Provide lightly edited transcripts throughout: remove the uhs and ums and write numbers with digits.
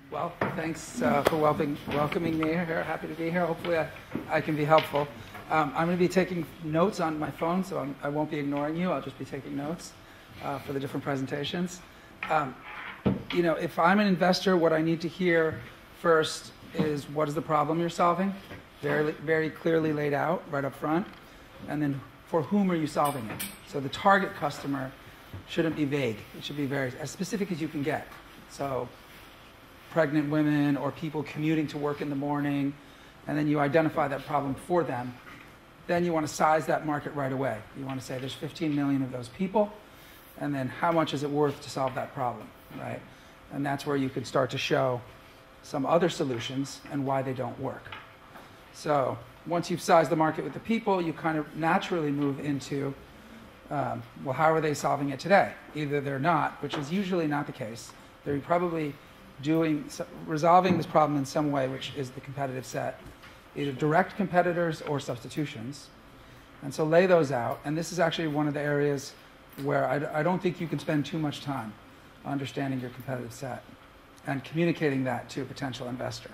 Well, thanks for welcoming me here. Happy to be here. Hopefully I can be helpful. I'm going to be taking notes on my phone, so I won't be ignoring you. I'll just be taking notes for the different presentations. If I'm an investor, what I need to hear first is what is the problem you're solving, very, very clearly laid out right up front, and then for whom are you solving it? So the target customer shouldn't be vague. It should be very as specific as you can get. So pregnant women or people commuting to work in the morning, and then you identify that problem for them. Then you want to size that market right away. You want to say there's 15 million of those people, and then how much is it worth to solve that problem, right? And that's where you could start to show some other solutions and why they don't work. So once you've sized the market with the people, you kind of naturally move into, well, how are they solving it today? Either they're not, which is usually not the case. They're probably resolving this problem in some way, which is the competitive set, either direct competitors or substitutions. And so lay those out. And this is actually one of the areas where I don't think you can spend too much time understanding your competitive set and communicating that to a potential investor.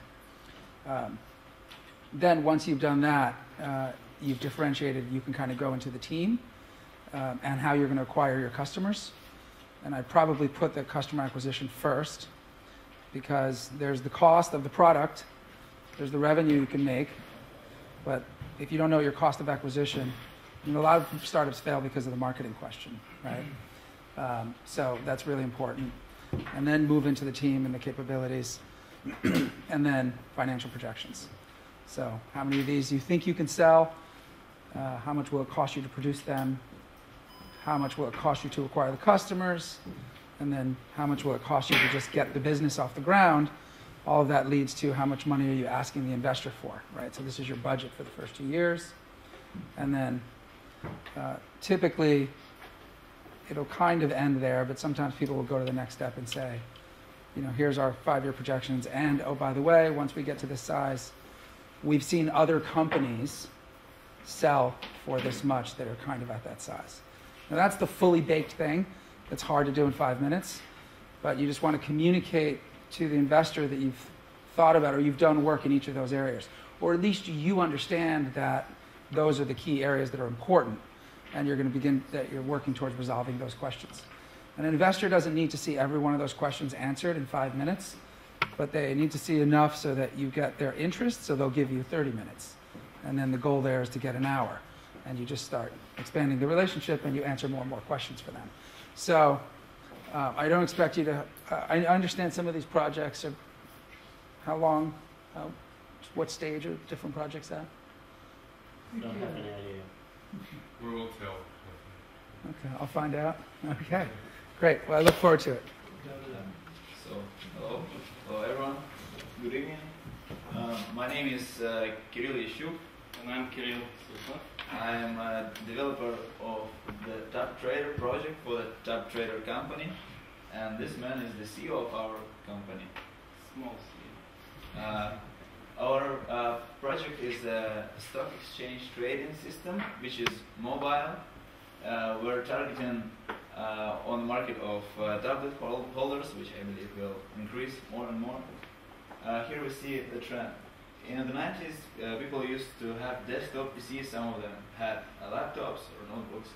Then once you've done that, you've differentiated, you can kind of go into the team and how you're going to acquire your customers. And I'd probably put the customer acquisition first, because there's the cost of the product, there's the revenue you can make, but if you don't know your cost of acquisition, a lot of startups fail because of the marketing question, right? So that's really important. And then move into the team and the capabilities, and then financial projections. So how many of these you think you can sell, how much will it cost you to produce them, how much will it cost you to acquire the customers, and then how much will it cost you to just get the business off the ground. All of that leads to how much money are you asking the investor for, right? So this is your budget for the first 2 years. And then typically it'll kind of end there, but sometimes people will go to the next step and say, here's our 5-year projections, and oh, by the way, once we get to this size, we've seen other companies sell for this much that are kind of at that size. Now that's the fully baked thing. It's hard to do in 5 minutes, but you just want to communicate to the investor that you've thought about or you've done work in each of those areas, or at least you understand that those are the key areas that are important, and you're going to begin that you're working towards resolving those questions. An investor doesn't need to see every one of those questions answered in 5 minutes, but they need to see enough so that you get their interest, so they'll give you 30 minutes. And then the goal there is to get an hour, and you just start expanding the relationship and you answer more and more questions for them. So I don't expect you to, I understand some of these projects are, how long, what stage are different projects at? Don't have any idea. We will tell. Okay, I'll find out. Okay, great. Well, I look forward to it. So, hello everyone. Good evening. My name is Kirill Yashuk. And I'm Kirill Sukov. I am a developer of the Top Trader project for the Top Trader company, and this man is the CEO of our company. Small CEO. Our project is a stock exchange trading system, which is mobile. We're targeting on the market of tablet holders, which I believe will increase more and more. Here we see the trend. In the 90s, people used to have desktop PCs. Some of them had laptops or notebooks.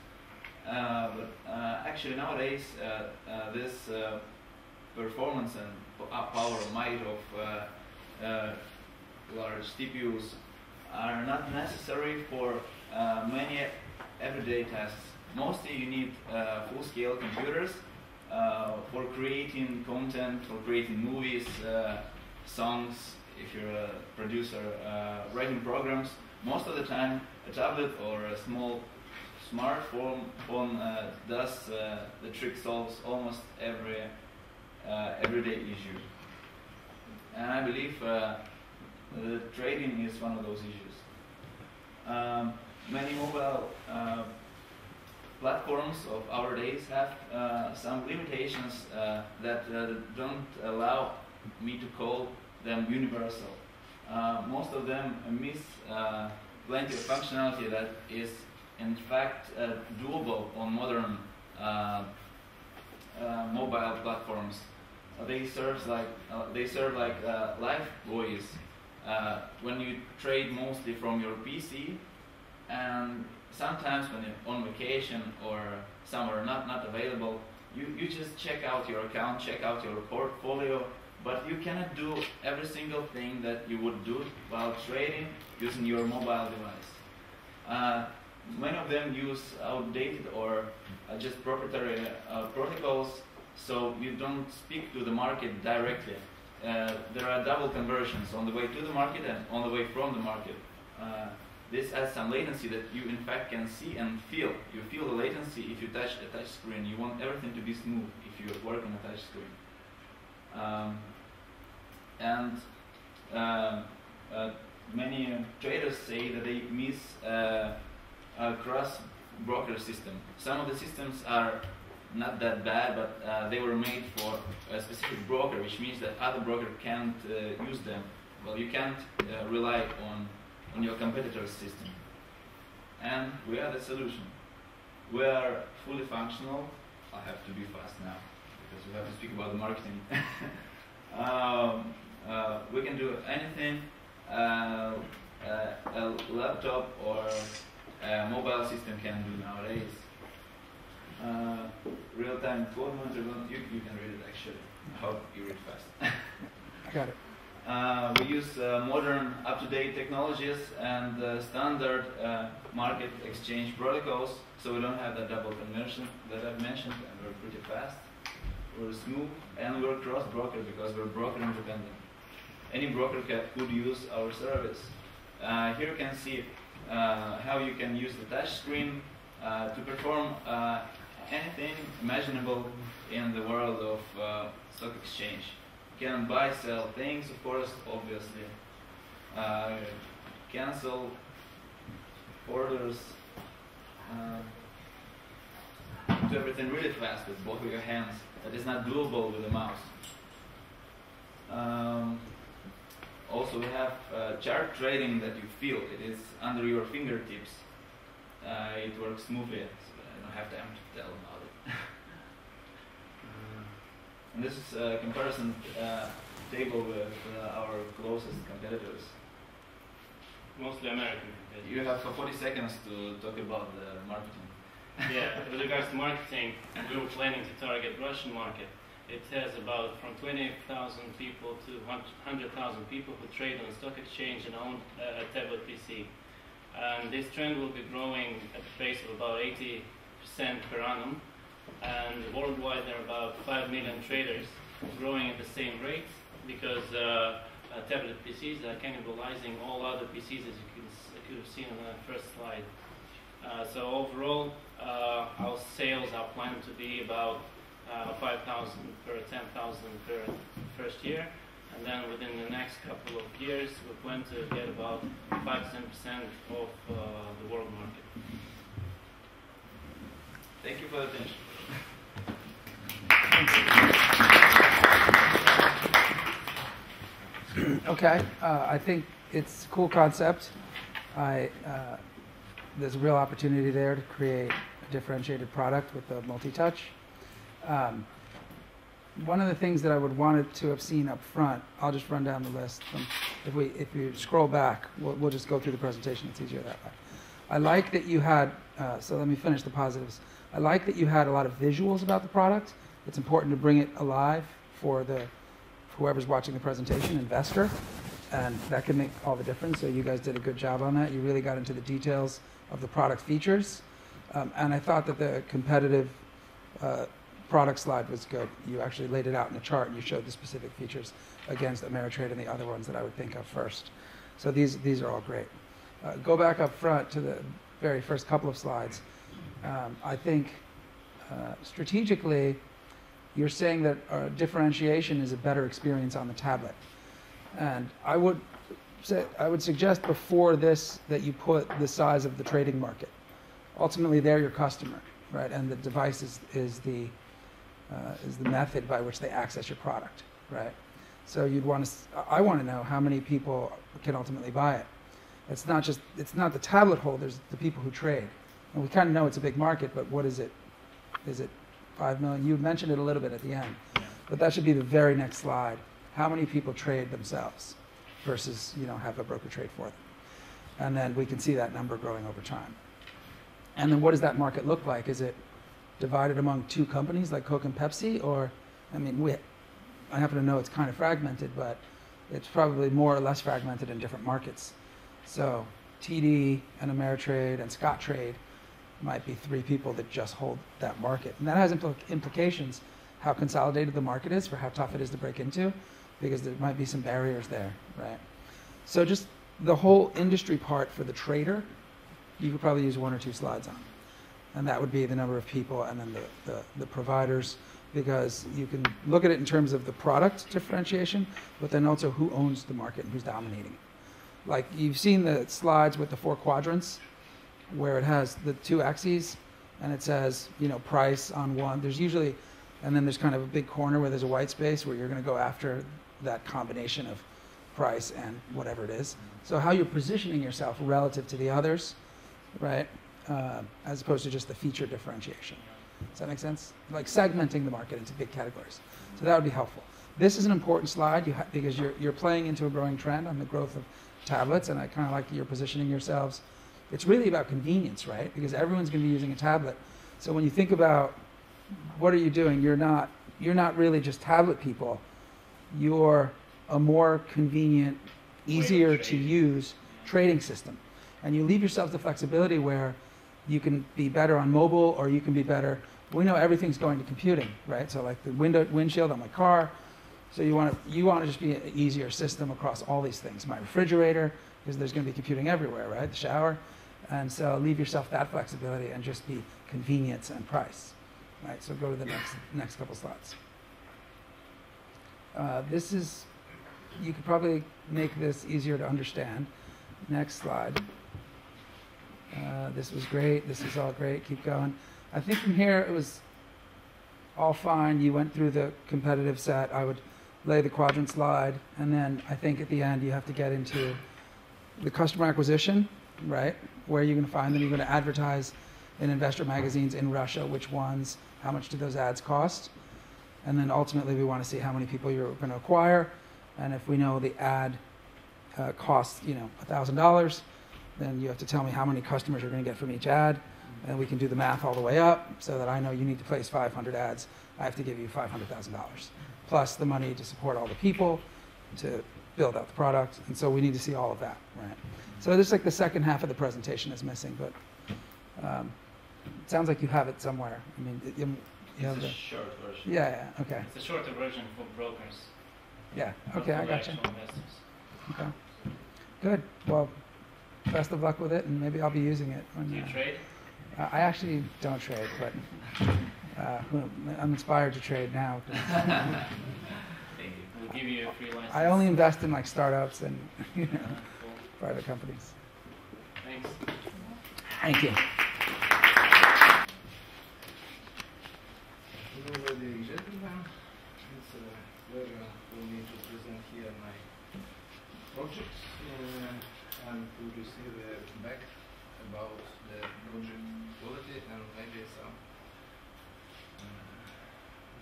But actually nowadays, this performance and power might of large CPUs are not necessary for many everyday tasks. Mostly you need full-scale computers for creating content, for creating movies, songs. If you're a producer, writing programs, most of the time a tablet or a small smartphone does the trick, solves almost every everyday issue. And I believe the trading is one of those issues. Many mobile platforms of our days have some limitations that don't allow me to call them universal. Most of them miss plenty of functionality that is in fact doable on modern mobile platforms. they serve like life buoys. When you trade mostly from your PC, and sometimes when you're on vacation or somewhere not available, you just check out your account, check out your portfolio, but you cannot do every single thing that you would do while trading using your mobile device. Many of them use outdated or just proprietary protocols, so you don't speak to the market directly. There are double conversions on the way to the market and on the way from the market. This adds some latency that you in fact can see and feel. You feel the latency if you touch a touch screen. You want everything to be smooth if you work on a touch screen. Many traders say that they miss a cross-broker system. Some of the systems are not that bad, but they were made for a specific broker, which means that other broker can't use them. Well, you can't rely on your competitor's system. And we are the solution. We are fully functional. I have to be fast now because we have to speak about the marketing. We can do anything a laptop or a mobile system can do nowadays. Real-time code monitor, you can read it actually. I hope you read fast. I got it. We use modern, up-to-date technologies and standard market exchange protocols, so we don't have that double conversion that I've mentioned, and we're pretty fast, we're smooth, and we're cross-broker because we're broker independent. Any broker could use our service. Here you can see how you can use the touch screen to perform anything imaginable in the world of stock exchange. You can buy, sell things, of course, obviously. Cancel orders. Do everything really fast with both of your hands. That is not doable with a mouse. Also, we have chart trading that you feel. It is under your fingertips. It works smoothly, so I don't have time to tell about it. And this is a comparison table with our closest competitors. Mostly American competitors. You have 40 seconds to talk about the marketing. Yeah, with regards to marketing, we were planning to target Russian market. It has about from 20,000 people to 100,000 people who trade on the stock exchange and own a tablet PC. And this trend will be growing at a pace of about 80% per annum. And worldwide there are about 5 million traders growing at the same rate because tablet PCs are cannibalizing all other PCs, as you could have seen on the first slide. So overall, our sales are planned to be about 5,000 per 10,000 per first year, and then within the next couple of years we plan to get about 5-10% of the world market. Thank you for your attention. Okay, I think it's a cool concept. There's a real opportunity there to create a differentiated product with the multi-touch. One of the things that I would want to have seen up front, I'll just run down the list. If you scroll back, we'll just go through the presentation. It's easier that way. I like that you had, so let me finish the positives. I like that you had a lot of visuals about the product. It's important to bring it alive for whoever's watching the presentation, investor, and that can make all the difference. So you guys did a good job on that. You really got into the details of the product features. And I thought that the competitive product slide was good. You actually laid it out in a chart and you showed the specific features against Ameritrade and the other ones that I would think of first. So these are all great. Go back up front to the very first couple of slides. I think strategically, you're saying that differentiation is a better experience on the tablet. And I would suggest before this that you put the size of the trading market. Ultimately, they're your customer, right? And the device is the method by which they access your product, right? So I want to know how many people can ultimately buy it. It's not the tablet holders, the people who trade. And we kind of know it's a big market, but what is it? Is it 5 million? You mentioned it a little bit at the end. Yeah. But that should be the very next slide. How many people trade themselves versus, have a broker trade for them? And then we can see that number growing over time. And then what does that market look like? Is it divided among two companies like Coke and Pepsi? Or, I happen to know it's kind of fragmented, but it's probably more or less fragmented in different markets. So TD and Ameritrade and Scottrade might be three people that just hold that market. And that has implications how consolidated the market is, for how tough it is to break into, because there might be some barriers there, right? So just the whole industry part for the trader, you could probably use 1 or 2 slides on. And that would be the number of people and then the providers, because you can look at it in terms of the product differentiation, but then also who owns the market and who's dominating it. Like you've seen the slides with the 4 quadrants, where it has the 2 axes, and it says, price on one. There's usually, and then there's kind of a big corner where there's a white space where you're going to go after that combination of price and whatever it is. So how you're positioning yourself relative to the others, right? As opposed to just the feature differentiation. Does that make sense? Like segmenting the market into big categories. So that would be helpful. This is an important slide because you're playing into a growing trend on the growth of tablets, and I kind of like you're positioning yourselves. It's really about convenience, right? Because everyone's going to be using a tablet. So when you think about what are you doing, you're not really just tablet people. You're a more convenient, easier to use trading system. And you leave yourself the flexibility where you can be better on mobile, or you can be better. We know everything's going to computing, right? So like the windshield on my car. So you want to just be an easier system across all these things. My refrigerator, because there's going to be computing everywhere, right? The shower. And so leave yourself that flexibility and just be convenience and price, right? So go to the next couple slides. This is, you could probably make this easier to understand. Next slide. This was great. This is all great. Keep going. I think from here it was all fine. You went through the competitive set. I would lay the quadrant slide, and then I think at the end you have to get into the customer acquisition, right? Where you're going to find them. You're going to advertise in investor magazines in Russia. Which ones? How much do those ads cost? And then ultimately we want to see how many people you're going to acquire. And if we know the ad costs, $1,000, then you have to tell me how many customers you're going to get from each ad. And we can do the math all the way up so that I know you need to place 500 ads. I have to give you $500,000, plus the money to support all the people, to build out the product. And so we need to see all of that, right? So this is like the second half of the presentation is missing, but it sounds like you have it somewhere. I mean, it's a short version. Yeah, okay. It's a shorter version for brokers. Yeah, okay, I got you. Investors. Okay, good. Well, best of luck with it, and maybe I'll be using it. Do you trade? I actually don't trade, but I'm inspired to trade now. We'll give you a free license. I only invest in like startups and Cool. private companies. Thanks. Thank you. Hello, ladies and gentlemen. It's a pleasure for me to present here my projects and to receive a feedback about the project quality and maybe some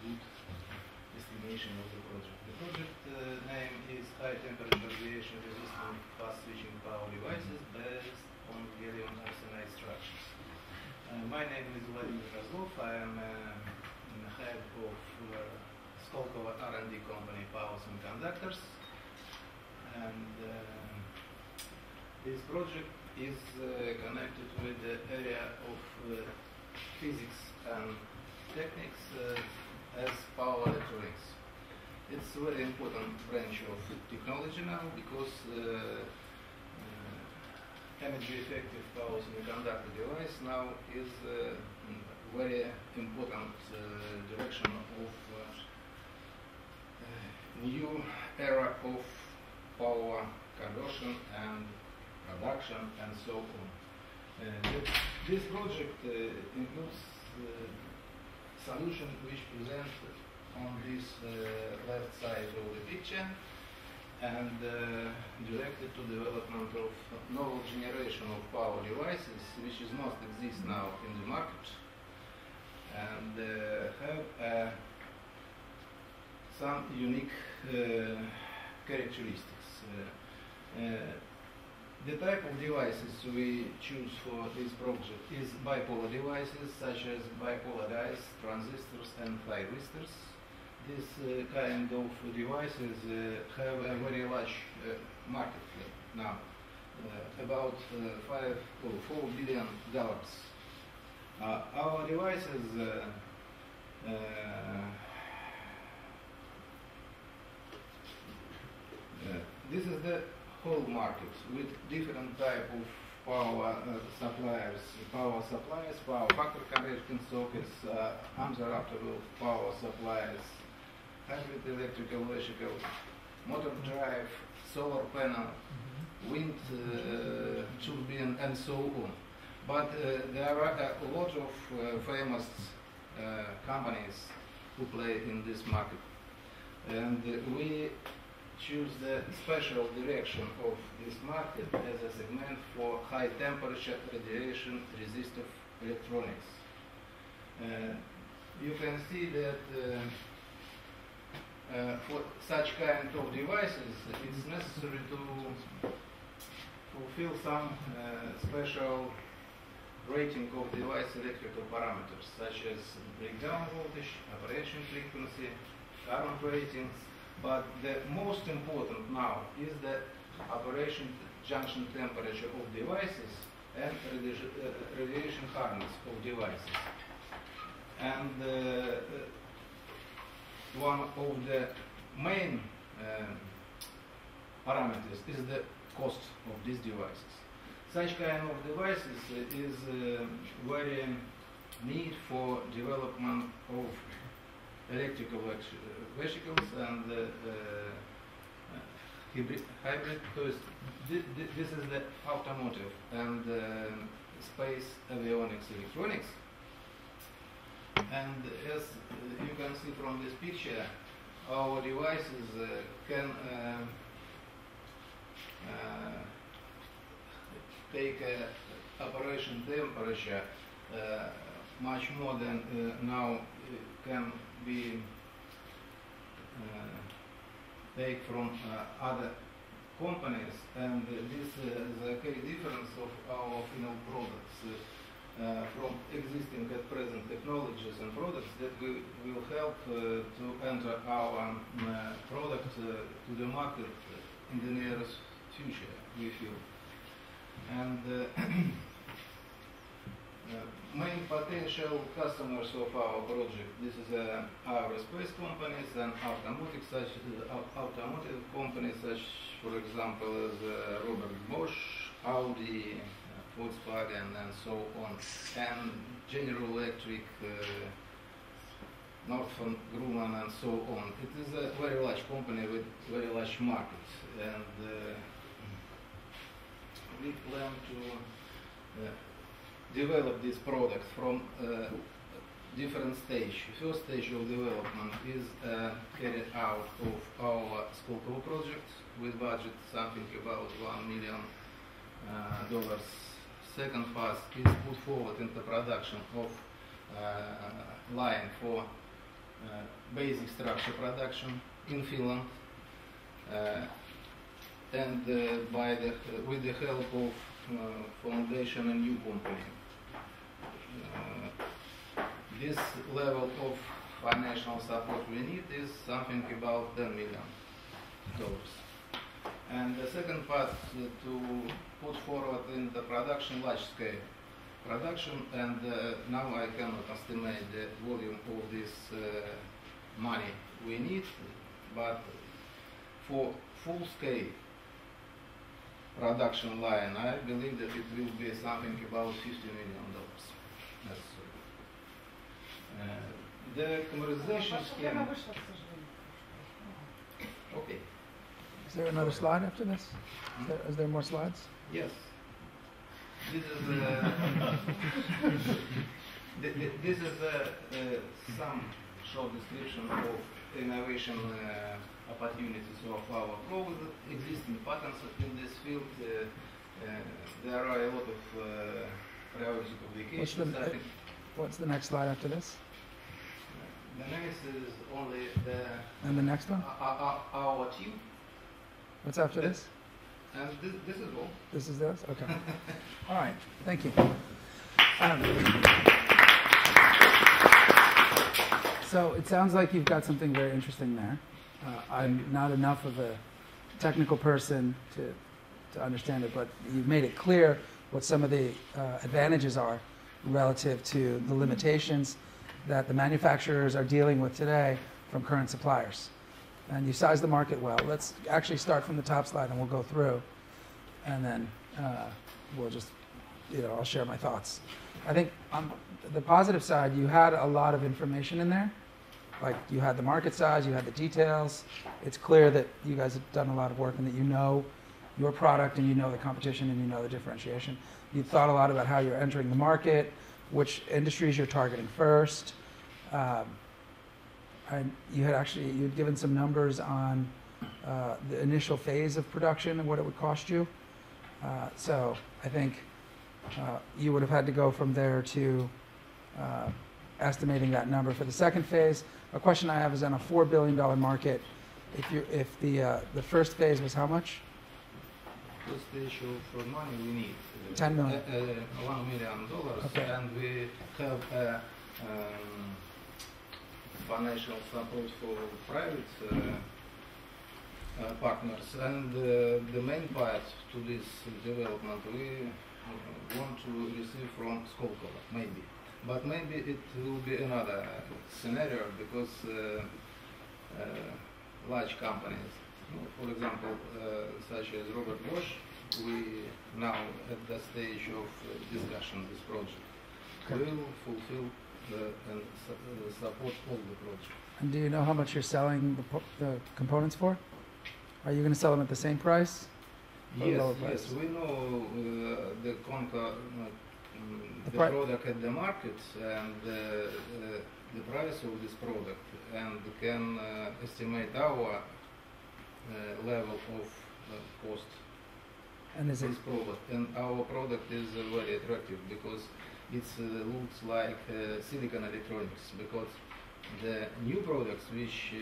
good estimation of the project. The project name is High Temperature Radiation Resistant Fast Switching Power Devices based on gallium arsenide structures. My name is Vladimir Kozlov. I am the head of Skолково R&D company Power Semiconductors, and this project is connected with the area of physics and techniques as power electronics. It's a very important branch of technology now because energy effective power semiconductor device now is very important direction of new era of power conversion and production and so on. This project includes solution which presented on this left side of the picture and directed to development of novel generation of power devices which is not exist now in the market and have a some unique characteristics. The type of devices we choose for this project is bipolar devices such as bipolar dies, transistors and thyristors. This kind of devices have a very large market now, about $4 billion. Our devices this is the whole market with different type of power suppliers, power factor converting sockets, uninterruptible power suppliers, hybrid electrical vehicle, motor drive, solar panel, wind turbine, and so on. But there are a lot of famous companies who play in this market, and we choose the special direction of this market as a segment for high temperature radiation resistive electronics. You can see that for such kind of devices it's necessary to fulfill some special rating of device electrical parameters such as breakdown voltage, operation frequency, current ratings. But the most important now is the operation junction temperature of devices and radiation hardness of devices. And one of the main parameters is the cost of these devices. Such kind of devices is very need for development of electrical vehicles and hybrid, because this is the automotive and space avionics electronics. And as you can see from this picture, our devices can take operation temperature much more than now can be take from other companies, and this is a key difference of our final products from existing at present technologies and products that will help to enter our product to the market in the nearest future, we feel. And main potential customers of our project, this is aerospace companies and automotive companies such, for example, as Robert Bosch, Audi, Volkswagen, and so on, and General Electric, Northrop Grumman, and so on. It is a very large company with very large market, and we plan to develop this product from different stage. First stage of development is carried out of our Skолково project with budget something about $1 million. Second phase is put forward into production of line for basic structure production in Finland, and with the help of foundation and new company. This level of financial support we need is something about $10 million. And the second part to put forward in the production, large scale production, and now I cannot estimate the volume of this money we need, but for full scale production line, I believe that it will be something about $50 million. The commercialization scheme. Okay. Is there another slide after this? Is there more slides? Yes. This is some short description of innovation opportunities of our product, existing patents in this field. There are a lot of prerequisite publications. What's the next slide after this? The next is only the And the next one? our team, What's after this? and this is all. This is this? Okay. All right. Thank you. So it sounds like you've got something very interesting there. I'm not enough of a technical person to understand it, but you've made it clear what some of the advantages are relative to the limitations that the manufacturers are dealing with today from current suppliers. And you size the market well. Let's actually start from the top slide and we'll go through, and then we'll just, I'll share my thoughts. I think on the positive side, you had a lot of information in there. Like you had the market size, you had the details. It's clear that you guys have done a lot of work and that you know your product and you know the competition and you know the differentiation. You thought a lot about how you're entering the market, which industries you're targeting first. And you'd given some numbers on the initial phase of production and what it would cost you. So I think you would have had to go from there to estimating that number for the second phase. A question I have is on a $4 billion market, if the first phase was how much? What's the issue for money we need? $10 million. $1 million, Okay. and we have financial support for private partners. And the main part to this development we want to receive from Skolkovо, maybe. But maybe it will be another scenario because large companies, for example, such as Robert Bosch, we now at the stage of discussion this project. Okay. Will fulfill and support all the projects. And do you know how much you're selling the components for? Are you going to sell them at the same price? Or Yes, lower price? yes, we know the price. product at the market and the price of this product, and can estimate our level of cost. And is it This product, and our product is very attractive because it looks like silicon electronics, because the new products which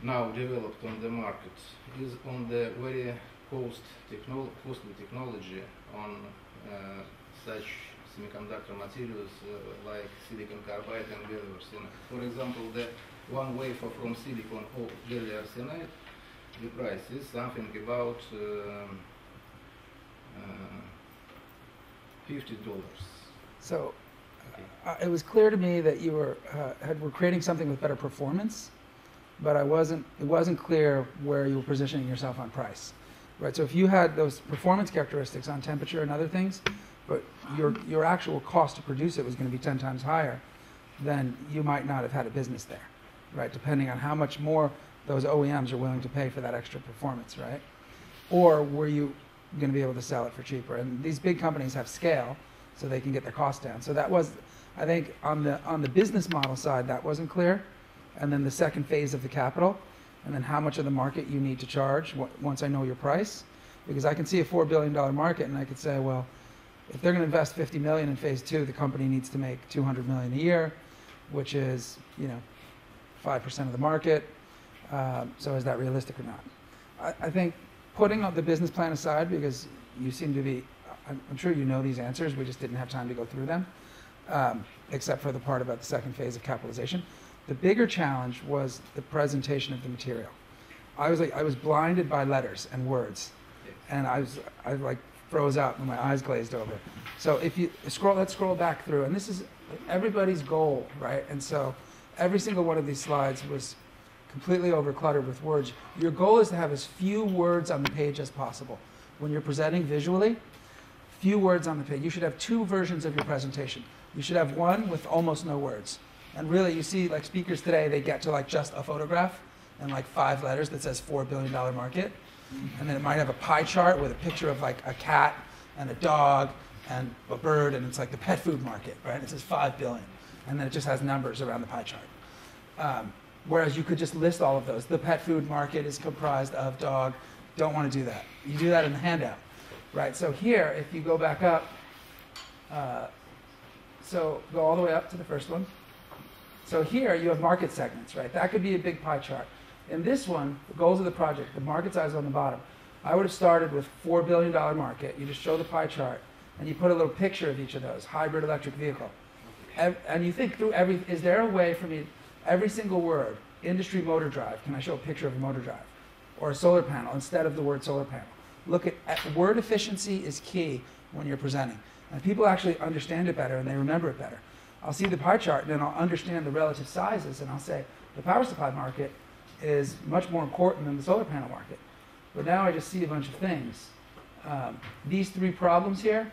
now developed on the market is on the very costly technology on such semiconductor materials like silicon carbide and gallium arsenide. For example, the one wafer from silicon or gallium arsenide, the price is something about $50. so? It was clear to me that you were creating something with better performance, but it wasn't clear where you were positioning yourself on price, right? So if you had those performance characteristics on temperature and other things, but your actual cost to produce it was going to be 10 times higher, then you might not have had a business there, right? Depending on how much more those OEMs are willing to pay for that extra performance, right? Or were you going to be able to sell it for cheaper? And these big companies have scale, so they can get their costs down. So that was, I think, on the business model side, that wasn't clear. And then the second phase of the capital, and then how much of the market you need to charge once I know your price. Because I can see a $4 billion market, and I could say, well, if they're going to invest $50 million in phase 2, the company needs to make $200 million a year, which is 5% of the market. So is that realistic or not? I think putting the business plan aside, because you seem to be, I'm sure you know these answers, we just didn't have time to go through them, except for the part about the second phase of capitalization. The bigger challenge was the presentation of the material. I was blinded by letters and words, and I like froze up and my eyes glazed over. So if you let's scroll back through, and this is everybody's goal, right? And so every single one of these slides was completely overcluttered with words. Your goal is to have as few words on the page as possible. When you're presenting visually, few words on the page. You should have 2 versions of your presentation. You should have one with almost no words. And really, you see, like speakers today, they get to like just a photograph and like 5 letters that says $4 billion market. And then it might have a pie chart with a picture of like a cat and a dog and a bird, and it's like the pet food market, right? It says 5 billion. And then it just has numbers around the pie chart. Whereas you could just list all of those. The pet food market is comprised of dog. Don't want to do that. You do that in the handout, right? So here, if you go back up, so go all the way up to the first one. So here you have market segments, right? That could be a big pie chart. In this one, the goals of the project, the market size on the bottom, I would have started with $4 billion market. You just show the pie chart, and you put a little picture of each of those, hybrid electric vehicle. And you think through is there a way for me, every single word, industry motor drive, can I show a picture of a motor drive? Or a solar panel instead of the word solar panel? Look at word efficiency is key when you're presenting. And people actually understand it better and they remember it better. I'll see the pie chart and then I'll understand the relative sizes and I'll say the power supply market is much more important than the solar panel market. But now I just see a bunch of things. These three problems here,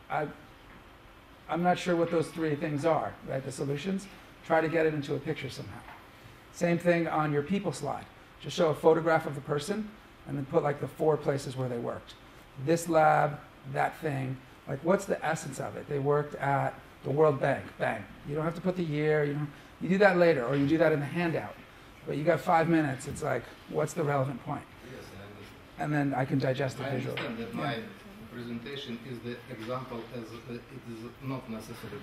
I'm not sure what those three things are, right? The solutions. Try to get it into a picture somehow. Same thing on your people slide. Just show a photograph of the person and then put like the 4 places where they worked. This lab, that thing. Like what's the essence of it? They worked at the World Bank. Bang. You don't have to put the year. You do that later or you do that in the handout. But you got 5 minutes. It's like, what's the relevant point? Yes, I understand. And then I can digest it visually. I understand that my presentation is the example as it is not necessary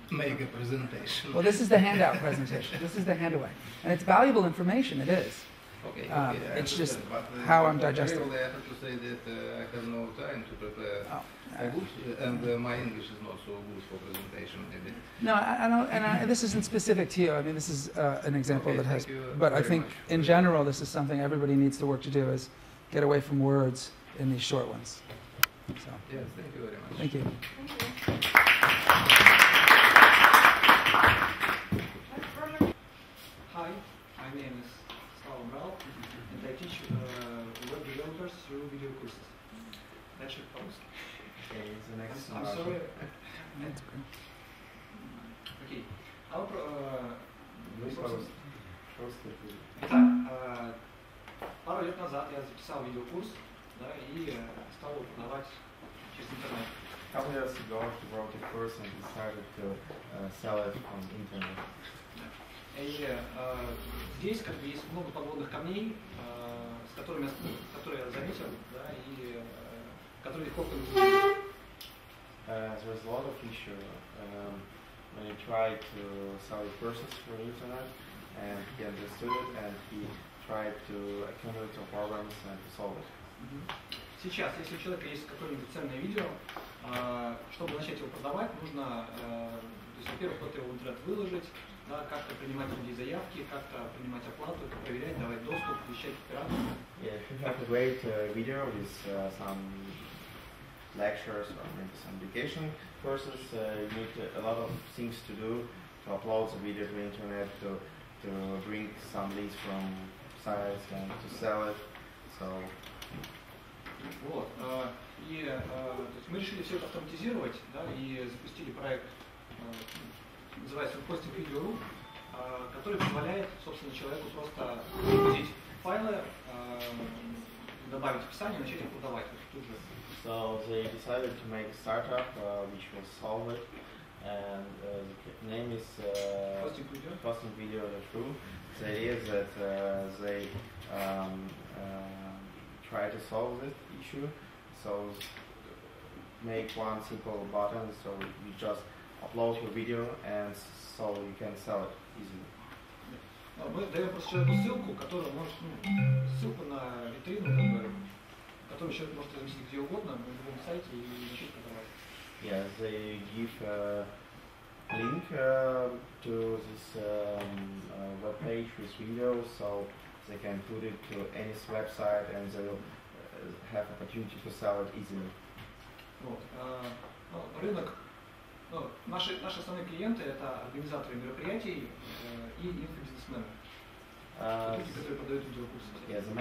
to make a presentation. Well, this is the handout presentation. This is the handaway. And it's valuable information. It is. Okay, it's just but, how I'm digesting. I have to say that I have no time to prepare a good, and my English is not so good for presentation, maybe. No, I don't, and this isn't specific to you. I mean, this is an example that has. Thank you But I very think much. in general, this is something everybody needs to work to do: is get away from words in these short ones. So, Yes, thank you very much. thank you. Hi, my name is and I teach web developers through video courses. That should post. Okay, the next I'm one. sorry. Окей. Итак, пару лет назад я записал видеокурс, да, и стал его продавать через интернет. A couple years ago, he wrote a course and decided to sell it on internet. И здесь как бы есть много подводных камней, которые я заметил, да, и которые легко контролируют. There's a lot of issue when you try to sell your courses through internet, and he understood it and he tried to accumulate your problems and to solve it. Сейчас, если у человека есть какое-нибудь ценное видео, чтобы начать его продавать, нужно, то есть, во-первых, кто-то его в интернет выложить, да, как-то принимать людей заявки, как-то принимать оплату, это проверять, давать доступ, вещать оператору. Yeah, if you have a great video with some lectures or maybe some education courses, you need a lot of things to do to upload the video to the internet, to bring some leads from sites and to sell it. So. Вот. И то есть мы решили все это автоматизировать, да, и запустили проект, называется «Хостинг видео.ру», который позволяет, собственно, человеку просто загрузить файлы, добавить описание и начать их продавать. Тут же. So they decided to make a startup which will solve it, and the name is Hosting Video.ru. The idea is that they try to solve this issue, so make one simple button, so you just upload your video and so you can sell it easily. Мы даем просто человеку ссылку, которая может, ссылку на витрину, как бы, которую человек может разместить где угодно, на любом сайте и начать продавать. Yeah, they give a link to this web page with videos, so they can put it to any website and they will have opportunity to sell it easily. Вот. Рынок, наши основные клиенты это организаторы мероприятий и инфобизнесмены. Люди, которые продают видеокурсы. Yeah, the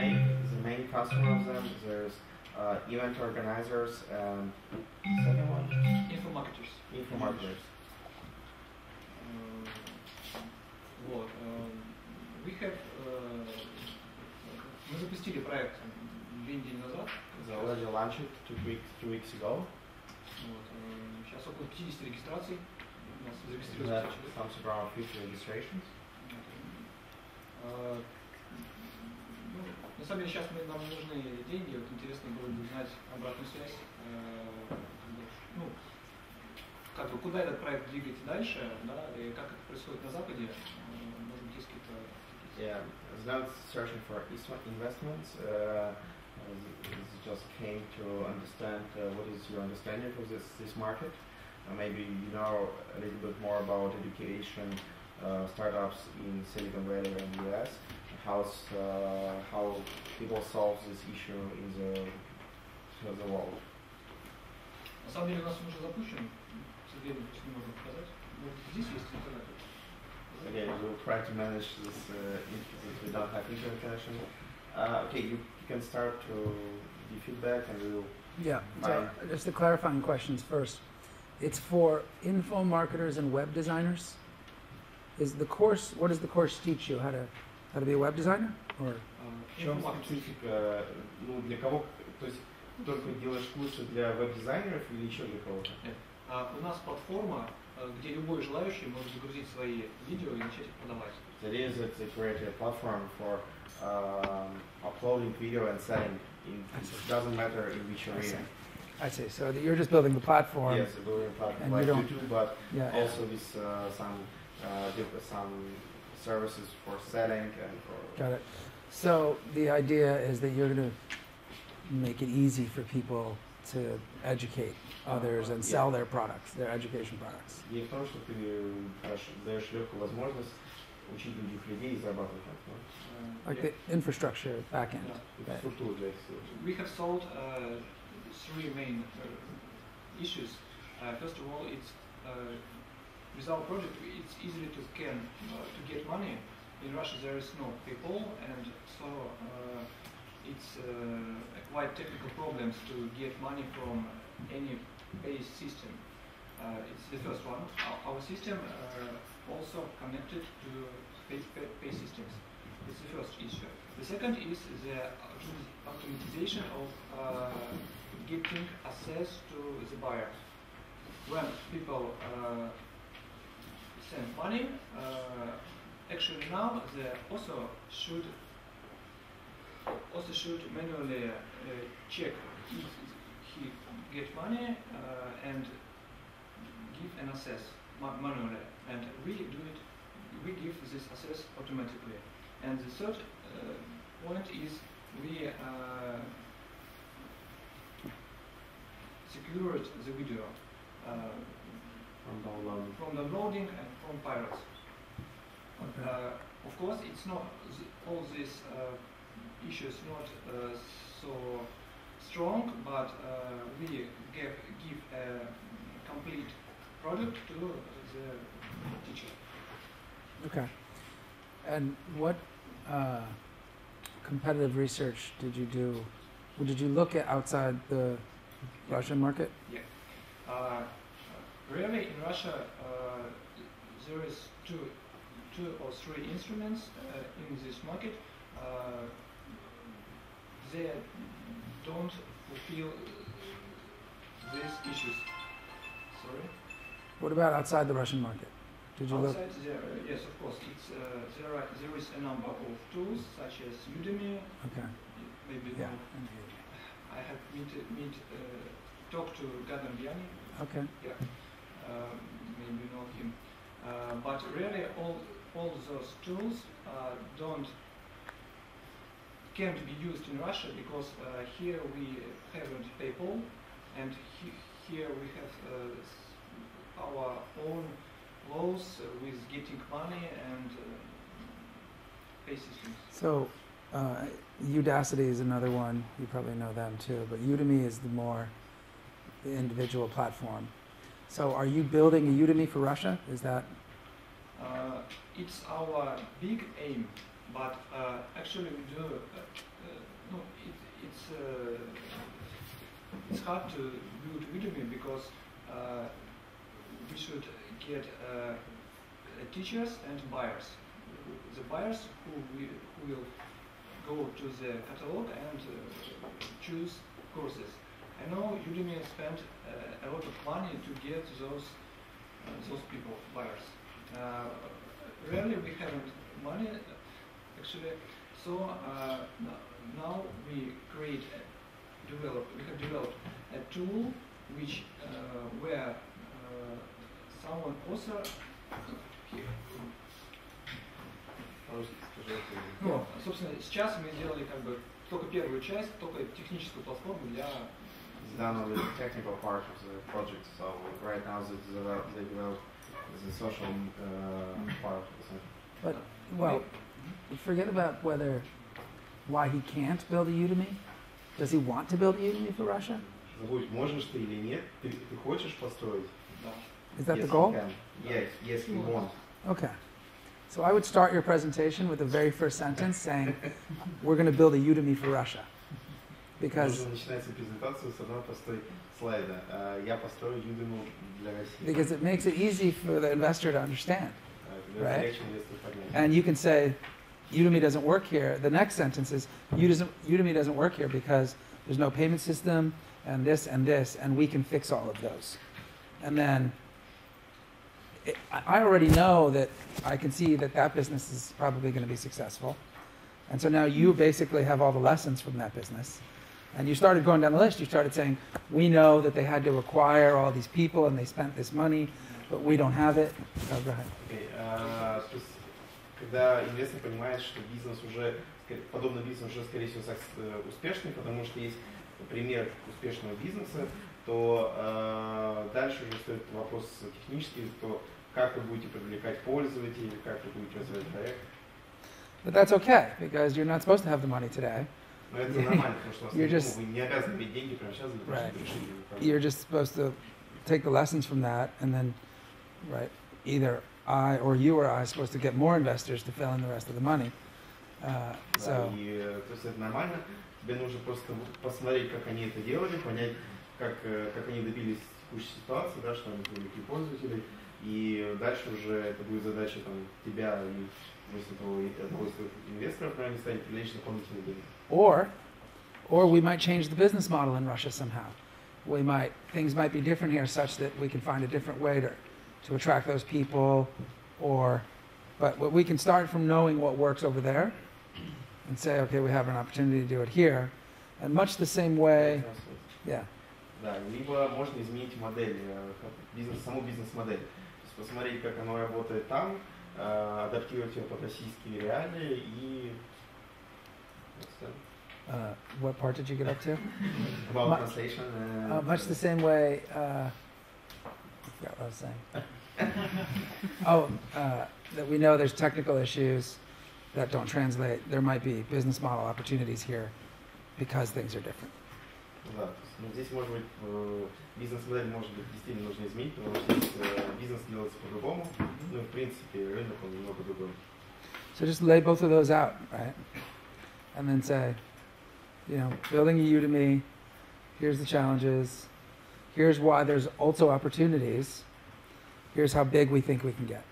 main customer of them, there's event organizers and second one? Инфомаркетерс. Infomarketers. Вот. Мы запустили проект 2 недели назад. They already launched it 2 weeks ago. Вот. Сейчас около 50 регистраций. У нас зарегистрировано That 50 человек. comes around 50 registrations. На самом деле сейчас нам нужны деньги. Вот интересно было бы узнать обратную связь. как бы, куда этот проект двигать дальше, да, и как это происходит на Западе, может быть, есть какие-то... Yeah, it's not searching for investments. Just came to understand what is your understanding of this market. Maybe you know a little bit more about education, startups in Silicon Valley and the US, how people solve this issue in the world. На самом деле у нас он уже запущен, к сожалению, не можем показать. Здесь есть интернет. Again, we'll try to manage this if we don't have internet connection. Okay, you can start to give feedback and we'll... Yeah, so just the clarifying questions first. It's for info marketers and web designers. Is the course, what does the course teach you? How to be a web designer? Or? В чем специфика, ну, для кого, то есть только делаешь курсы для веб-дизайнеров или еще для кого-то? У нас платформа, где любой желающий может загрузить свои видео и начать их продавать. That is, it's a great platform for uploading video and selling. It doesn't matter in which area. I see. So you're just building the platform. Yes, a building platform and like you don't, YouTube, but also with some services for selling and for... Got it. So the idea is that you're going to make it easy for people to educate others and sell their products, their education products. И в том, что ты даешь легкую возможность учить других людей и зарабатывать на этом. Like the infrastructure back end. Инфраструктуру для всего. We have solved three main issues. First of all, it's with our project, it's easy to scan to get money. In Russia, there is no PayPal, and so it's quite technical problems to get money from any pay system. It's the first one. Our system also connected to pay systems. It's the first issue. The second is the automatization of getting access to the buyer. When people send money, actually now they also should manually check if he get money and give an access manually, and we do it. We give this access automatically. And the third point is we secured the video from downloading and from pirates. Okay. Of course, it's not all these issues not so strong, but we give a complete product to the teacher. Okay. And what competitive research did you do? Did you look at outside the Russian market? Yeah. Really, in Russia, there is two or three instruments in this market. They don't fulfill these issues. Sorry? What about outside the Russian market? Did you Outside look? there, yes, of course. It's there is a number of tools such as Udemy. Okay. Maybe Yeah. I have talked to Gabriэль. Okay. Yeah. Maybe you know him. But really, all those tools can't be used in Russia because here we haven't PayPal, and here we have our own laws with getting money and pay systems. So, Udacity is another one. You probably know them too. But Udemy is the individual platform. So, are you building a Udemy for Russia? Is that? It's our big aim, but actually we do. No, it's hard to build Udemy because we should get teachers and buyers. The buyers who will go to the catalog and choose courses. I know Udemy spent a lot of money to get those people, buyers. Rarely we haven't money actually, so now we have developed a tool which where someone also here. Ну, собственно, сейчас мы делали как бы только первую часть, только техническую платформу для. Done only the technical part of the project, so right now they develop the social part of the center. But, well, forget about why he can't build a Udemy. Does he want to build a Udemy for Russia? Забудь, можешь ты или нет, ты хочешь построить? Да. Is that the goal? Yes, he wants. Okay. So I would start your presentation with the very first sentence saying, we're going to build a Udemy for Russia. Because it makes it easy for the investor to understand, right? And you can say, Udemy doesn't work here. The next sentence is, Udemy doesn't work here because there's no payment system, and this, and we can fix all of those. And then, I already know that I can see that business is probably going to be successful. And so now you basically have all the lessons from that business. And you started going down the list. You started saying, we know that they had to acquire all these people and they spent this money, but we don't have it. Oh, go ahead. Okay. Когда инвестор понимает, что бизнес уже, подобный бизнес уже, скорее всего, успешный, потому что есть пример успешного бизнеса, то дальше уже стоит вопрос технический, то как вы будете привлекать пользователей, как вы будете развивать проект. But that's okay, because you're not supposed to have the money today. Но это нормально, потому что вы не обязаны иметь деньги прямо сейчас для того, чтобы решить проблему. You're just supposed to take the lessons from that, and then, right, either I or you or I are supposed to get more investors to fill in the rest of the money. То есть это нормально. Тебе нужно просто посмотреть, как они это делали, понять, как они добились текущей ситуации, да, что они привлекли пользователей, и дальше уже это будет задача там, тебя и одного из твоих инвесторов, наверное, станет привлечь дополнительные деньги. Or we might change the business model in Russia somehow. Things might be different here such that we can find a different way to attract those people, but we can start from knowing what works over there and say, okay, we have an opportunity to do it here. And much the same way, yeah. Да, либо можно изменить модель, саму бизнес-модель. То есть посмотреть, как оно работает там, адаптировать ее под российские реалии и... What part did you get up to? About translation. Much the same way, I forgot what I was saying. That we know there's technical issues that don't translate. There might be business model opportunities here because things are different. Да, здесь может быть бизнес-модель может быть действительно нужно изменить, потому что здесь бизнес делается по-другому, ну и в принципе рынок он немного другой. So just lay both of those out, right? And then say, building a Udemy, here's the challenges, here's why there's also opportunities, here's how big we think we can get.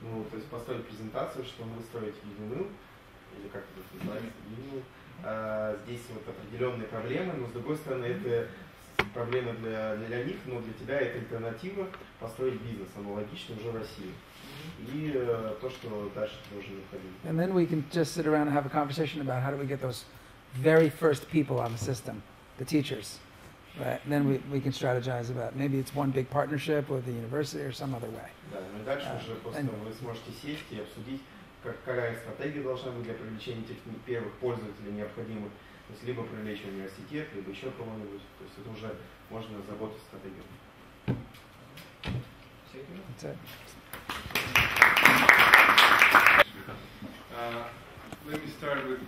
Ну, то есть построить презентацию, что мы строить Udemy, или как это называется, Udemy. Здесь вот определенные проблемы, но с другой стороны это проблемы для них, но для тебя это альтернатива построить бизнес аналогичный уже в России. И то, что дальше должен выходить. And then we can just sit around and have a conversation about how do we get those very first people on the system, the teachers. Right? And then we can strategize about maybe it's one big partnership with the university or some other way. Да, но дальше уже просто вы сможете сесть и обсудить, какая стратегия должна быть для привлечения тех первых пользователей необходимых. То есть либо привлечь университет, либо еще кого-нибудь. То есть это уже можно разработать стратегию. Let me start with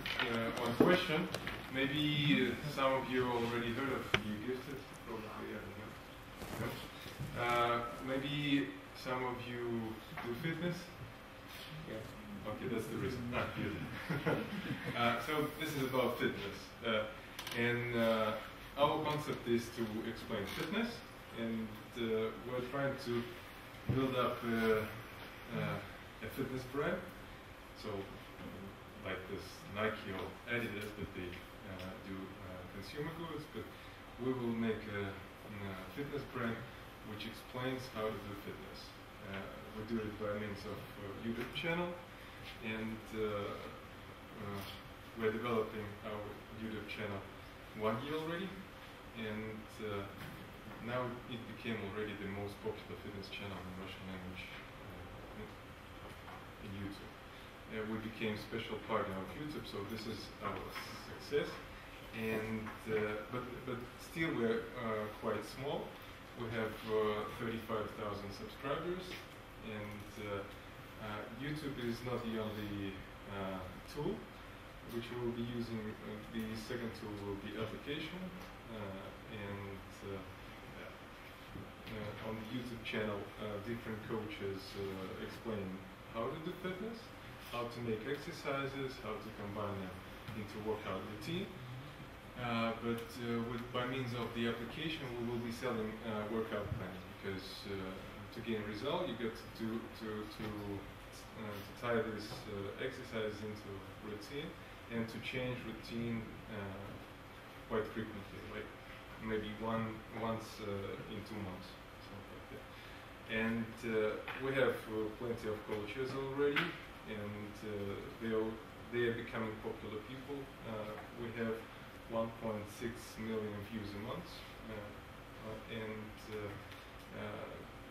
one question. Maybe some of you already heard of ggifted, probably, I don't know. Maybe some of you do fitness? Yeah. Okay, that's the reason. So this is about fitness. And our concept is to explain fitness, and we're trying to build up a fitness brand. So like this Nike or Adidas that they do consumer goods, but we will make a fitness brand which explains how to do fitness. We do it by means of YouTube channel, and we're developing our YouTube channel 1 year already, and now it became already the most popular fitness channel in Russian language in YouTube. We became special partner of YouTube, so this is our success. And but still we're quite small. We have 35,000 subscribers, and YouTube is not the only tool which we will be using. The second tool will be application, and on the YouTube channel, different coaches explain how to do fitness, how to make exercises, how to combine them into workout routine. By means of the application, we will be selling workout plans, because to gain result, you get to tie this exercise into routine, and to change routine quite frequently, like maybe once in 2 months, something like that. And we have plenty of coaches already, and they are becoming popular people. We have 1.6 million views a month,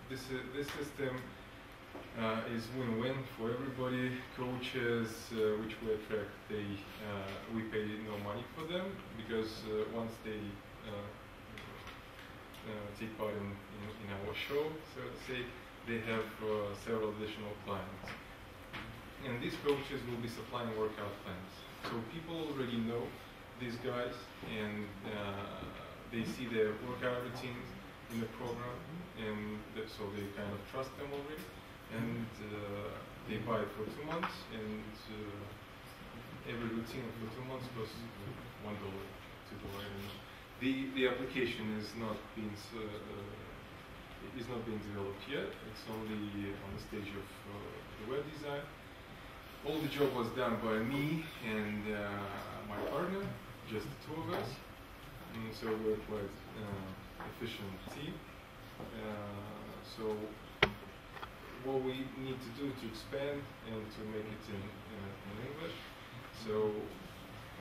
this system is win-win for everybody. Coaches which we attract, we pay no money for them, because once they take part in our show, so to say, they have several additional clients. And these coaches will be supplying workout plans. So people already know these guys, and they see their workout routines in the program, and so they kind of trust them already. And they buy it for 2 months, and every routine for 2 months costs $1, $2. The application is not being developed yet. It's only on the stage of the web design. All the job was done by me and my partner, just the two of us. And so we're quite efficient team. So what we need to do to expand and to make it in English. So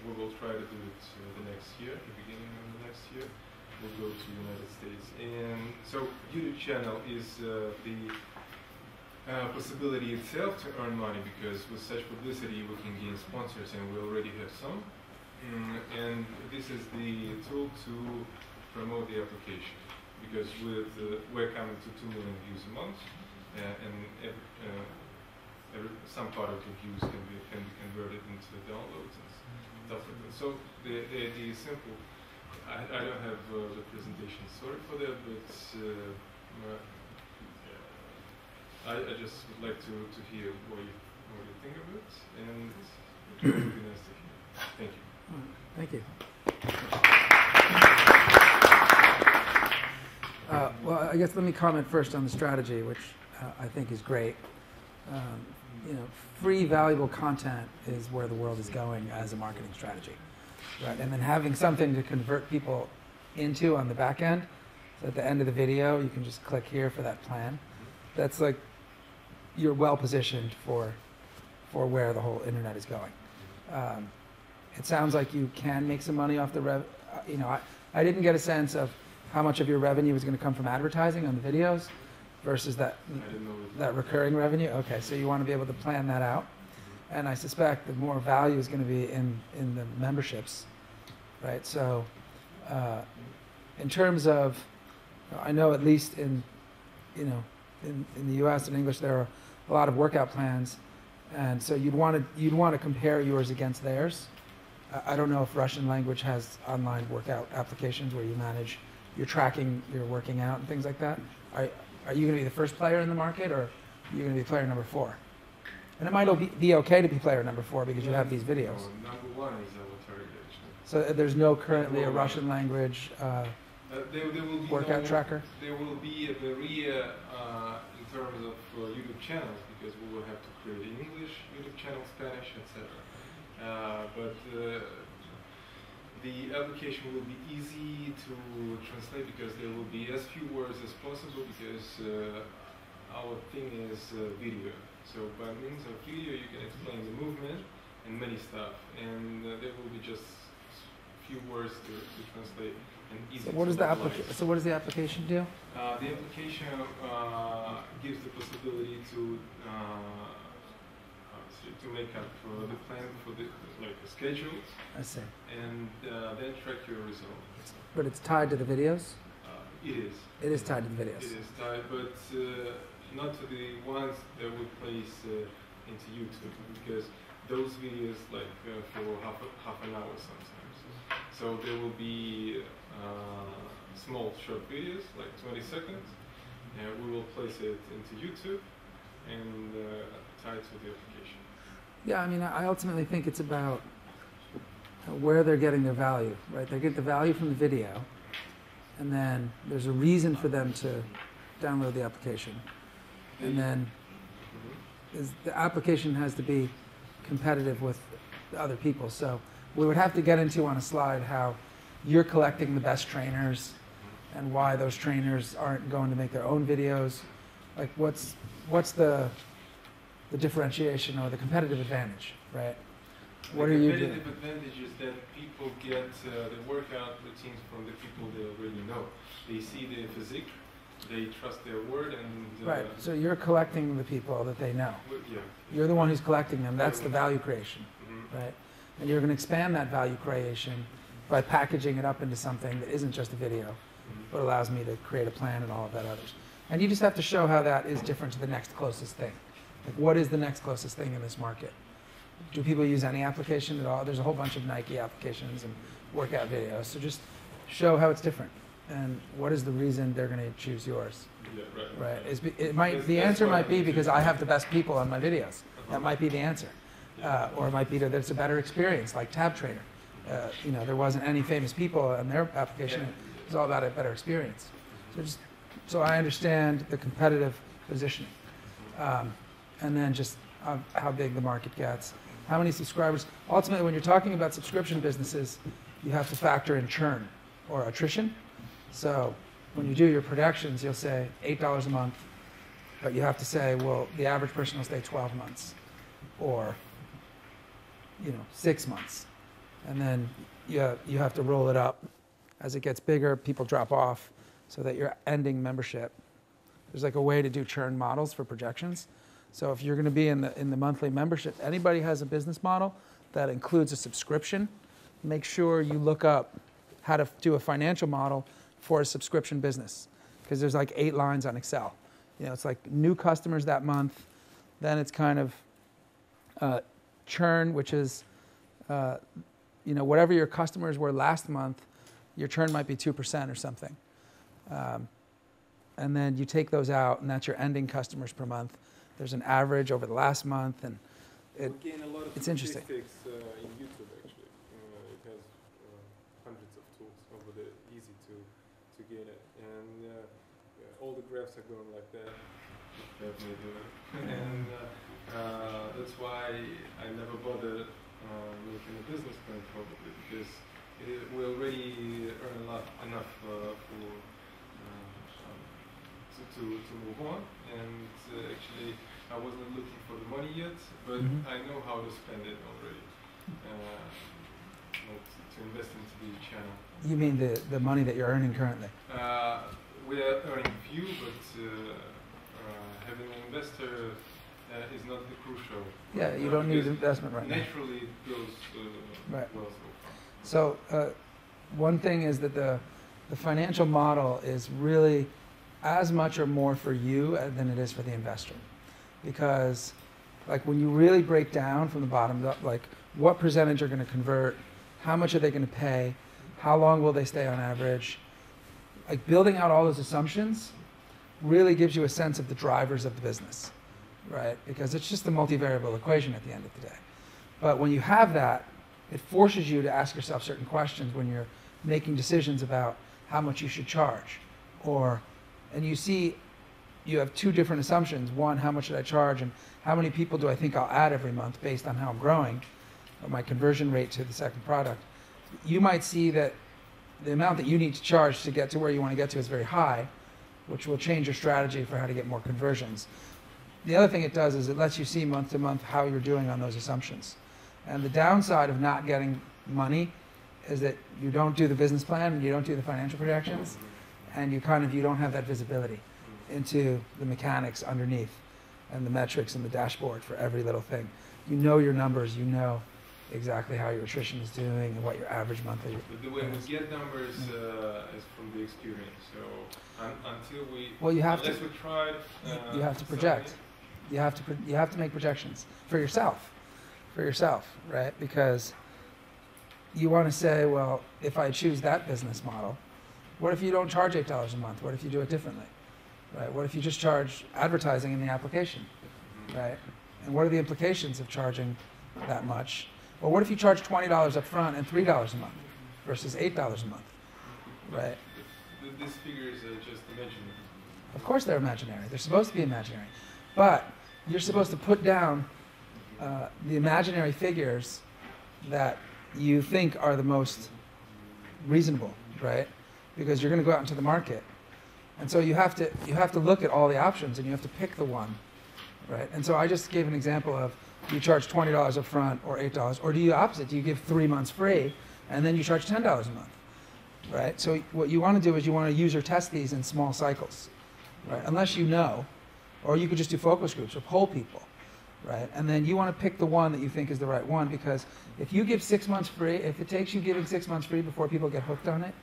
we will try to do it the next year, the beginning of the next year. We'll go to the United States. And so YouTube channel is the possibility itself to earn money, because with such publicity we can gain sponsors, and we already have some. And this is the tool to promote the application, because we're coming to 2 million views a month, and some part of the views can be converted into downloads and stuff like that. So the idea is simple. I don't have the presentation, sorry for that, but I just would like to hear what you think of it, and it would be nice to hear. Thank you. Thank you. Well, I guess let me comment first on the strategy, which I think is great. Free, valuable content is where the world is going as a marketing strategy, right? And then having something to convert people into on the back end. So at the end of the video, you can just click here for that plan. That's like, you're well positioned for where the whole internet is going. It sounds like you can make some money off the I didn't get a sense of how much of your revenue is going to come from advertising on the videos versus that recurring revenue. Okay, so you want to be able to plan that out. And I suspect the more value is going to be in the memberships, right? So in terms of, I know at least in the U.S. and English, there are a lot of workout plans, and so you'd want to compare yours against theirs. I don't know if Russian language has online workout applications where you're tracking your working out and things like that. Are you going to be the first player in the market, or are you going to be player number 4? And it might be okay to be player number 4 because you have these videos. Number 1 is our target. So there's no currently a Russian language there will be workout tracker? There will be a barrier in terms of YouTube channels, because we will have to create English YouTube channel, Spanish, etc. But the application will be easy to translate, because there will be as few words as possible, because our thing is video. So by means of video you can explain the movement and many stuff, and there will be just few words to translate. and easy So what to does the localize. so what does the application do? The application gives the possibility to make up the plan for the like a schedule, I see. and then track your results. But it's tied to the videos? It is. It is tied to the videos. It is tied, but not to the ones that would place into YouTube, because those videos like for half an hour sometimes. So there will be small short videos, like 20 seconds, and we will place it into YouTube and tie it to the application. Yeah, I mean, I ultimately think it's about where they're getting their value, right? They get the value from the video, and then there's a reason for them to download the application. And then the application has to be competitive with the other people. So we would have to get into on a slide how you're collecting the best trainers and why those trainers aren't going to make their own videos. Like what's the differentiation or the competitive advantage, right? What are you doing? The competitive advantage is that people get the workout routines from the people they already know. They see their physique, they trust their word, and right. So you're collecting the people that they know. Yeah. You're the one who's collecting them. That's the value creation, Mm-hmm. right? And you're going to expand that value creation by packaging it up into something that isn't just a video, but allows me to create a plan and all of that others. And you just have to show how that is different to the next closest thing. Like, what is the next closest thing in this market? Do people use any application at all? There's a whole bunch of Nike applications and workout videos. So just show how it's different. And what is the reason they're going to choose yours? Yeah, right. Right. The answer might be because I have the best people on my videos. That might be the answer. Or it might be that it's a better experience, like Tab Trainer. There wasn't any famous people on their application. It was all about a better experience. So I understand the competitive positioning. And then just how big the market gets. How many subscribers? Ultimately, when you're talking about subscription businesses, you have to factor in churn or attrition. So when you do your projections, you'll say $8 a month, but you have to say, well, the average person will stay 12 months or 6 months. And then you have to roll it up. As it gets bigger, people drop off so that you're ending membership. There's like a way to do churn models for projections. So if you're going to be in the monthly membership, anybody has a business model that includes a subscription, make sure you look up how to do a financial model for a subscription business, because there's like 8 lines on Excel. It's like new customers that month, then it's kind of churn, which is whatever your customers were last month, your churn might be 2% or something. And then you take those out, and that's your ending customers per month. There's an average over the last month, and it's interesting. Statistics in YouTube actually. It has hundreds of tools over there, easy to get it, and all the graphs are going like that. And that's why I never bothered making a business plan probably, because we already earn enough to move on, and actually I wasn't looking for the money yet, but I know how to spend it already, to invest into the channel. You mean the money that you're earning currently? We are earning few, but having an investor is not the crucial. Yeah, you don't need investment right now. Naturally it goes right. well so far. So one thing is that the financial model is really as much or more for you than it is for the investor. Because like when you really break down from the bottom up, like what percentage are going to convert, how much are they going to pay, how long will they stay on average, like building out all those assumptions really gives you a sense of the drivers of the business, right? Because it's just a multivariable equation at the end of the day. But when you have that, it forces you to ask yourself certain questions when you're making decisions about how much you should charge. And you see, you have 2 different assumptions. One, how much should I charge, and how many people do I think I'll add every month based on how I'm growing, or my conversion rate to the second product. You might see that the amount that you need to charge to get to where you want to get to is very high, which will change your strategy for how to get more conversions. The other thing it does is it lets you see month to month how you're doing on those assumptions. And the downside of not getting money is that you don't do the business plan, you don't do the financial projections, and you don't have that visibility into the mechanics underneath and the metrics and the dashboard for every little thing. You know your numbers, you know exactly how your attrition is doing and what your average monthly. But the way we get numbers is from the experience. So until we, unless we tried, you have to project. You have to make projections for yourself, right? Because you want to say, well, if I choose that business model, what if you don't charge $8 a month? What if you do it differently, right? What if you just charge advertising in the application, right? And what are the implications of charging that much? Or what if you charge $20 up front and $3 a month versus $8 a month, right? These figures are just imaginary. Of course they're imaginary. They're supposed to be imaginary. But you're supposed to put down the imaginary figures that you think are the most reasonable, right? Because you're going to go out into the market. And so you have to look at all the options and you have to pick the one, right? And so I just gave an example of you charge $20 up front or $8, or do you opposite? Do you give 3 months free and then you charge $10 a month, right? So what you want to do is you want to user test these in small cycles, right? Unless you know, or you could just do focus groups or poll people, right? And then you want to pick the one that you think is the right one, because if you give 6 months free, if it takes you giving 6 months free before people get hooked on it,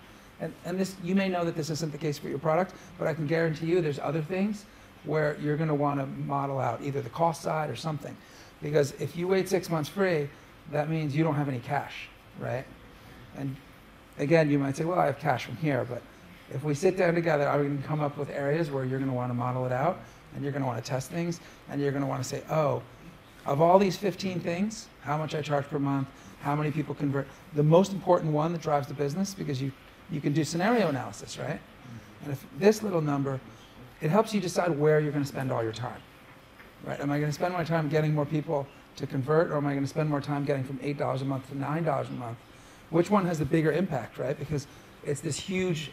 and this, you may know that this isn't the case for your product, but I can guarantee you there's other things where you're going to want to model out either the cost side or something. Because if you wait 6 months free, that means you don't have any cash, right? And again, you might say, well, I have cash from here, but if we sit down together, I'm going to come up with areas where you're going to want to model it out, and you're going to want to test things, and you're going to want to say, oh, of all these 15 things, how much I charge per month, how many people convert, the most important one that drives the business, because you can do scenario analysis, right? And if this little number, it helps you decide where you're going to spend all your time, right? Am I going to spend my time getting more people to convert, or am I going to spend more time getting from $8 a month to $9 a month? Which one has the bigger impact, right? Because it's this huge,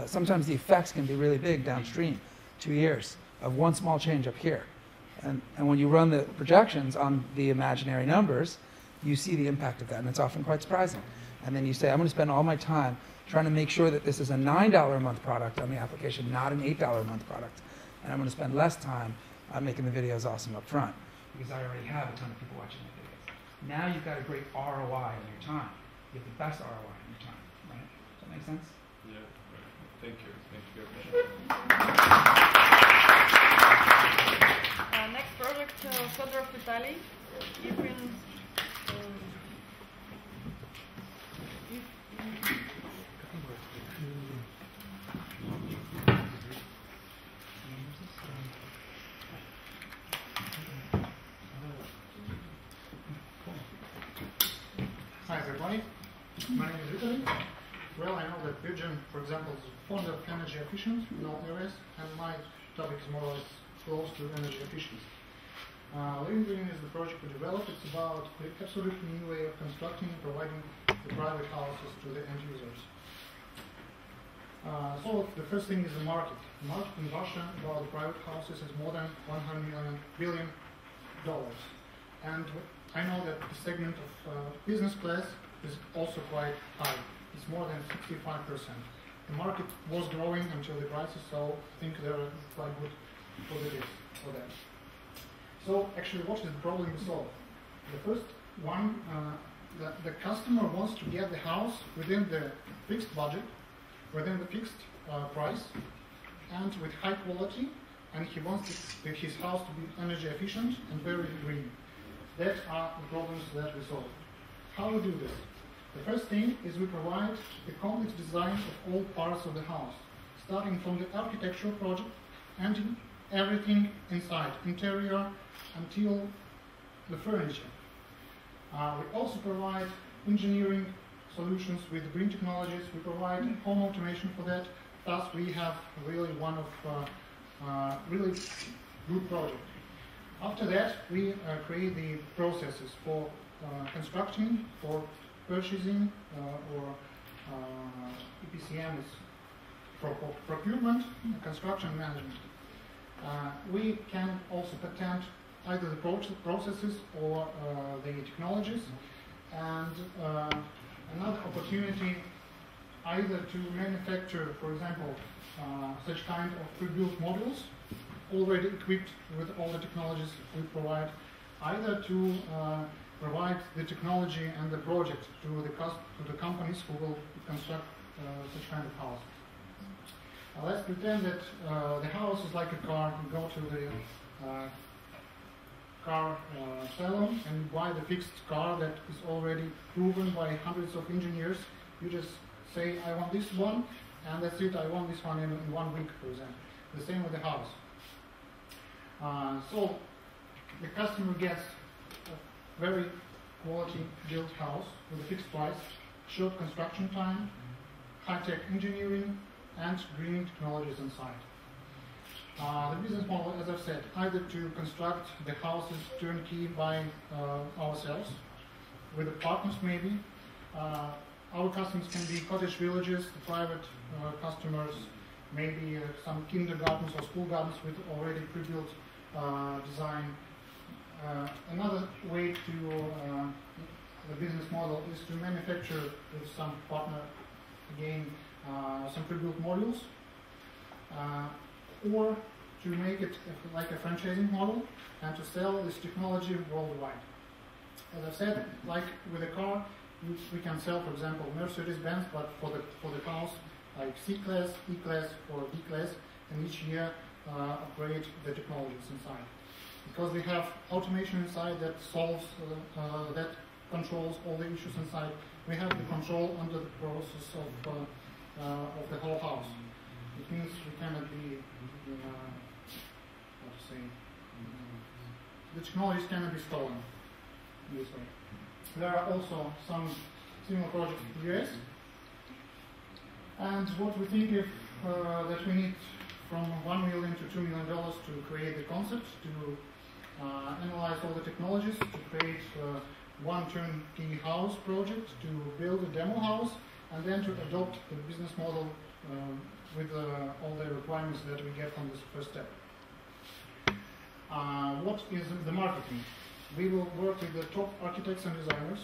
sometimes the effects can be really big downstream, 2 years of one small change up here. And when you run the projections on the imaginary numbers, you see the impact of that, and it's often quite surprising. And then you say, I'm going to spend all my time trying to make sure that this is a $9 a month product on the application, not an $8 a month product. And I'm going to spend less time on making the videos awesome up front, because I already have a ton of people watching the videos. Now you've got a great ROI on your time. You have the best ROI on your time, right? Does that make sense? Yeah, right. Thank you. Thank you very much. Next project, Fedor of Italy. You can Hi everybody, my name is Vitaly. Well, I know that Virgin, for example, is fond of energy efficient in all areas, and my topic is more or less close to energy efficiency. Living Green is the project we developed. It's about the absolutely new way of constructing and providing the private houses to the end users. So the first thing is the market. The market in Russia about the private houses is more than $100 billion. And I know that the segment of business class is also quite high. It's more than 65%. The market was growing until the crisis, so I think there are quite good positives for that. So actually, what is the problem we solve? The first one, the customer wants to get the house within the fixed budget, within the fixed price, and with high quality, and he wants his house to be energy efficient and very green. That are the problems that we solve. How we do this? The first thing is we provide the complete design of all parts of the house, starting from the architectural project and everything inside, interior until the furniture. We also provide engineering solutions with green technologies. We provide home automation for that. Thus, we have really one of really good project. After that, we create the processes for constructing, for purchasing, or EPCM is for procurement, construction management. We can also patent either the processes or the technologies, And another opportunity either to manufacture, for example, such kind of pre-built modules already equipped with all the technologies we provide, either to provide the technology and the project to the companies who will construct such kind of house. Let's pretend that the house is like a car. You go to the car salon and buy the fixed car that is already proven by hundreds of engineers. You just say, I want this one, and that's it. I want this one in 1 week, for example. The same with the house. So the customer gets a very quality built house with a fixed price, short construction time, high-tech engineering, and green technologies inside. The business model, as I've said, either to construct the houses turnkey by ourselves, with the partners maybe. Our customers can be cottage villages, the private customers, maybe some kindergartens or school gardens with already pre-built design. Another way to the business model is to manufacture with some partner, again, some pre-built modules, or to make it like a franchising model and to sell this technology worldwide. As I've said, like with a car, we can sell, for example, Mercedes-Benz, but for the house, like C-Class, E-Class, or D-Class, and each year upgrade the technologies inside. Because we have automation inside that solves, that controls all the issues inside, we have the control under the process of the whole house. It means we cannot be, how to say, the technologies cannot be stolen this way. There are also some similar projects in the US. And what we think if that we need from $1 million to $2 million to create the concept, to analyze all the technologies, to create one turnkey house project, to build a demo house, and then to adopt the business model with all the requirements that we get from this first step. What is the marketing? We will work with the top architects and designers.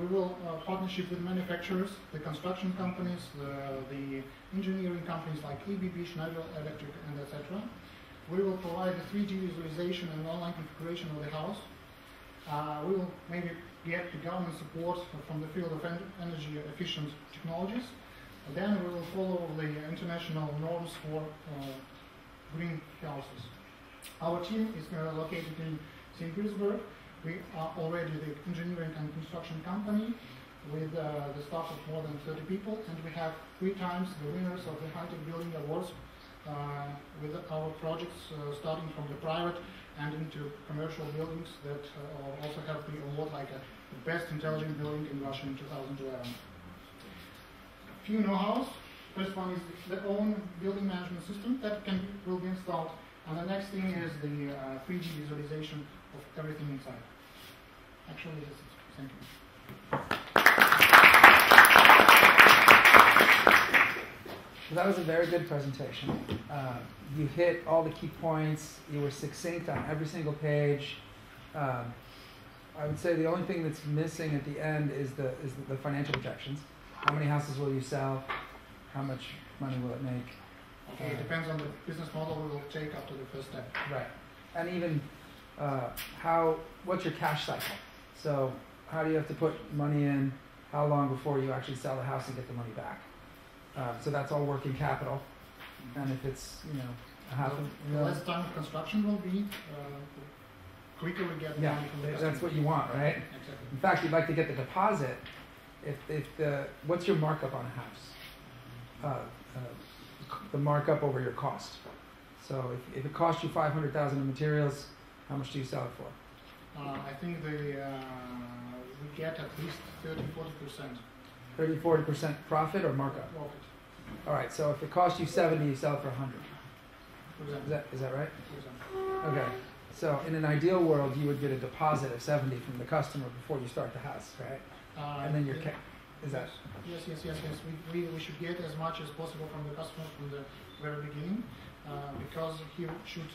We will partnership with manufacturers, the construction companies, the engineering companies like ABB, Schneider Electric, and etc. We will provide the 3D visualization and online configuration of the house. We will maybe get the government support from the field of energy efficient technologies. And then we will follow the international norms for green houses. Our team is located in St. Petersburg. We are already the engineering and construction company with the staff of more than 30 people, and we have 3 times the winners of the high-tech building awards with our projects starting from the private and into commercial buildings that also have the award like the best intelligent building in Russia in 2011. Few know-hows. First one is the own building management system that will be installed, and the next thing is the 3D visualization of everything inside. Actually, this is. Thank you. So that was a very good presentation. You hit all the key points. You were succinct on every single page. I would say the only thing that's missing at the end is the financial projections. How many houses will you sell? How much money will it make? Okay, it depends on the business model we will take up to the first step. Right. And even what's your cash cycle? So how do you have to put money in? How long before you actually sell the house and get the money back? So that's all working capital. And if it's, a half the less time of construction will be, quicker we get the money from the customer. That's what you want, right? Exactly. In fact, you'd like to get the deposit. What's your markup on a house? The markup over your cost. So if it costs you $500,000 in materials, how much do you sell it for? I think we get at least 30-40%. 30-40% profit or markup? Profit. All right. So if it costs you 70, you sell it for 100. Is that right? Okay. So in an ideal world, you would get a deposit of 70 from the customer before you start the house, right? And then your is that? Yes. We should get as much as possible from the customer from the very beginning, because he should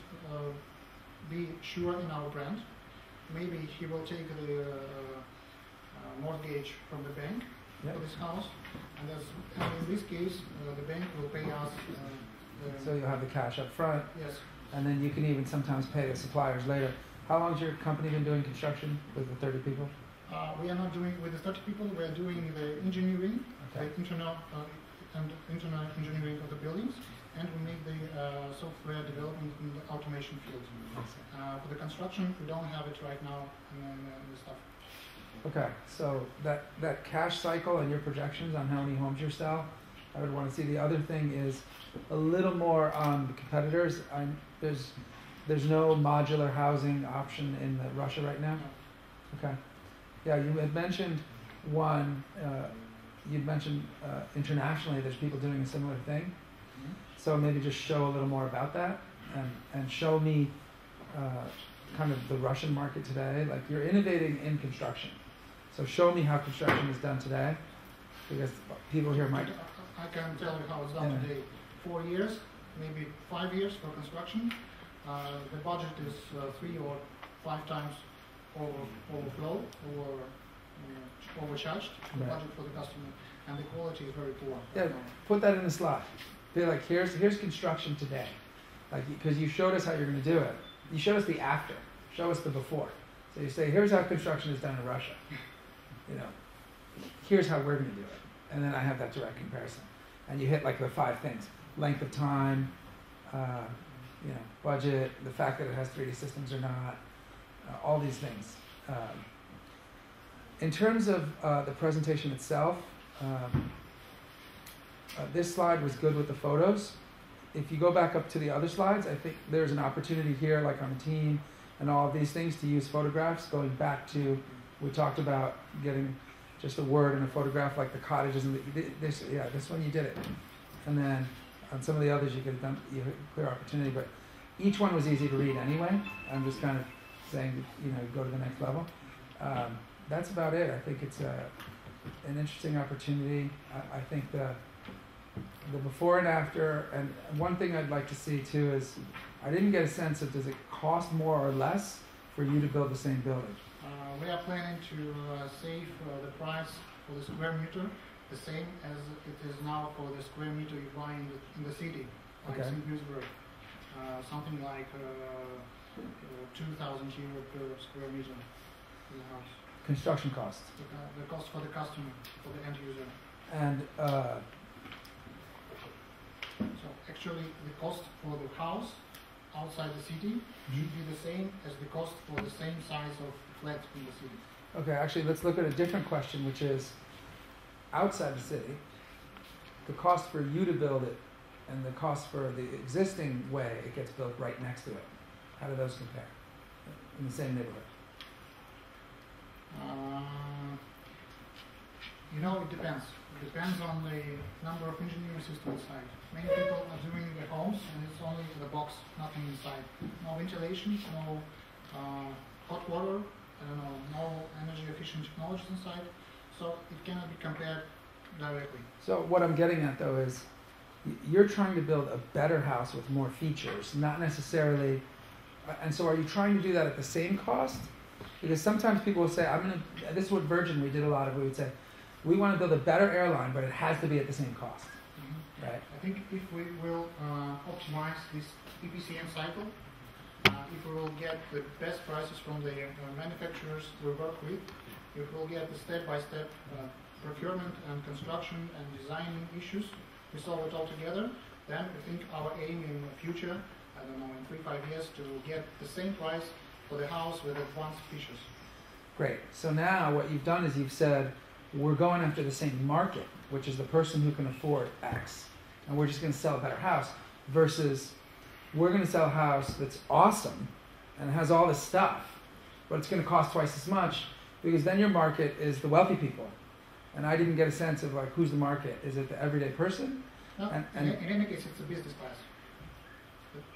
be sure in our brand. Maybe he will take mortgage from the bank Yep. for this house, and in this case, the bank will pay us. So you'll have the cash up front, Yes. and then you can even sometimes pay the suppliers later. How long has your company been doing construction with the 30 people? We are not doing with the 30 people. We are doing the engineering, Okay. the internal engineering of the buildings, and we make the software development in the automation field. For the construction, we don't have it right now, and the stuff. Okay, so that cash cycle and your projections on how many homes you sell, I would want to see. The other thing is a little more on the competitors. There's no modular housing option in Russia right now. Okay, yeah, you had mentioned one. You'd mentioned internationally, there's people doing a similar thing. So maybe just show a little more about that and show me kind of the Russian market today. Like you're innovating in construction. So show me how construction is done today, because people here might. I can tell you how it's done today. 4 years, maybe 5 years for construction. The budget is 3 or 5 times overflow or overcharged. The Right. budget for the customer, and the quality is very poor. Yeah, put that in the slide. Be like, here's construction today, like because you showed us how you're going to do it. You showed us the after. Show us the before. So you say, here's how construction is done in Russia. You know, here's how we're going to do it, and then I have that direct comparison. And you hit like the 5 things: length of time, budget, the fact that it has 3D systems or not, all these things. In terms of the presentation itself, this slide was good with the photos. If you go back up to the other slides, I think there's an opportunity here, like on the team and all of these things, to use photographs. Going back to, we talked about getting just a word and a photograph, like the cottages and this one you did it. And then on some of the others you could have done, you had a clear opportunity, but each one was easy to read anyway. I'm just kind of saying, go to the next level. That's about it. I think it's an interesting opportunity. I think the before and after, and one thing I'd like to see too is, I didn't get a sense of, does it cost more or less for you to build the same building? We are planning to save the price for the square meter the same as it is now for the square meter you buy in the city, like Okay. St. Petersburg. Something like 2,000 euro per square meter in the house. Construction costs. The cost for the customer, for the end user. And So actually the cost for the house outside the city should be the same as the cost for the same size of flat in the city. okay, actually let's look at a different question, which is, outside the city, the cost for you to build it and the cost for the existing way it gets built right next to it. How do those compare in the same neighborhood? It depends. It depends on the number of engineering systems inside. Many people are doing the homes and it's only the box, nothing inside. No ventilation, no hot water, no energy efficient technologies inside. So it cannot be compared directly. So what I'm getting at though is, you're trying to build a better house with more features, not necessarily, and so are you trying to do that at the same cost? Because sometimes people will say, this is what Virgin, we did a lot of, we would say, we want to build a better airline, but it has to be at the same cost, right? I think if we will optimize this EPCM cycle, if we will get the best prices from the manufacturers we work with, if we'll get the step-by-step procurement and construction and designing issues, we solve it all together, then I think our aim in the future, in 3-5 years, to get the same price for the house with advanced features. Great. So now what you've done is you've said, we're going after the same market, which is the person who can afford X, and we're just going to sell a better house, versus we're going to sell a house that's awesome and has all this stuff, but it's going to cost twice as much, because then your market is the wealthy people. And I didn't get a sense of who's the market. Is it the everyday person? No, in any case, it's the business class.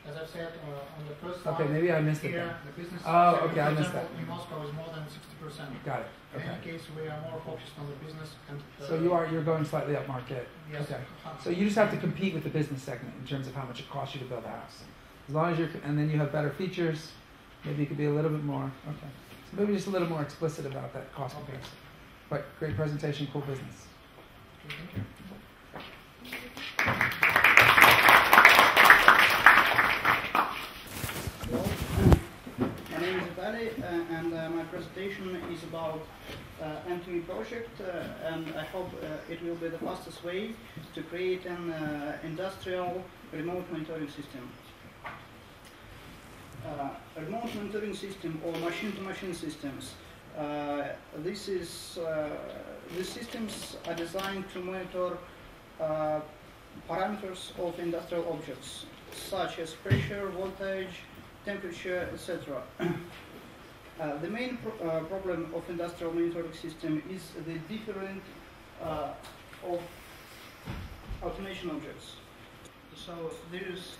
As I've said on the first slide, okay, maybe I missed it here, then. the business Oh, sector, okay, I for missed example, that. in Moscow is more than 60%. Got it. In Okay. any case, we are more focused on the business and. So you're going slightly up market. Yes. Okay. So you just have to compete with the business segment in terms of how much it costs you to build a house. As long as and then you have better features, maybe you could be a little bit more. Okay. So maybe just a little more explicit about that cost comparison. great presentation, cool business. Thank you. My name is Vitaly, and my presentation is about M2E project, and I hope it will be the fastest way to create an industrial remote monitoring system. Remote monitoring system or machine-to-machine systems. These systems are designed to monitor parameters of industrial objects, such as pressure, voltage, temperature, etc. The main problem of industrial monitoring system is the difference of automation objects. So there is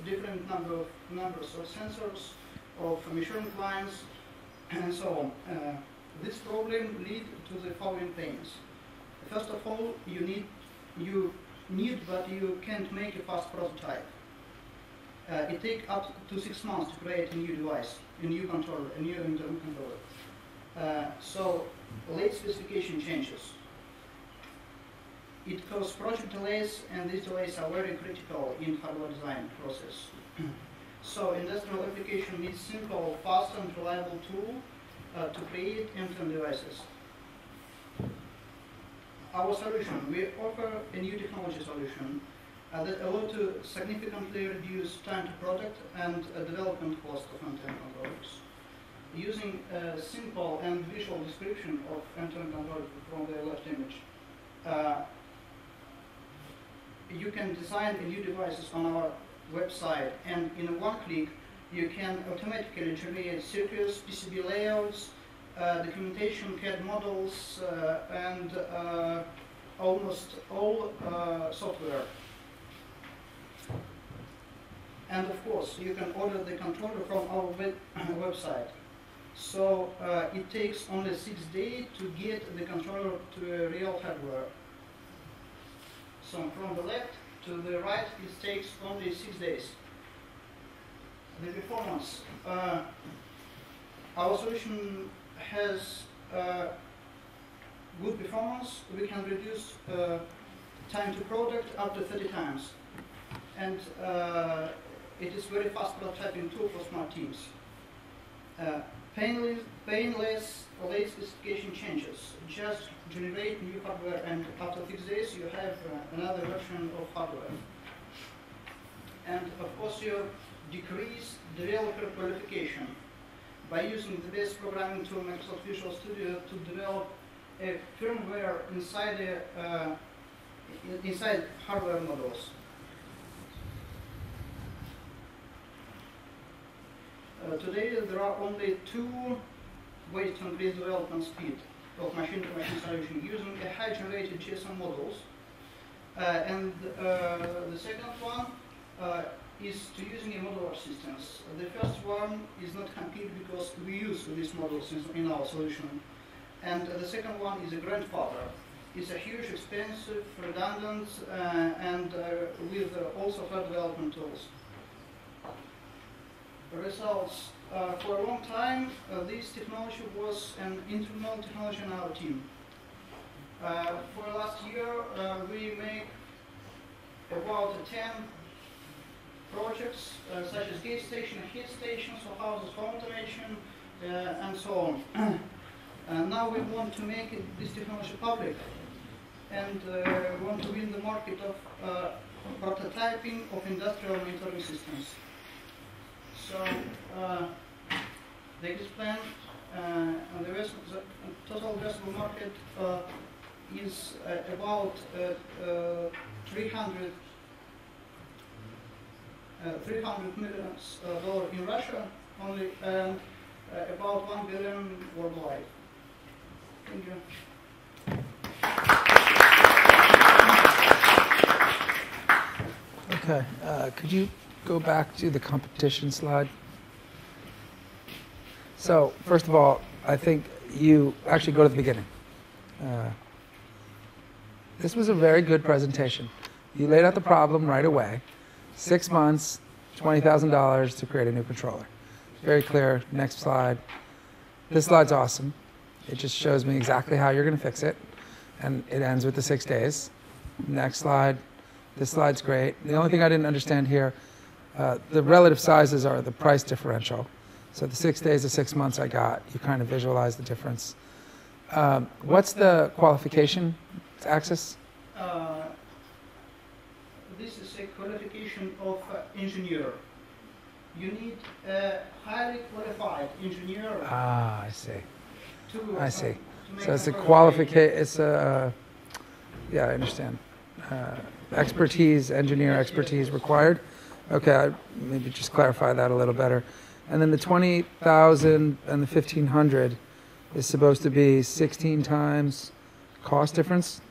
different numbers of sensors, of measurement lines, and so on. This problem leads to the following things. First of all, you need, but you can't make a fast prototype. It takes up to 6 months to create a new device, a new controller, a new internal controller. So late specification changes. It causes project delays, and these delays are very critical in hardware design process. So industrial application needs simple, fast, and reliable tool to create end-to-end devices. Our solution, we offer a new technology solution that allows to significantly reduce time to product and development cost of end-to-end controllers. Using a simple and visual description of end-to-end controller from the left image, you can design a new devices on our website, and in one click you can automatically generate circuits, PCB layouts, documentation, CAD models, and almost all software. And of course, you can order the controller from our website. So it takes only 6 days to get the controller to a real hardware. So from the left to the right, it takes only 6 days. The performance. Our solution has good performance. We can reduce time to product up to 30 times. And it is very fast prototyping tool for smart teams. Painless late specification changes. Just generate new hardware, and after 6 days you have another version of hardware. And of course you decrease developer qualification by using the best programming tool Microsoft Visual Studio to develop a firmware inside hardware modules. Today there are only 2 ways to increase development speed of machine-to-machine solution using a high-generated GSM models. And the second one is to using a modular systems. The first one is not complete because we use these models in our solution. And the second one is a grandfather. It's a huge, expensive, redundant, and with also software development tools. Results. For a long time, this technology was an internal technology in our team. For last year, we make about 10 projects, such as gate station, heat stations, for houses, home automation, and so on. Now we want to make this technology public, and we want to win the market of prototyping of industrial monitoring systems. So the plan and the total addressable market is about $300 million in Russia only, and about $1 billion worldwide. Thank you. Okay, could you go back to the competition slide? So, first of all, I think you actually go to the beginning. This was a very good presentation. You laid out the problem right away. 6 months, $20,000 to create a new controller. Very clear. Next slide. This slide's awesome. It just shows me exactly how you're going to fix it. And it ends with the 6 days. Next slide. This slide's great. The only thing I didn't understand here, the relative sizes are the price differential. So the 6 days to 6 months I got, you kind of visualize the difference. What's the qualification axis? This is a qualification of engineer. You need a highly qualified engineer. Ah, I see. I see. To So it's a make qualification. It's a yeah, I understand. Expertise, engineer expertise required. Okay, maybe just clarify that a little better. And then the 20,000 and the 1,500 is supposed to be 16 times cost difference.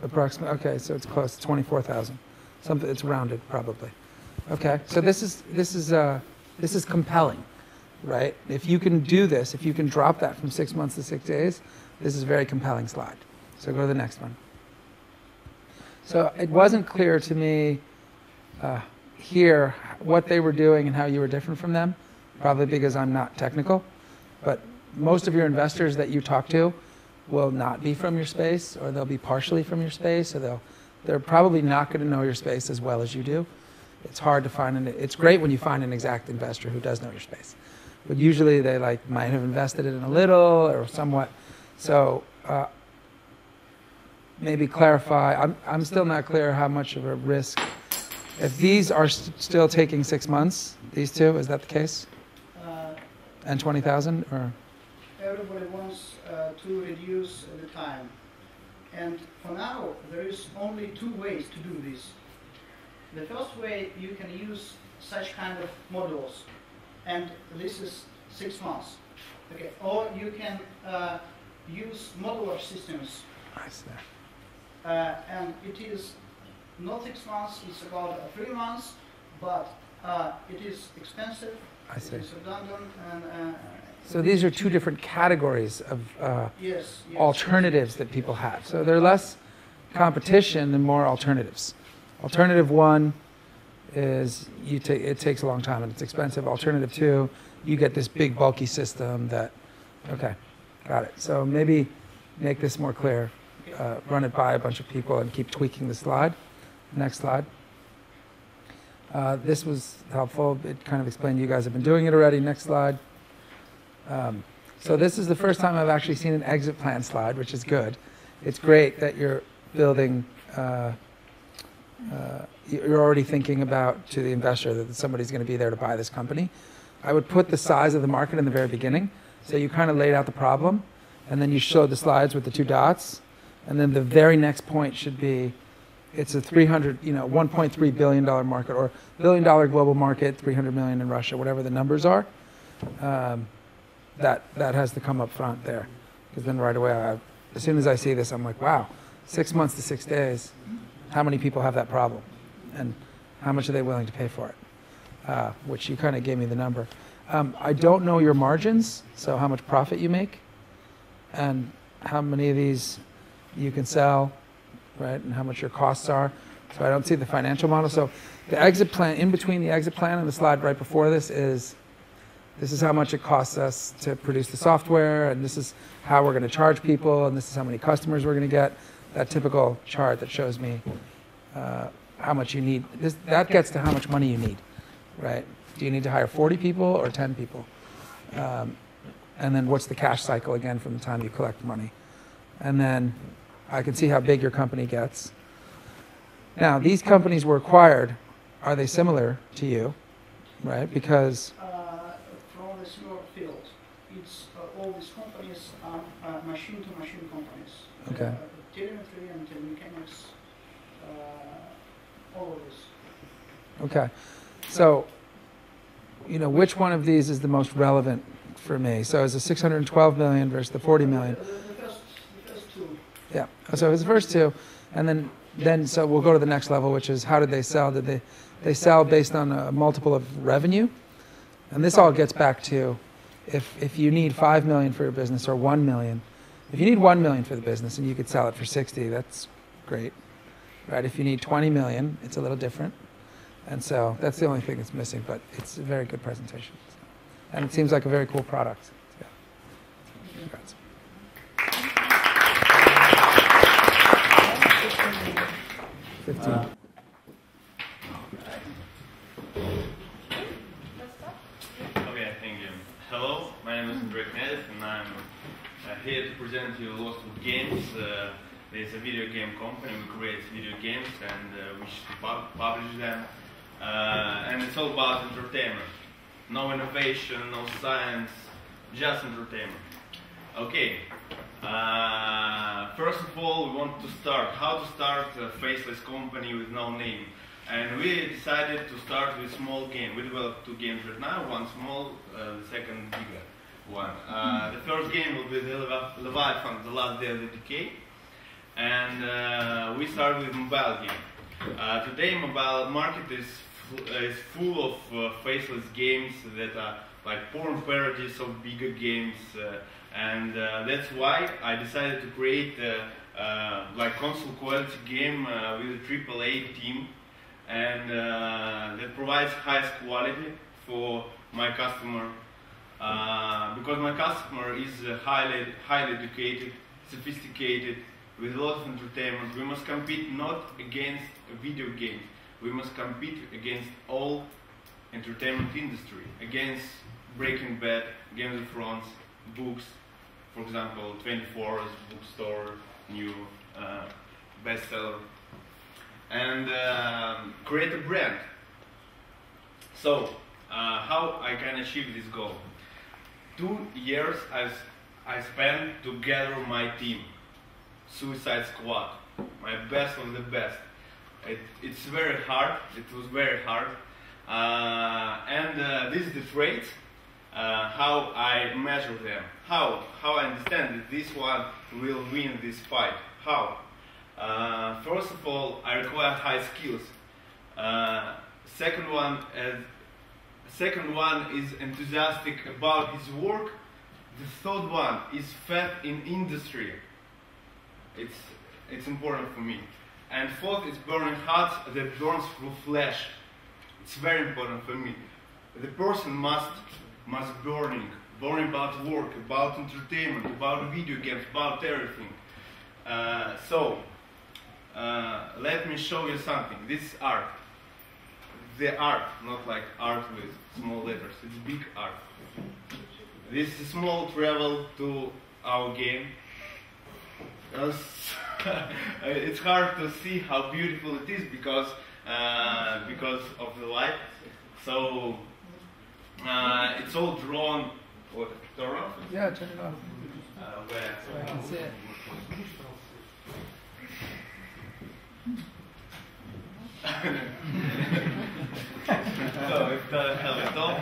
Approximately. Okay, so it's close to 24,000. Something. It's rounded probably. Okay, so this is compelling, right? If you can do this, if you can drop that from 6 months to 6 days, this is a very compelling slide. So go to the next one. So it wasn't clear to me here what they were doing and how you were different from them, probably because I'm not technical. But most of your investors that you talk to will not be from your space, or they'll be partially from your space, or they're probably not going to know your space as well as you do. It's hard to find, it's great when you find an exact investor who does know your space. But usually they might have invested in a little or somewhat. So maybe clarify, I'm still not clear how much of a risk. If these are still taking 6 months, these two, is that the case? And 20,000 or? Everybody wants to reduce the time. And for now, there is only 2 ways to do this. The first way, you can use such kind of modules, and this is 6 months. Okay, or you can use modular systems. I see. And it is not 6 months, it's about 3 months, but it is expensive, I see. it's redundant, and so these are 2 different categories of yes, alternatives that people have. So they're less competition and more alternatives. Alternative 1 is it takes a long time and it's expensive. Alternative 2, you get this big bulky system that, okay, got it. So maybe make this more clear. Run it by a bunch of people and keep tweaking the slide. Next slide. This was helpful. It kind of explained you guys have been doing it already. Next slide. So this is the first time I've actually seen an exit plan slide, which is good. It's great that you're building, you're already thinking about to the investor that somebody's going to be there to buy this company. I would put the size of the market in the very beginning. So you kind of laid out the problem, and then you showed the slides with the 2 dots. And then the very next point should be, it's a $1.3 billion market, or $1 billion global market, 300 million in Russia, whatever the numbers are. That has to come up front there, because then right away, as soon as I see this, I'm like, wow, 6 months to 6 days. How many people have that problem, and how much are they willing to pay for it? Which you kind of gave me the number. I don't know your margins, so how much profit you make, and how many of these you can sell, right, and how much your costs are. So I don't see the financial model. So the exit plan, in between the exit plan and the slide right before this is how much it costs us to produce the software, and this is how we're going to charge people, and this is how many customers we're going to get. That typical chart that shows me how much you need. That gets to how much money you need, right? Do you need to hire 40 people or 10 people? And then what's the cash cycle again from the time you collect money? And then I can see how big your company gets. Now, these companies were acquired. Are they similar to you, right? Because from the similar field, it's all these companies are machine-to-machine companies. Okay. Telemetry and telemechanics, all of this. Okay. So, which one of these is the most relevant for me? So is the 612 million versus the 40 million? The first 2. Yeah. So it's the first 2, and then so we'll go to the next level, which is how did they sell? Did they sell based on a multiple of revenue? And this all gets back to if you need 5 million for your business or 1 million. If you need 1 million for the business and you could sell it for 60, that's great, right? If you need 20 million, it's a little different. And so that's the only thing that's missing, but it's a very good presentation. And it seems like a very cool product. Yeah. Congrats. Okay, thank you. Hello, my name is Red, and I'm here to present you lots of games. There's a video game company, we create video games and we should publish them. And it's all about entertainment. No innovation, no science, just entertainment. Okay, first of all, we want to start, how to start a faceless company with no name. And we decided to start with small game. We developed 2 games right now, one small, the second bigger one. The first game will be the Leviathan, The Last Day of the Decay. And we started with mobile game. Today mobile market is full of faceless games that are like porn parodies of bigger games. And that's why I decided to create like console quality game with a AAA team. And that provides highest quality for my customer because my customer is highly educated, sophisticated, with a lot of entertainment. We must compete not against video games, we must compete against all entertainment industry, against Breaking Bad, Game of Thrones, books, for example, 24's bookstore, new bestseller. And create a brand. So, how I can achieve this goal? 2 years I spent to gather my team, Suicide Squad, my best of the best. It's very hard, it was very hard. And this is the traits, how I measure them, how I understand that this one will win this fight, how? First of all, I require high skills. Second one is enthusiastic about his work. The third one is fed in industry. It's important for me. And fourth is burning heart that burns through flesh. It's very important for me. The person must burning about work, about entertainment, about video games, about everything. So. Let me show you something. This is art. The art, not like art with small letters. It's big art. This is a small travel to our game. It's hard to see how beautiful it is because of the light. So it's all drawn. What? Turn off? Yeah, turn it off. Where? So I can see it. So it doesn't help at all.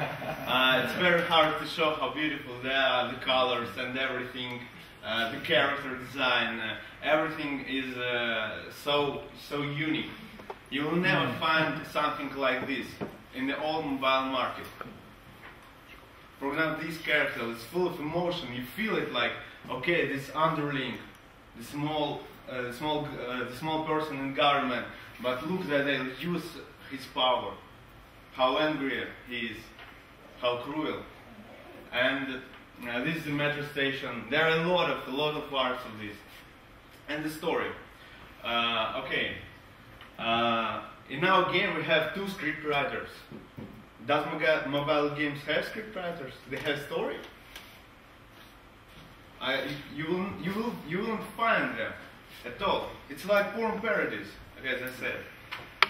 It's very hard to show how beautiful they are, the colors and everything, the character design, everything is so unique. You will never find something like this in the old mobile market. For example, this character is full of emotion. You feel it like, okay, this underling, the small person in government, but look that they use his power, how angry he is, how cruel. And this is the metro station. There are a lot of parts of this. And the story. Okay. In our game we have 2 script writers. Does mobile games have script writers? They have story? You won't find them at all. It's like porn parodies, as I said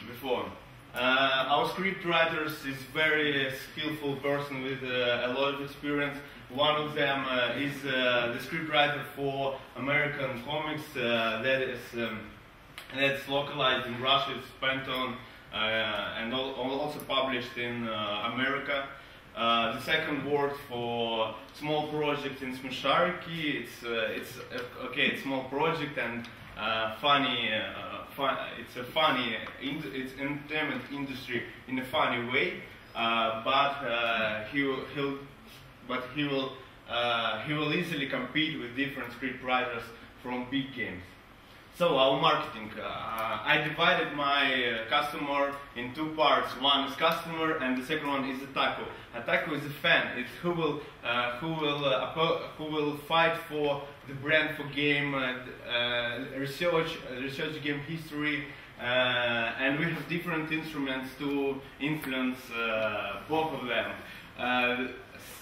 before. Our script writers is very skillful person with a lot of experience. One of them is the script writer for American comics that's localized in Russia. It's Phantom and also published in America. The second worked for small project in Smeshariki. It's small project and funny. It's a funny. It's entertainment industry in a funny way. But he will easily compete with different script writers from big games. So our marketing, I divided my customer in two parts. One is customer, and the second one is attacker. Attacker is a fan. It's who will fight for the brand, for game, research game history, and we have different instruments to influence both of them.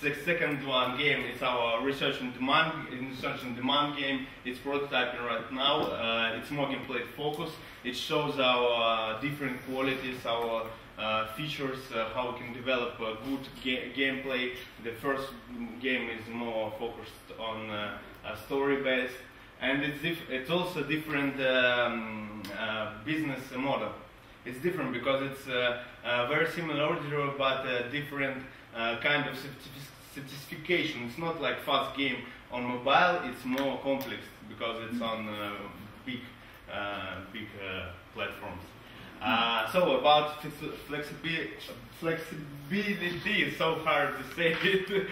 The second one game is our research and demand game. It's prototyping right now. It's more gameplay focused. It shows our different qualities, our features, how we can develop a good gameplay. The first game is more focused on story based, and it's also different business model. It's different because it's very similar, but different kind of certification. It's not like fast game on mobile. It's more complex because it's on big platforms. So about flexibility, it's so hard to say it.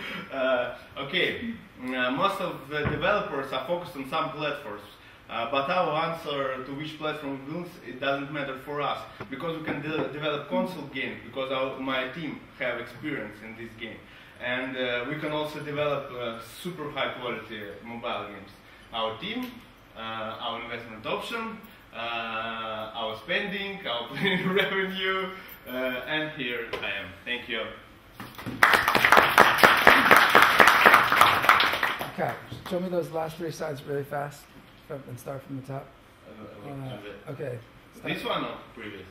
Okay, most of the developers are focused on some platforms. But our answer to which platform we build, it doesn't matter for us, because we can develop console games, because my team have experience in this game. And we can also develop super high quality mobile games. Our team, our investment option, our spending, our planning revenue, and here I am. Thank you. Okay, show me those last three slides really fast. And start from the top. Okay. Start. This one or previous?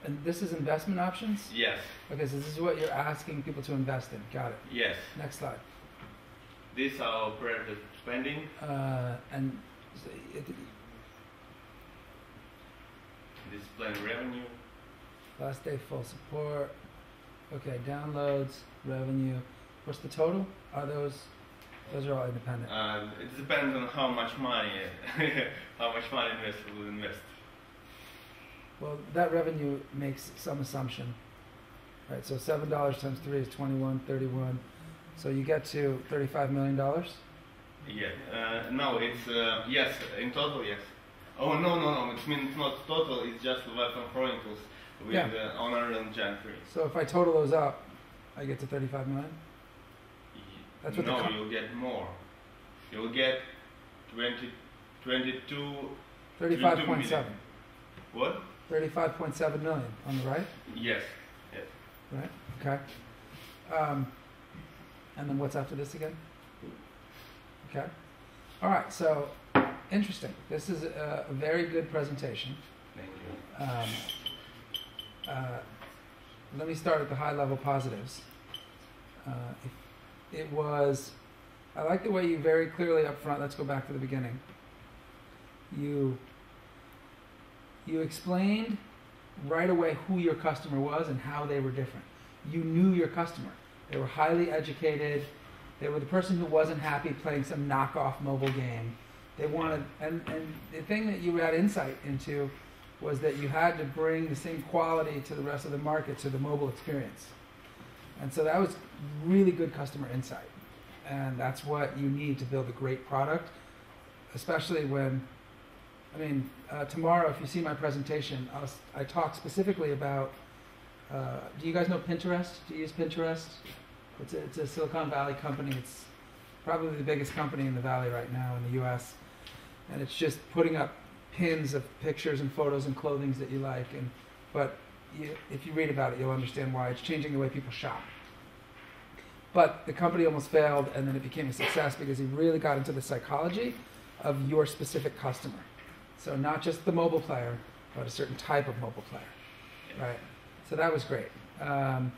And this is investment options? Yes. Okay, so this is what you're asking people to invest in. Got it. Yes. Next slide. This is our operative spending. And this is planning revenue. Last day full support. Okay, downloads, revenue. What's the total? Are those are all independent? It depends on how much money investor will invest. Well, that revenue makes some assumption, right? So $7 times 3 is 21, 31. So you get to $35 million? Yeah. No, it's yes, in total, yes. Oh no. It means not total. It's just Weapon Chronicles with Honor and Gen 3. So if I total those up, I get to 35 million. That's what no, you'll get more. You'll get 22. 35.7. What? 35.7 million on the right. Yes. Right. Okay. And then what's after this again? Okay. All right. So interesting. This is a very good presentation. Thank you. Let me start at the high level positives. I like the way you very clearly up front, let's go back to the beginning. You explained right away who your customer was and how they were different. You knew your customer. They were highly educated. They were the person who wasn't happy playing some knockoff mobile game. They wanted, and the thing that you had insight into was that you had to bring the same quality to the rest of the market, to the mobile experience. And so that was really good customer insight. And that's what you need to build a great product, especially when, tomorrow if you see my presentation, I talk specifically about, do you guys know Pinterest? Do you use Pinterest? It's a Silicon Valley company. It's probably the biggest company in the Valley right now in the US. And it's just putting up pins of pictures and photos and clothing that you like. But if you read about it, you'll understand why. It's changing the way people shop. But the company almost failed, and then it became a success because he really got into the psychology of your specific customer. So not just the mobile player, but a certain type of mobile player, right? So that was great. I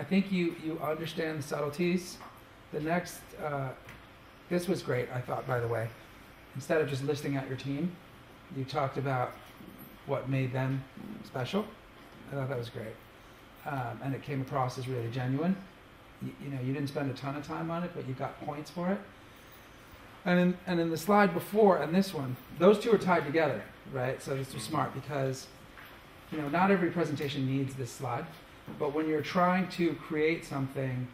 think you understand the subtleties. The next, this was great, I thought, by the way. Instead of just listing out your team, you talked about what made them special. I thought that was great. And it came across as really genuine. You didn't spend a ton of time on it, but you got points for it. And in the slide before and this one, those two are tied together, right? So this was smart because, not every presentation needs this slide, but when you're trying to create something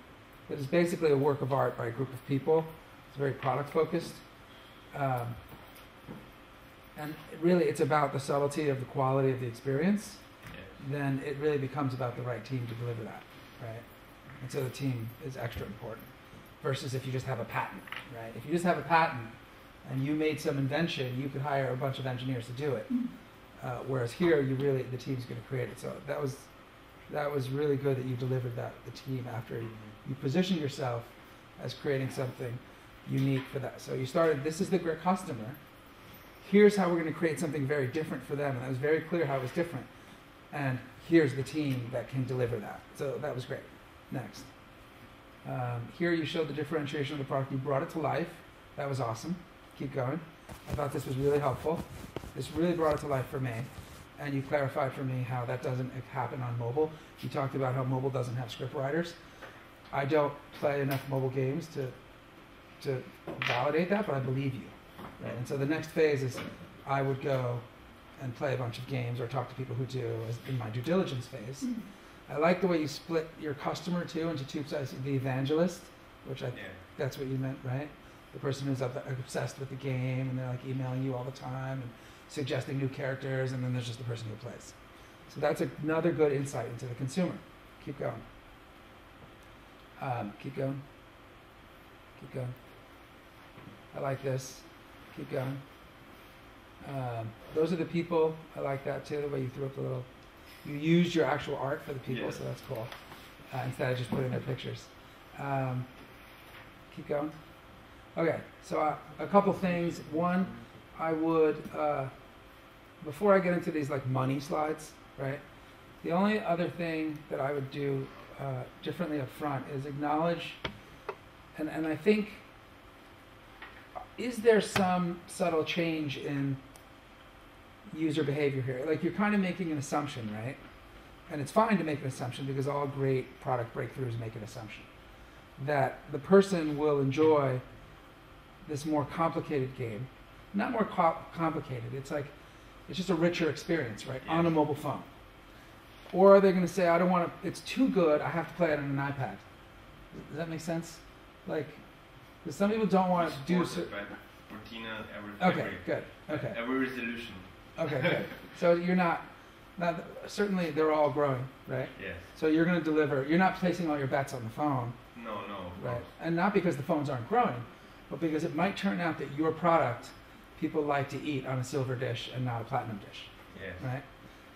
that is basically a work of art by a group of people, it's very product focused. and really it's about the subtlety of the quality of the experience, then it really becomes about the right team to deliver that, right? And so the team is extra important versus if you just have a patent, right? If you just have a patent and you made some invention, you could hire a bunch of engineers to do it. Whereas here, the team's going to create it. So that was really good that you delivered that, the team, after you positioned yourself as creating something unique for that. So you started, this is the great customer. Here's how we're going to create something very different for them. And that was very clear how it was different. And here's the team that can deliver that. So that was great. Next. Here you showed the differentiation of the product. You brought it to life. That was awesome. Keep going. I thought this was really helpful. This really brought it to life for me. And you clarified for me how that doesn't happen on mobile. You talked about how mobile doesn't have script writers. I don't play enough mobile games to validate that, but I believe you. Right? And so the next phase is I would go and play a bunch of games or talk to people who do as in my due diligence phase. I like the way you split your customer too into two sides. The evangelist, which that's what you meant, right? The person who's obsessed with the game and they're like emailing you all the time and suggesting new characters, and then there's just the person who plays. So that's another good insight into the consumer. Keep going. Keep going. Keep going. I like this. Keep going. Those are the people. I like that too, the way you threw up the little... You used your actual art for the people, so that's cool. Instead of just putting their pictures. Keep going. Okay, so a couple things. One, I would, before I get into these like money slides, right? The only other thing that I would do differently up front is acknowledge, and I think, is there some subtle change in user behavior here? Like you're kind of making an assumption, right? And it's fine to make an assumption because all great product breakthroughs make an assumption that the person will enjoy this more complicated game. Not more complicated, it's like, it's just a richer experience, right? On a mobile phone. Or are they going to say, I don't want to, it's too good, I have to play it on an iPad. Does that make sense? Like, because some people don't want to do... Retina, everything. Okay, good. Okay. Every resolution. Okay, good. So you're not, certainly they're all growing, right? Yes. So you're going to deliver, you're not placing all your bets on the phone. No, right? And not because the phones aren't growing, but because it might turn out that your product, people like to eat on a silver dish and not a platinum dish. Yes. Right?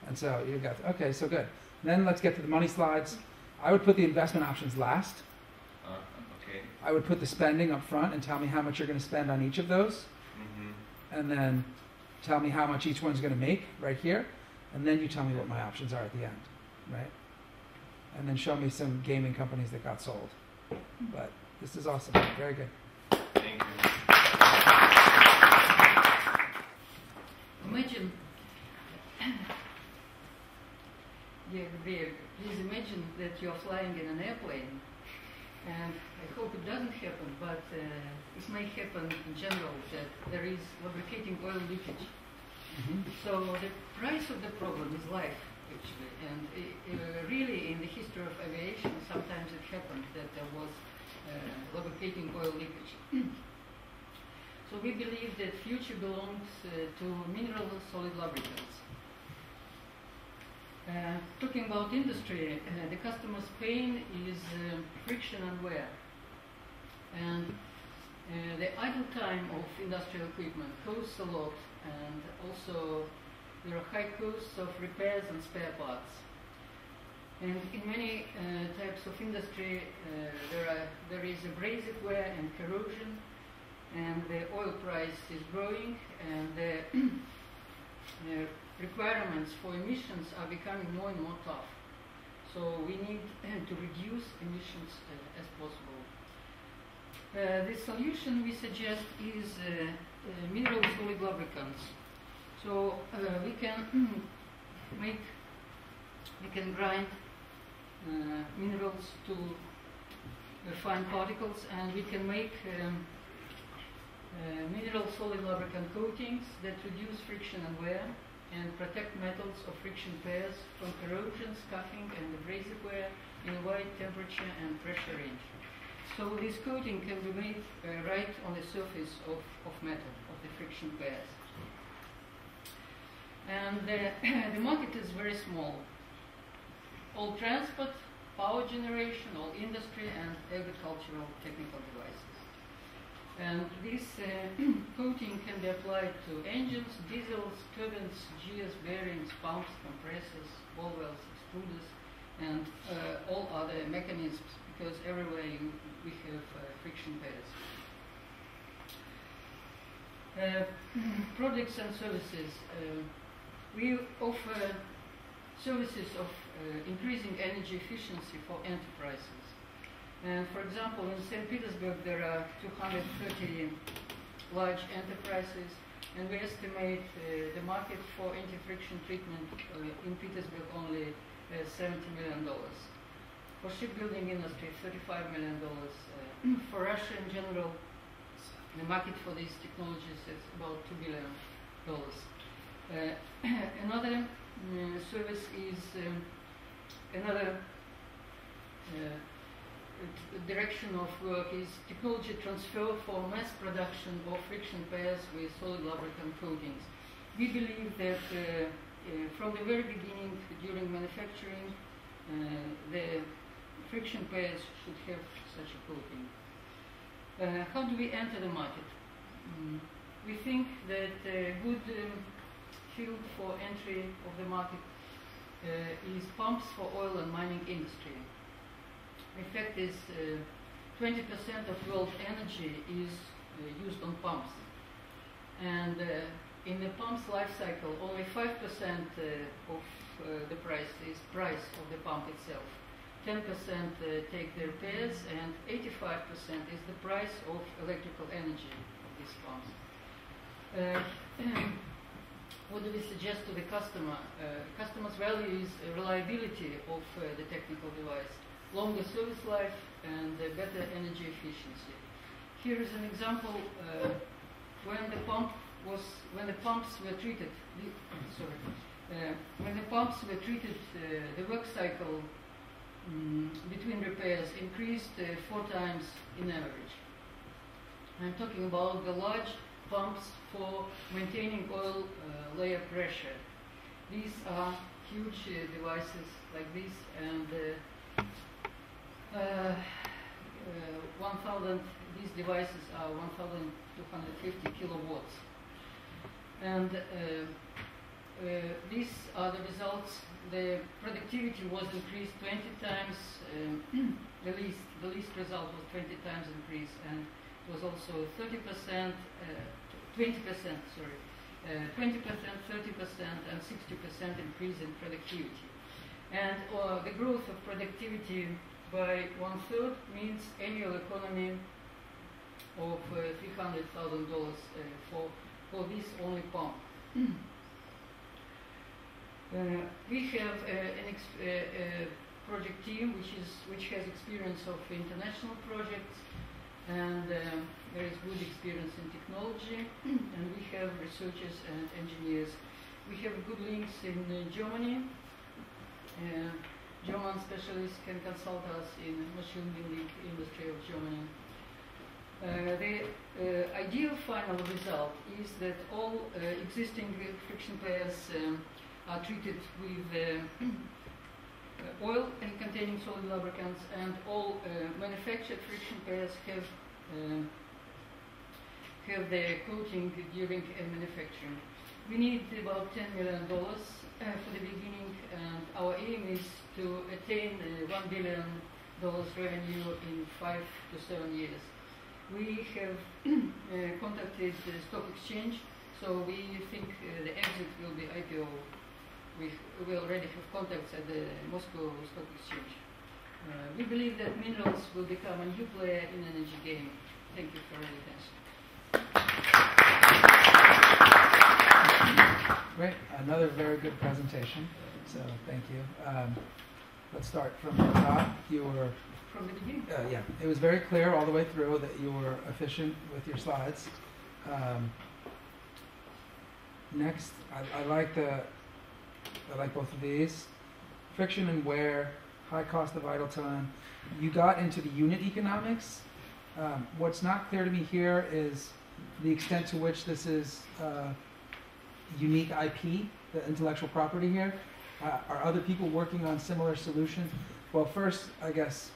And so you got, okay, so good. Then let's get to the money slides. I would put the investment options last. Okay. I would put the spending up front and tell me how much you're going to spend on each of those. And then tell me how much each one's going to make right here. And then you tell me what my options are at the end, right? And then show me some gaming companies that got sold. But this is awesome. Very good. Thank you. Imagine, please imagine that you're flying in an airplane, and I hope it doesn't happen, but it may happen in general that there is lubricating oil leakage. So the price of the problem is life, actually, and really in the history of aviation, sometimes it happened that there was lubricating oil leakage. So we believe that future belongs to mineral solid lubricants. Talking about industry, the customer's pain is friction and wear. And the idle time of industrial equipment costs a lot, and also there are high costs of repairs and spare parts. And in many types of industry, there is abrasive wear and corrosion, and the oil price is growing, and the requirements for emissions are becoming more and more tough. So we need to reduce emissions as possible. The solution we suggest is mineral solid lubricants. So we can grind minerals to fine particles, and we can make mineral solid lubricant coatings that reduce friction and wear and protect metals of friction pairs from corrosion, scuffing, and abrasive wear in a wide temperature and pressure range. So this coating can be made right on the surface of metal, of the friction pairs. And the market is very small. All transport, power generation, all industry, and agricultural technical devices. And this coating can be applied to engines, diesels, turbines, gears, bearings, pumps, compressors, ball valves, extruders, and all other mechanisms, because everywhere we have friction pairs. Products and services. We offer services of increasing energy efficiency for enterprises. And for example, in St. Petersburg there are 230 large enterprises, and we estimate the market for anti-friction treatment in Petersburg only $70 million. For shipbuilding industry, $35 million. For Russia in general, the market for these technologies is about $2 billion. Another service is another direction of work is technology transfer for mass production of friction pairs with solid lubricant coatings. We believe that from the very beginning, during manufacturing, the friction pairs should have such a coating. How do we enter the market? We think that a good field for entry of the market is pumps for oil and mining industry. In fact, 20% of world energy is used on pumps. And in the pump's life cycle, only 5% of the price is price of the pump itself. 10% take the repairs, and 85% is the price of electrical energy of these pumps. What do we suggest to the customer? Customer's value is reliability of the technical device, longer service life, and better energy efficiency. Here is an example when the pumps were treated. When the pumps were treated, the work cycle between repairs increased 4 times in average. I'm talking about the large pumps for maintaining oil layer pressure. These are huge devices like this, and 1,000. These devices are 1,250 kilowatts, and these are the results. The productivity was increased 20 times. The least result was 20 times increase, and it was also 30%, 20%, sorry, 20%, 30%, and 60% increase in productivity. And the growth of productivity by 1/3 means annual economy of $300,000 for this only pump. We have a project team which has experience of international projects, and there is good experience in technology, and we have researchers and engineers. We have good links in Germany. German specialists can consult us in machine building industry of Germany. The ideal final result is that all existing friction pairs are treated with oil containing solid lubricants, and all manufactured friction pairs have the coating during manufacturing. We need about $10 million for the beginning, and our aim is to attain $1 billion revenue in 5 to 7 years. We have contacted the stock exchange, so we think the exit will be IPO. We already have contacts at the Moscow Stock Exchange. We believe that minerals will become a new player in energy game. Thank you for your attention. Great, another very good presentation. So thank you. Let's start from the top. You were from the beginning. Yeah, it was very clear all the way through that you were efficient with your slides. Next, I like both of these. Friction and wear, high cost of idle time. You got into the unit economics. What's not clear to me here is the extent to which this is unique IP the intellectual property here? Are other people working on similar solutions? Well, first, I guess,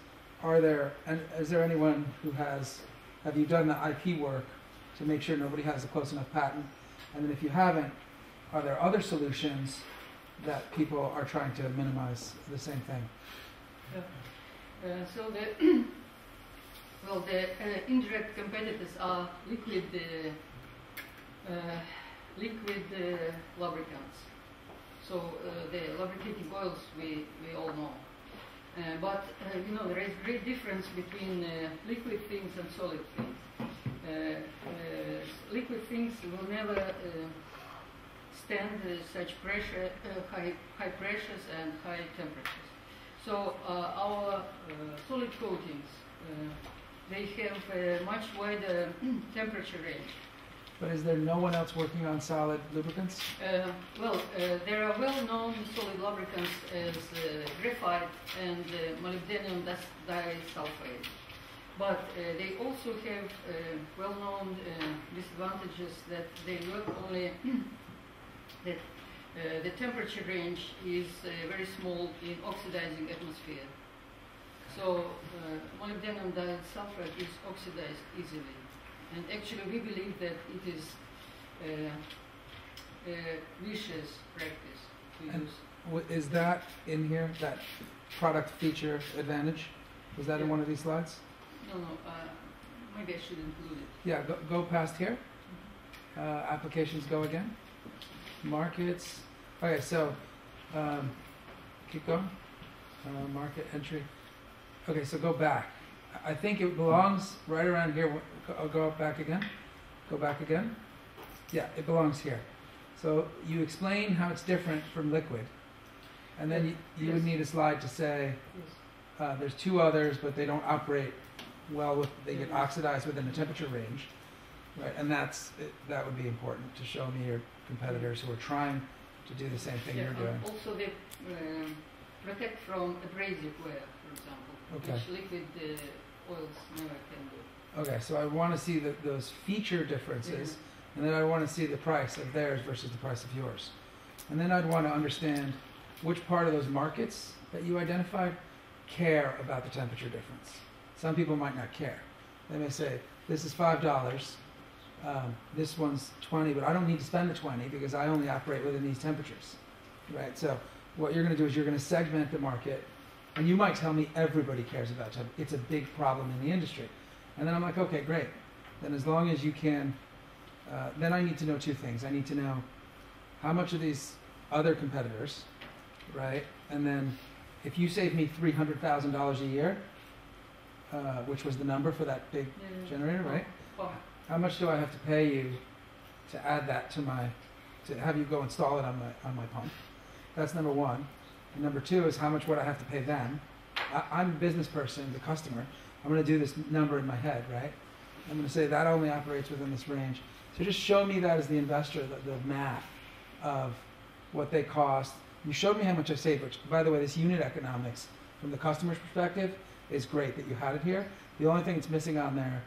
is there anyone who have you done the IP work to make sure nobody has a close enough patent? And then if you haven't, are there other solutions that people are trying to minimize the same thing? So the indirect competitors are liquid lubricants. So the lubricating oils we all know. But there is great difference between liquid things and solid things. Liquid things will never stand such pressure, high pressures and high temperatures. So our solid coatings, they have a much wider temperature range. But is there no one else working on solid lubricants? There are well-known solid lubricants as graphite and molybdenum disulfide. But they also have well-known disadvantages that they work only that the temperature range is very small in oxidizing atmosphere. So molybdenum disulfide is oxidized easily. And actually we believe that it is a vicious practice to use. Is that in here, that product feature advantage? Was that in one of these slides? No, maybe I should include it. Yeah, go past here. Applications, go again. Markets. Okay, so keep going. Market entry. Okay, so go back. I think it belongs right around here. I'll go back again. Go back again. Yeah, it belongs here. So you explain how it's different from liquid. And then you would need a slide to say there's two others, but they don't operate well they get oxidized within the temperature range. Right, and that would be important to show me your competitors who are trying to do the same thing you're doing. Also they protect from abrasive wear, for example, which liquid oils never can do. Okay, so I want to see those feature differences, and then I want to see the price of theirs versus the price of yours. And then I'd want to understand which part of those markets that you identified care about the temperature difference. Some people might not care. They may say, this is $5, this one's 20, but I don't need to spend the 20 because I only operate within these temperatures, right? So what you're going to do is you're going to segment the market, and you might tell me everybody cares about temperature. It's a big problem in the industry. And then I'm like, okay, great. Then as long as you can, then I need to know two things. I need to know how much of these other competitors, right? And then if you save me $300,000 a year, which was the number for that big generator, right? How much do I have to pay you to add that to have you go install it on my pump? That's number one. And number two is how much would I have to pay them? I'm a business person, the customer. I'm going to do this number in my head, right? I'm going to say that only operates within this range. So just show me that as the investor, the math of what they cost. You showed me how much I saved, which, by the way, this unit economics from the customer's perspective is great that you had it here. The only thing that's missing on there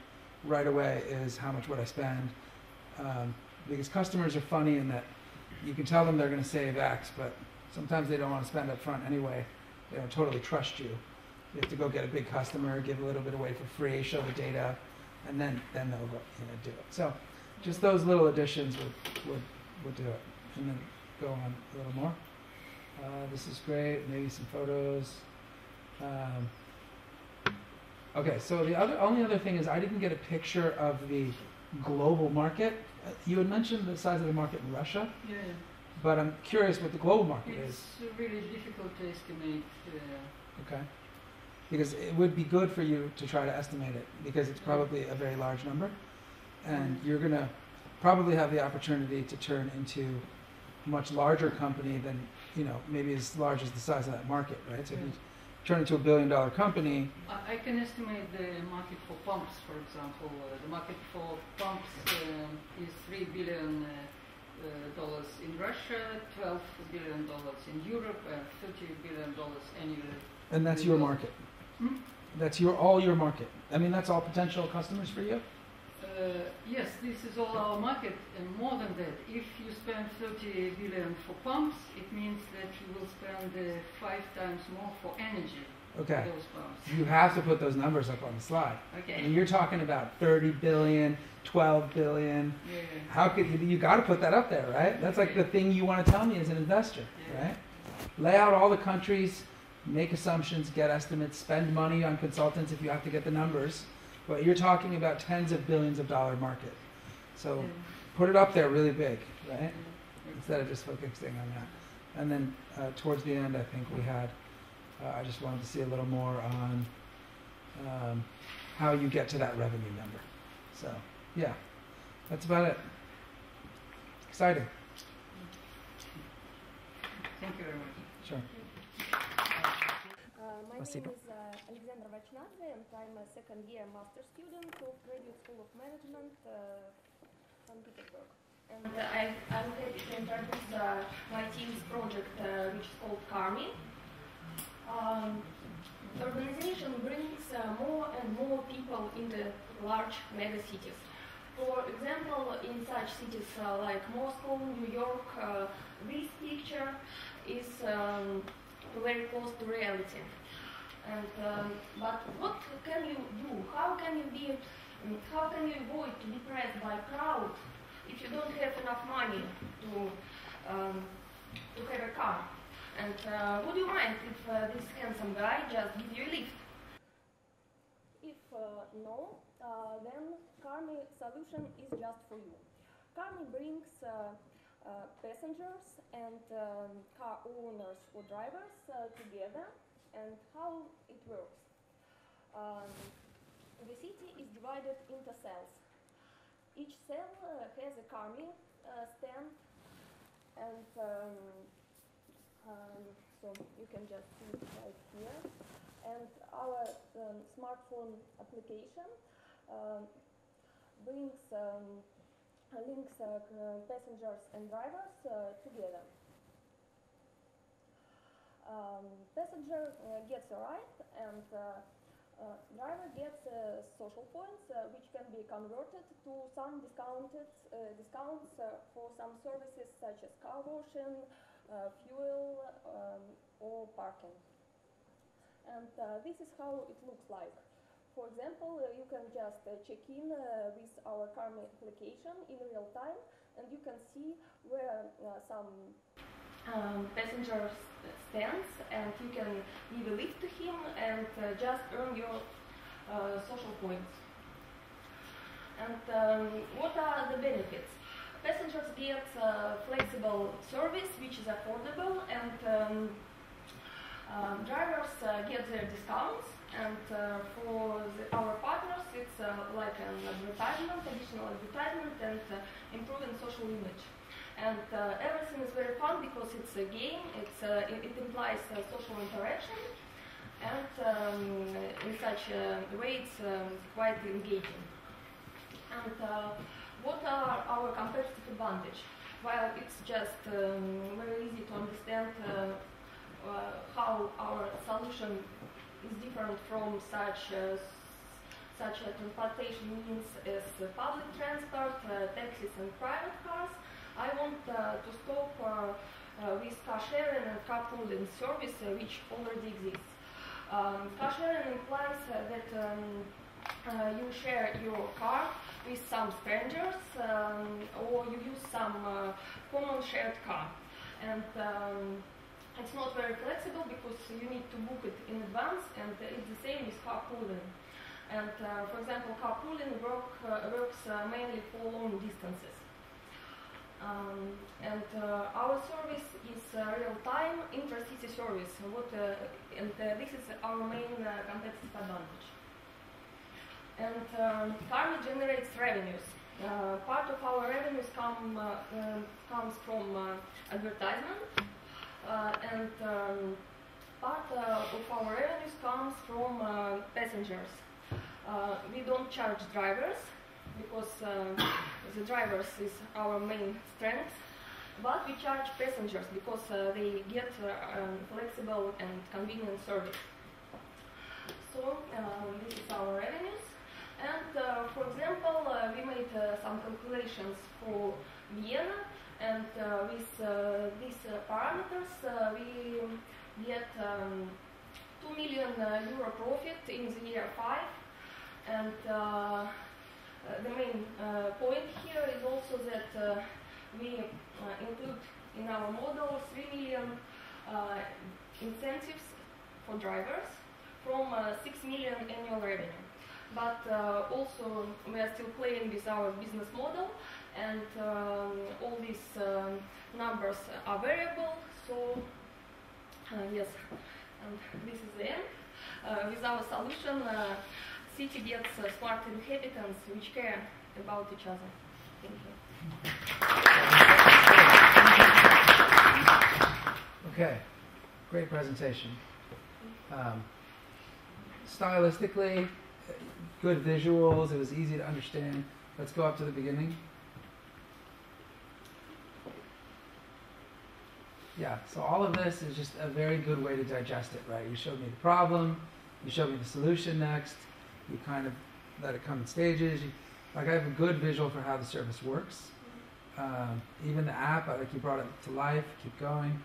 right away is how much would I spend. Because customers are funny in that you can tell them they're going to save X, but sometimes they don't want to spend up front anyway. They don't totally trust you. You have to go get a big customer, give a little bit away for free, show the data, and then they'll go do it. So just those little additions would do it. And then go on a little more. This is great. Maybe some photos. Okay, so the only other thing is I didn't get a picture of the global market. You had mentioned the size of the market in Russia. Yeah. But I'm curious what the global market is. It's really difficult to estimate. Okay. Because it would be good for you to try to estimate it because it's probably a very large number. And you're going to probably have the opportunity to turn into a much larger company than, maybe as large as the size of that market, right? So if you turn into $1 billion company. I can estimate the market for pumps, for example. The market for pumps is $3 billion in Russia, $12 billion in Europe, and $30 billion annually. And that's your market? Hmm? That's all your market? I mean, that's all potential customers for you? yes, this is all our market, and more than that. If you spend 30 billion for pumps, it means that you will spend 5 times more for energy. Okay. For those pumps. You have to put those numbers up on the slide. Okay. I mean, you're talking about 30 billion, 12 billion. Yeah. How could you got to put that up there, right? That's like the thing you want to tell me as an investor, Yeah. right? Lay out all the countries, make assumptions, get estimates, spend money on consultants if you have to get the numbers. But you're talking about tens of billions of dollar market. So Yeah. put it up there really big, right? Yeah. Instead of just focusing on that. And then towards the end, I think we had, I just wanted to see a little more on how you get to that revenue number. So, yeah, that's about it. Exciting. Thank you very much. Sure. My name is Alexandra Vachnadze, and I'm a second-year master student of Graduate School of Management from Petersburg. And I'm happy to introduce my team's project, which is called CARMI. The organization brings more and more people in the large megacities. For example, in such cities like Moscow, New York, this picture is very close to reality. And but what can you do? How can you avoid to be pressed by crowd if you don't have enough money to have a car? And would you mind if this handsome guy just give you a lift? If no, then CARMI solution is just for you. CARMI brings passengers and car owners or drivers together. And how it works. The city is divided into cells. Each cell has a CARMI stand, and so you can just see it right here. And our smartphone application links passengers and drivers together. Passenger gets a ride, and driver gets social points, which can be converted to some discounts for some services such as car washing, fuel, or parking. And this is how it looks like. For example, you can just check in with our CARMI application in real time, and you can see where some passenger stands, and you can give a lift to him and just earn your social points. And what are the benefits? Passengers get flexible service which is affordable, and drivers get their discounts, and for our partners it's like an advertisement, additional advertisement, and improving social image. And everything is very fun because it's a game, it implies social interaction, and in such a way it's quite engaging. And what are our competitive advantage? Well, it's just very easy to understand how our solution is different from such transportation means as public transport, taxis and private cars. I want to stop with car sharing and carpooling service which already exists. Car sharing implies that you share your car with some strangers or you use some common shared car. And it's not very flexible because you need to book it in advance, and it's the same with carpooling. And for example, carpooling works mainly for long distances. And our service is real-time intra-city service, and this is our main competitive advantage. And CARMI generates revenues. Part of our revenues comes from advertisement, and part of our revenues comes from passengers. We don't charge drivers, because the drivers is our main strength, but we charge passengers because they get flexible and convenient service. So this is our revenues, and for example, we some calculations for Vienna, and with these parameters we get 2 million euro profit in the year 5, and the main point here is also that we include in our model 3 million incentives for drivers from 6 million annual revenue. But also we are still playing with our business model, and all these numbers are variable, so yes, and this is the end. With our solution, city gets smart inhabitants which care about each other. Thank you. Okay, great presentation. Stylistically, good visuals, it was easy to understand. Let's go up to the beginning. Yeah, so all of this is just a very good way to digest it, right? You showed me the problem, you showed me the solution next, you kind of let it come in stages. Like I have a good visual for how the service works. Even the app, I like you brought it to life. Keep going.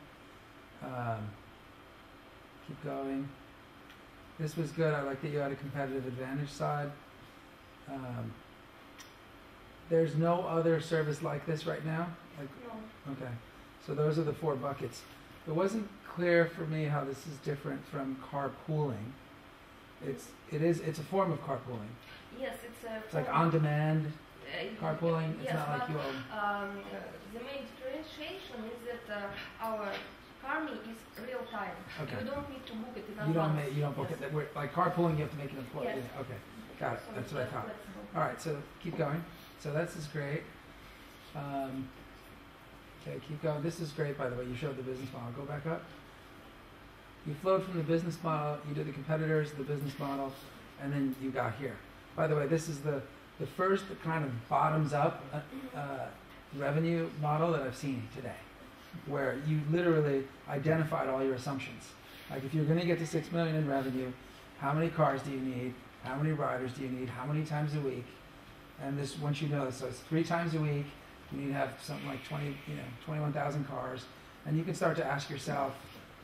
Keep going. This was good. I like that you had a competitive advantage side. There's no other service like this right now? Like, no. Okay. So those are the 4 buckets. It wasn't clear for me how this is different from carpooling. It's a form of carpooling. Yes, it's like on-demand carpooling. It's yes, not like you own. The main differentiation is that our carmi is real time. Okay. You don't need to book it in advance. You don't book yes. it. Like carpooling, you have to make an appointment. Yes. Yeah, okay, got it. So That's what I thought. flexible. All right, so keep going. So this is great. Okay, keep going. This is great, by the way. You showed the business model. Go back up. You flowed from the business model, you did the competitors, the business model, and then you got here. By the way, this is the first kind of bottoms-up revenue model that I've seen today, where you literally identified all your assumptions. Like if you're going to get to 6 million in revenue, how many cars do you need? How many riders do you need? How many times a week? And this, once you know this, so it's 3 times a week. You need to have something like 21,000 cars, and you can start to ask yourself,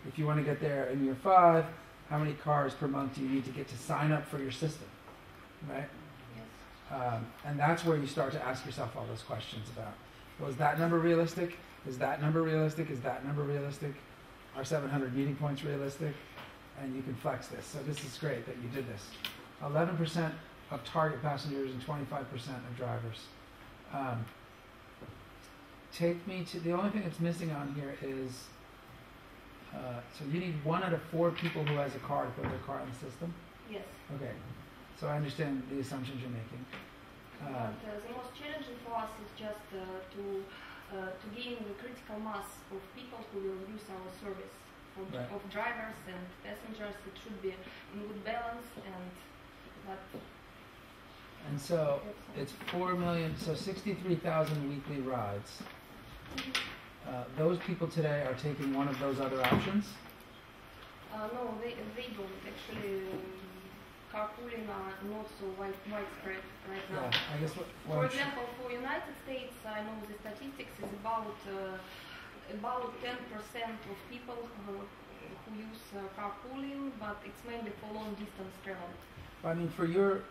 if you want to get there in year 5, how many cars per month do you need to get to sign up for your system, right? Yes. And that's where you start to ask yourself all those questions about, well, is that number realistic? Is that number realistic? Is that number realistic? Are 700 meeting points realistic? And you can flex this. So this is great that you did this. 11% of target passengers and 25% of drivers. Take me to, the only thing that's missing on here is, so you need 1 out of 4 people who has a car to put their car in the system? Yes. Okay. So I understand the assumptions you're making. But the most challenging for us is just to gain the critical mass of people who will use our service. Right. Of drivers and passengers, it should be in good balance, and so it's 4 million, so 63,000 weekly rides. Those people today are taking one of those other options? No, they don't. Actually, carpooling are not so widespread right now. Yeah, I guess for example, for United States, I know the statistics is about 10% of people who use carpooling, but it's mainly for long distance travel. I mean, for your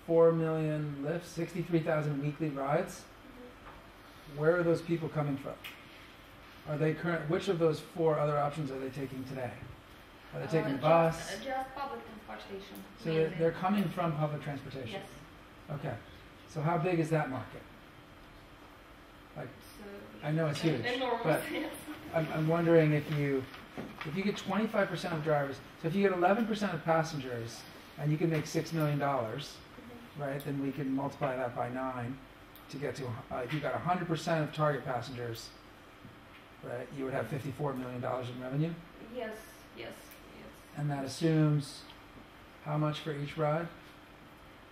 4 million lifts, 63,000 weekly rides, where are those people coming from? Are they which of those 4 other options are they taking today? Are they taking bus? Just public transportation. So they're coming from public transportation? Yes. Okay. So how big is that market? Like, I know it's huge, enormous, but yes. I'm wondering if you get 25% of drivers, so if you get 11% of passengers and you can make $6 million, right, then we can multiply that by 9 to get to, if you got 100% of target passengers, right, you would have $54 million in revenue? Yes. And that assumes how much for each ride?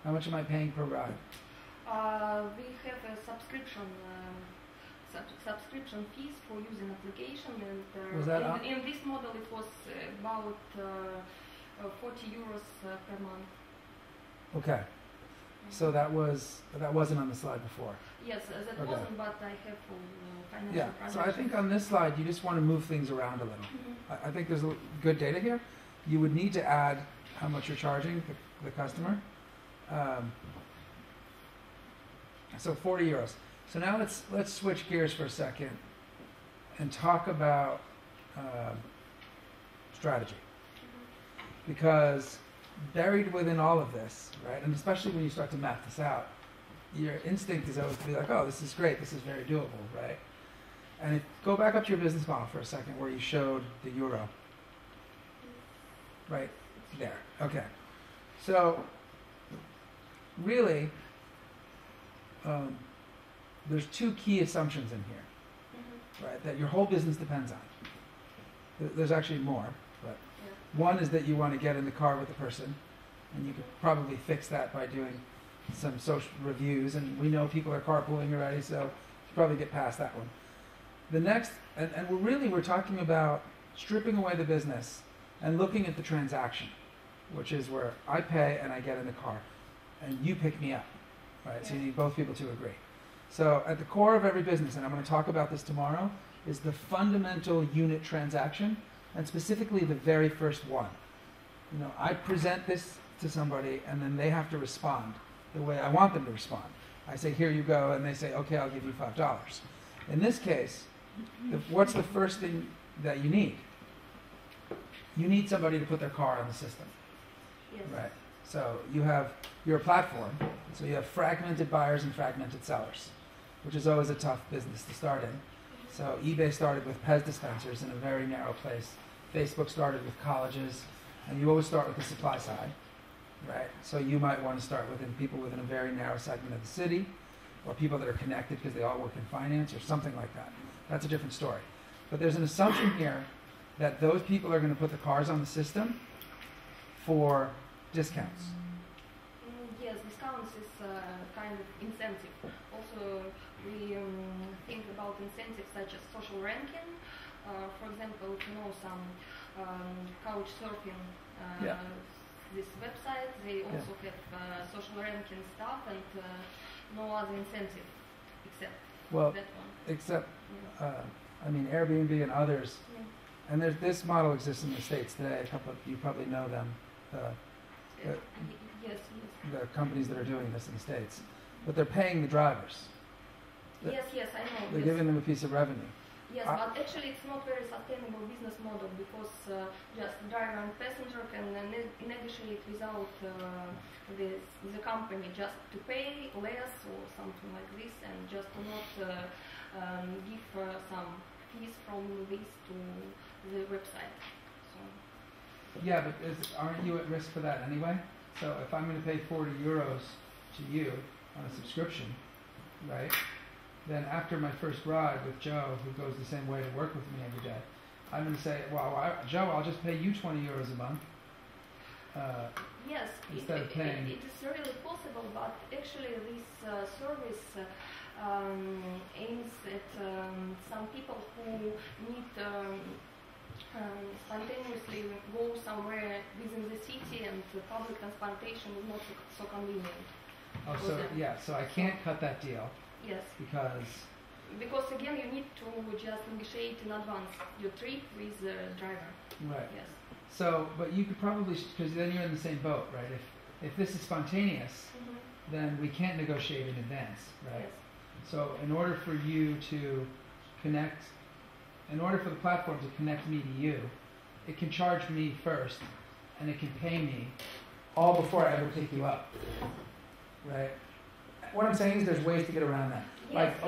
How much am I paying per ride? We have a subscription fees for using application, and in this model it was about 40 euros per month. Okay, So that wasn't on the slide before. Yes, that Okay. wasn't, but I have financial Yeah, so I projections. think on this slide, you just want to move things around a little. I think there's good data here. You would need to add how much you're charging the customer. So 40 euros. So now let's switch gears for a second and talk about strategy. Because buried within all of this, right, and especially when you start to map this out, your instinct is always to be like, oh, this is great, this is very doable, right? And go back up to your business model for a second where you showed the euro. Right there. Okay. So really, there's two key assumptions in here, right, that your whole business depends on. There's actually more, but one is that you want to get in the car with the person, and you could probably fix that by doing some social reviews, and we know people are carpooling already, so you probably get past that one. The next, and we're talking about stripping away the business and looking at the transaction, which is where I pay and I get in the car, and you pick me up, right? So you need both people to agree. So at the core of every business, and I'm going to talk about this tomorrow, is the fundamental unit transaction, and specifically the very first one. You know, I present this to somebody, and then they have to respond the way I want them to respond. I say, here you go, and they say, okay, I'll give you $5. In this case, what's the first thing that you need? You need somebody to put their car on the system. Yes. Right. So you're a platform, so you have fragmented buyers and fragmented sellers, which is always a tough business to start in. So eBay started with Pez dispensers in a very narrow place. Facebook started with colleges, and you always start with the supply side, right? So you might want to start within people within a very narrow segment of the city, or people that are connected because they all work in finance or something like that. That's a different story. But there's an assumption here that those people are going to put the cars on the system for discounts. Yes, discounts is kind of incentive. Also, we think about incentives such as social ranking. For example, if you know some couch surfing, this website, they also have social ranking stuff and no other incentive except that one. Except, I mean, Airbnb and others. And this model exists in the States today. You probably know them. Yes. The companies that are doing this in the States. But they're paying the drivers. Yes, I know. They're giving them a piece of revenue. Yes, but actually it's not very sustainable business model because just driver and passenger can negotiate without the company just to pay less or something like this and just to not give some fees from this to the website. So. Yeah, but aren't you at risk for that anyway? So if I'm going to pay 40 euros to you on a subscription, right? Then after my first ride with Joe, who goes the same way to work with me every day, I'm going to say, well, Joe, I'll just pay you 20 euros a month. Yes, instead of paying. It is really possible, but actually this service aims at some people who need spontaneously go somewhere within the city and public transportation is not so convenient. Oh, so I can't cut that deal. Yes. Because again, you need to just negotiate in advance your trip with the driver. Right. Yes. So, but you could probably, because then you're in the same boat, right? If this is spontaneous, then we can't negotiate in advance, right? Yes. So in order for you to connect, in order for the platform to connect me to you, it can charge me first, and it can pay me all before I ever pick you up, right? What I'm saying is there's ways to get around that. Yes, like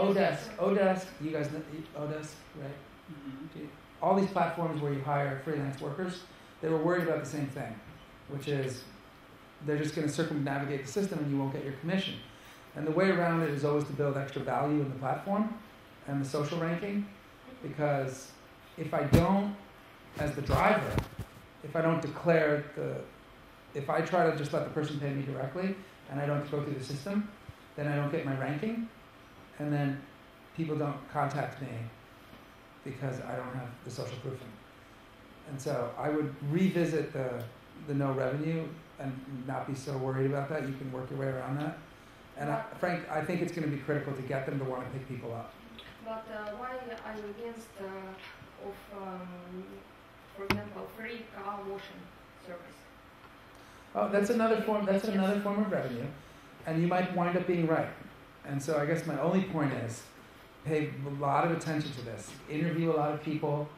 Odesk, you guys know Odesk, right? Mm-hmm. All these platforms where you hire freelance workers, they were worried about the same thing, which is they're just going to circumnavigate the system and you won't get your commission. And the way around it is always to build extra value in the platform and the social ranking, because if I don't, as the driver, if I don't declare if I try to just let the person pay me directly and I don't go through the system, then I don't get my ranking, and then people don't contact me because I don't have the social proofing. And so I would revisit the no revenue and not be so worried about that. You can work your way around that. And Frank, I think it's going to be critical to get them to want to pick people up. But why are you against for example, free car washing service? Oh, that's another form. That's another form of revenue, and you might wind up being right. And so I guess my only point is, pay a lot of attention to this. Interview a lot of people,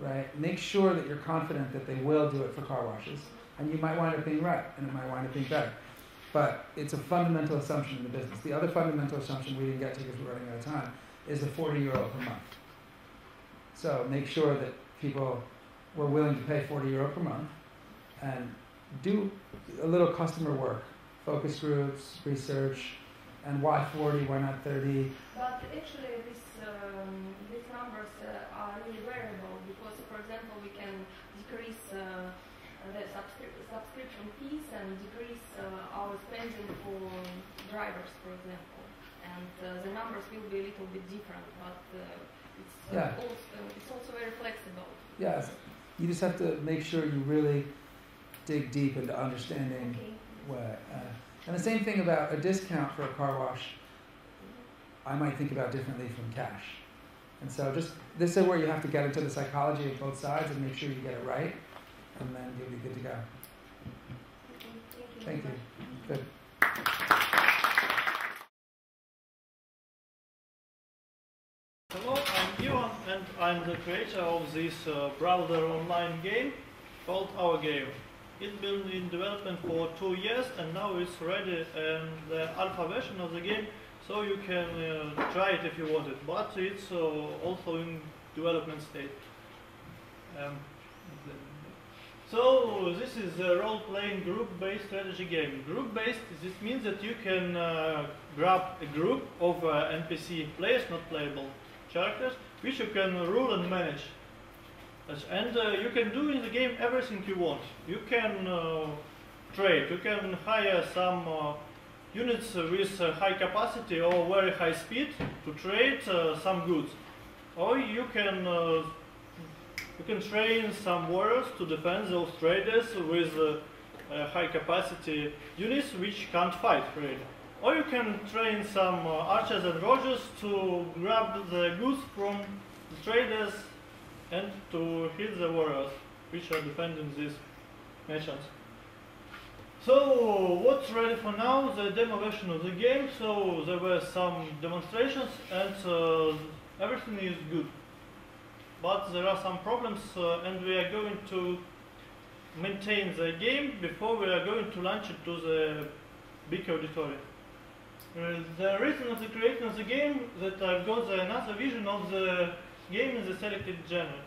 right? Make sure that you're confident that they will do it for car washes, and you might wind up being right, and it might wind up being better. But it's a fundamental assumption in the business. The other fundamental assumption we didn't get to because we're running out of time is the €40 per month. So make sure that people were willing to pay €40 per month and do a little customer work, focus groups, research, and why 40, why not 30? But actually these numbers are really variable because, for example, we can decrease the subscription fees and decrease our spending for drivers, for example. And the numbers will be a little bit different, but it's also very flexible. Yes, you just have to make sure you really dig deep into understanding what. And the same thing about a discount for a car wash, I might think about differently from cash. And so this is where you have to get into the psychology of both sides and make sure you get it right, and then you'll be good to go. Thank you. Good. Hello, I'm Ivan, and I'm the creator of this browser online game called Our Game. It's been in development for 2 years, and now it's ready, and the alpha version of the game, so you can try it if you want it, but it's also in development state. So this is a role-playing group-based strategy game. Group-based, this means that you can grab a group of NPC players, not playable characters, which you can rule and manage. And you can do in the game everything you want. You can trade, you can hire some units with high capacity or very high speed to trade some goods. Or you can train some warriors to defend those traders with high capacity units which can't fight really. Or you can train some archers and rogers to grab the goods from the traders and to hit the warriors which are defending these nations. So what's ready for now? The demo version of the game. So there were some demonstrations and everything is good. But there are some problems and we are going to maintain the game before we are going to launch it to the big auditorium. The reason of the creation of the game that I've got another vision of the game in the selected genre.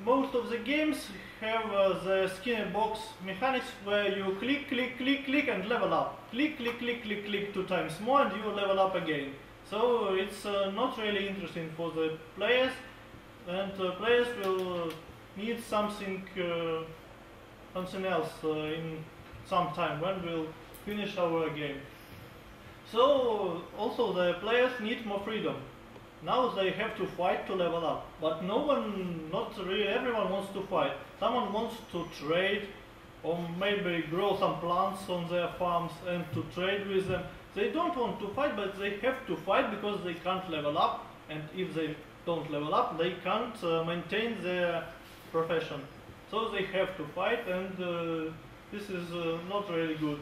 Most of the games have the skinny box mechanics where you click, click, click, click and level up. Click, click, click, click, click 2 times more and you level up again. So it's not really interesting for the players, and players will need something else in some time when we'll finish our game. So also the players need more freedom. Now they have to fight to level up, but not really everyone wants to fight. Someone wants to trade or maybe grow some plants on their farms and to trade with them. They don't want to fight, but they have to fight because they can't level up, and if they don't level up, they can't maintain their profession. So they have to fight, and this is not really good.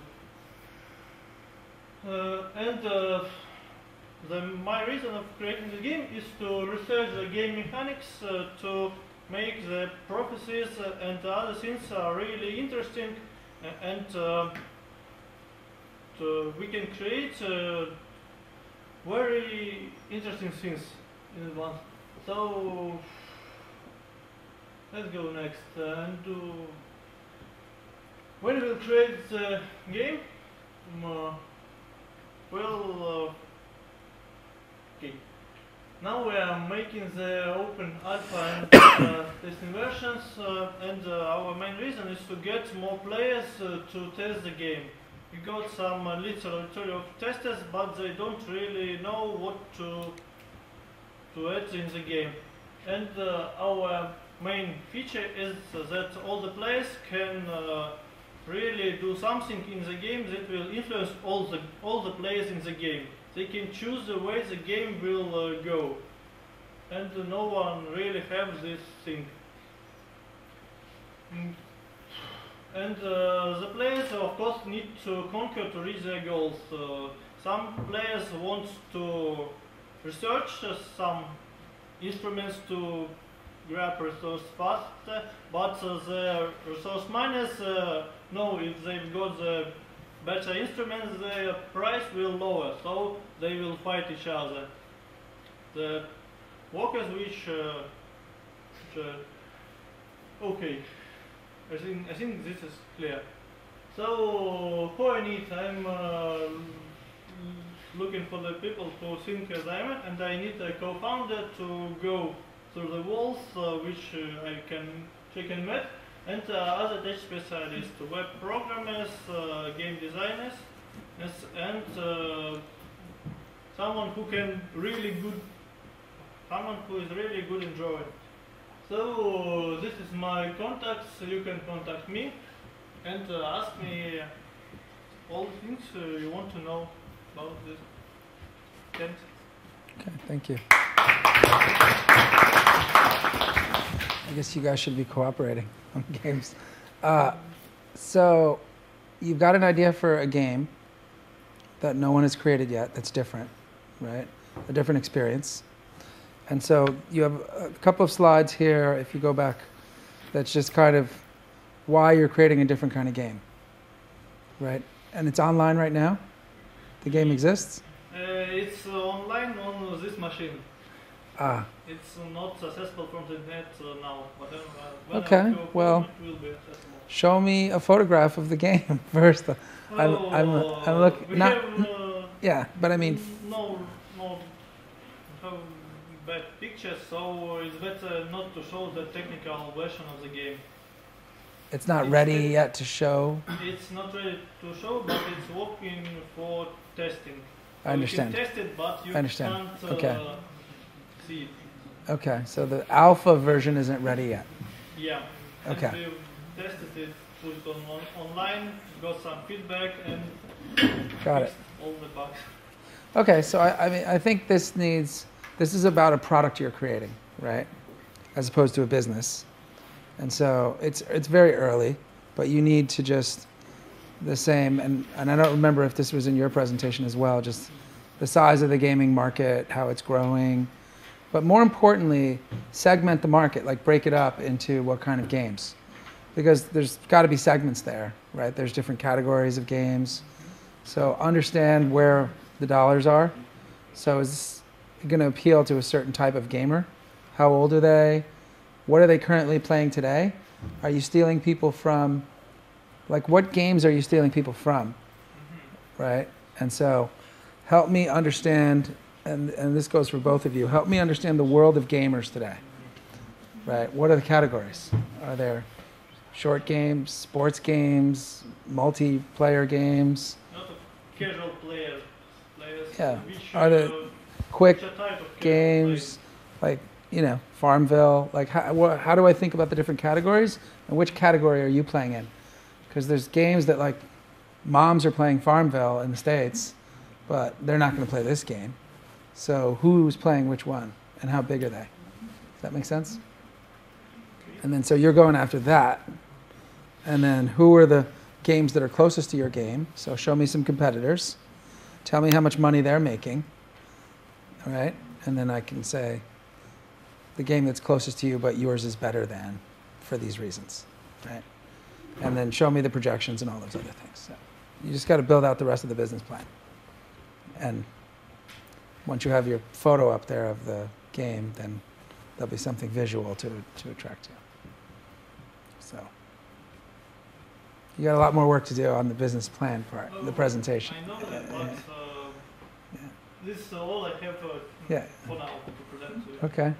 My reason of creating the game is to research the game mechanics, to make the prophecies and other things are really interesting, and we can create very interesting things in one. So let's go next. When we'll create the game, okay. Now we are making the open alpha and testing versions, and our main reason is to get more players to test the game. We got some literature of testers, but they don't really know what to add in the game. And our main feature is that all the players can really do something in the game that will influence all the players in the game. They can choose the way the game will go, and no one really have this thing. And the players, of course, need to conquer to reach their goals. Some players want to research some instruments to grab resource faster, but the resource miners know if they've got the better instruments, their price will lower, so they will fight each other. The workers which okay, I think this is clear. So who I need? I'm looking for the people who think as I am, and I need a co-founder to go through the walls which she can meet, and other tech specialists, web programmers, game designers, and someone who is really good in drawing. So this is my contacts. You can contact me and ask me all the things you want to know about this. Thanks. Okay, thank you. I guess you guys should be cooperating on games. So you've got an idea for a game that no one has created yet that's different, right? A different experience. And so you have a couple of slides here, if you go back, that's just kind of why you're creating a different kind of game, right? And it's online right now? The game exists? It's online on this machine. Ah. It's not accessible from the net now. Okay, well, it will be accessible. Show me a photograph of the game first. I'm looking. Yeah, but I mean. No bad pictures, so it's better not to show the technical version of the game. It's not ready yet to show? It's not ready to show, but it's working for testing. I understand. You can test it, but you can't see it. Okay, so the alpha version isn't ready yet. Yeah. Okay. And we tested it, put it online, got some feedback, and got fixed all the bugs. Okay, so I think this is about a product you're creating, right? As opposed to a business. And so it's very early, but you need to just the same, and I don't remember if this was in your presentation as well, just the size of the gaming market, how it's growing, but more importantly, segment the market, like break it up into what kind of games. Because there's got to be segments there, right? There's different categories of games. So understand where the dollars are. So is this going to appeal to a certain type of gamer? How old are they? What are they currently playing today? Are you stealing people from, like what games are you stealing people from, right? And so help me understand, and this goes for both of you, help me understand the world of gamers today, right? What are the categories? Are there short games, sports games, multiplayer games? Not casual players. Yeah. Are there quick games, like, you know, Farmville? Like, how do I think about the different categories? And which category are you playing in? Because there's games that, like, moms are playing Farmville in the States, but they're not going to play this game. So who's playing which one? And how big are they? Does that make sense? And then so you're going after that. And then who are the games that are closest to your game? So show me some competitors. Tell me how much money they're making. All right? And then I can say the game that's closest to you, but yours is better than for these reasons. Right? And then show me the projections and all those other things. So you just got to build out the rest of the business plan. And once you have your photo up there of the game, then there'll be something visual to attract you. So you got a lot more work to do on the business plan part, the presentation. I know that, but this is all I have for now to present to you. Okay.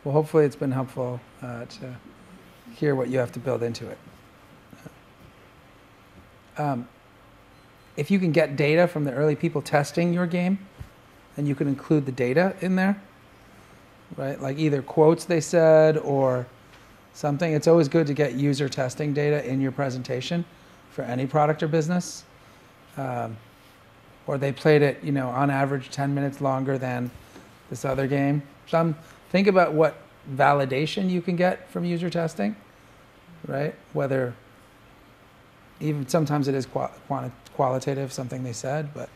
Well, hopefully it's been helpful to hear what you have to build into it. If you can get data from the early people testing your game, then you can include the data in there, right? Like either quotes they said or something, it's always good to get user testing data in your presentation for any product or business. Or they played it, you know, on average 10 minutes longer than this other game. Think about what validation you can get from user testing, right? Whether even sometimes it is qualitative, something they said, but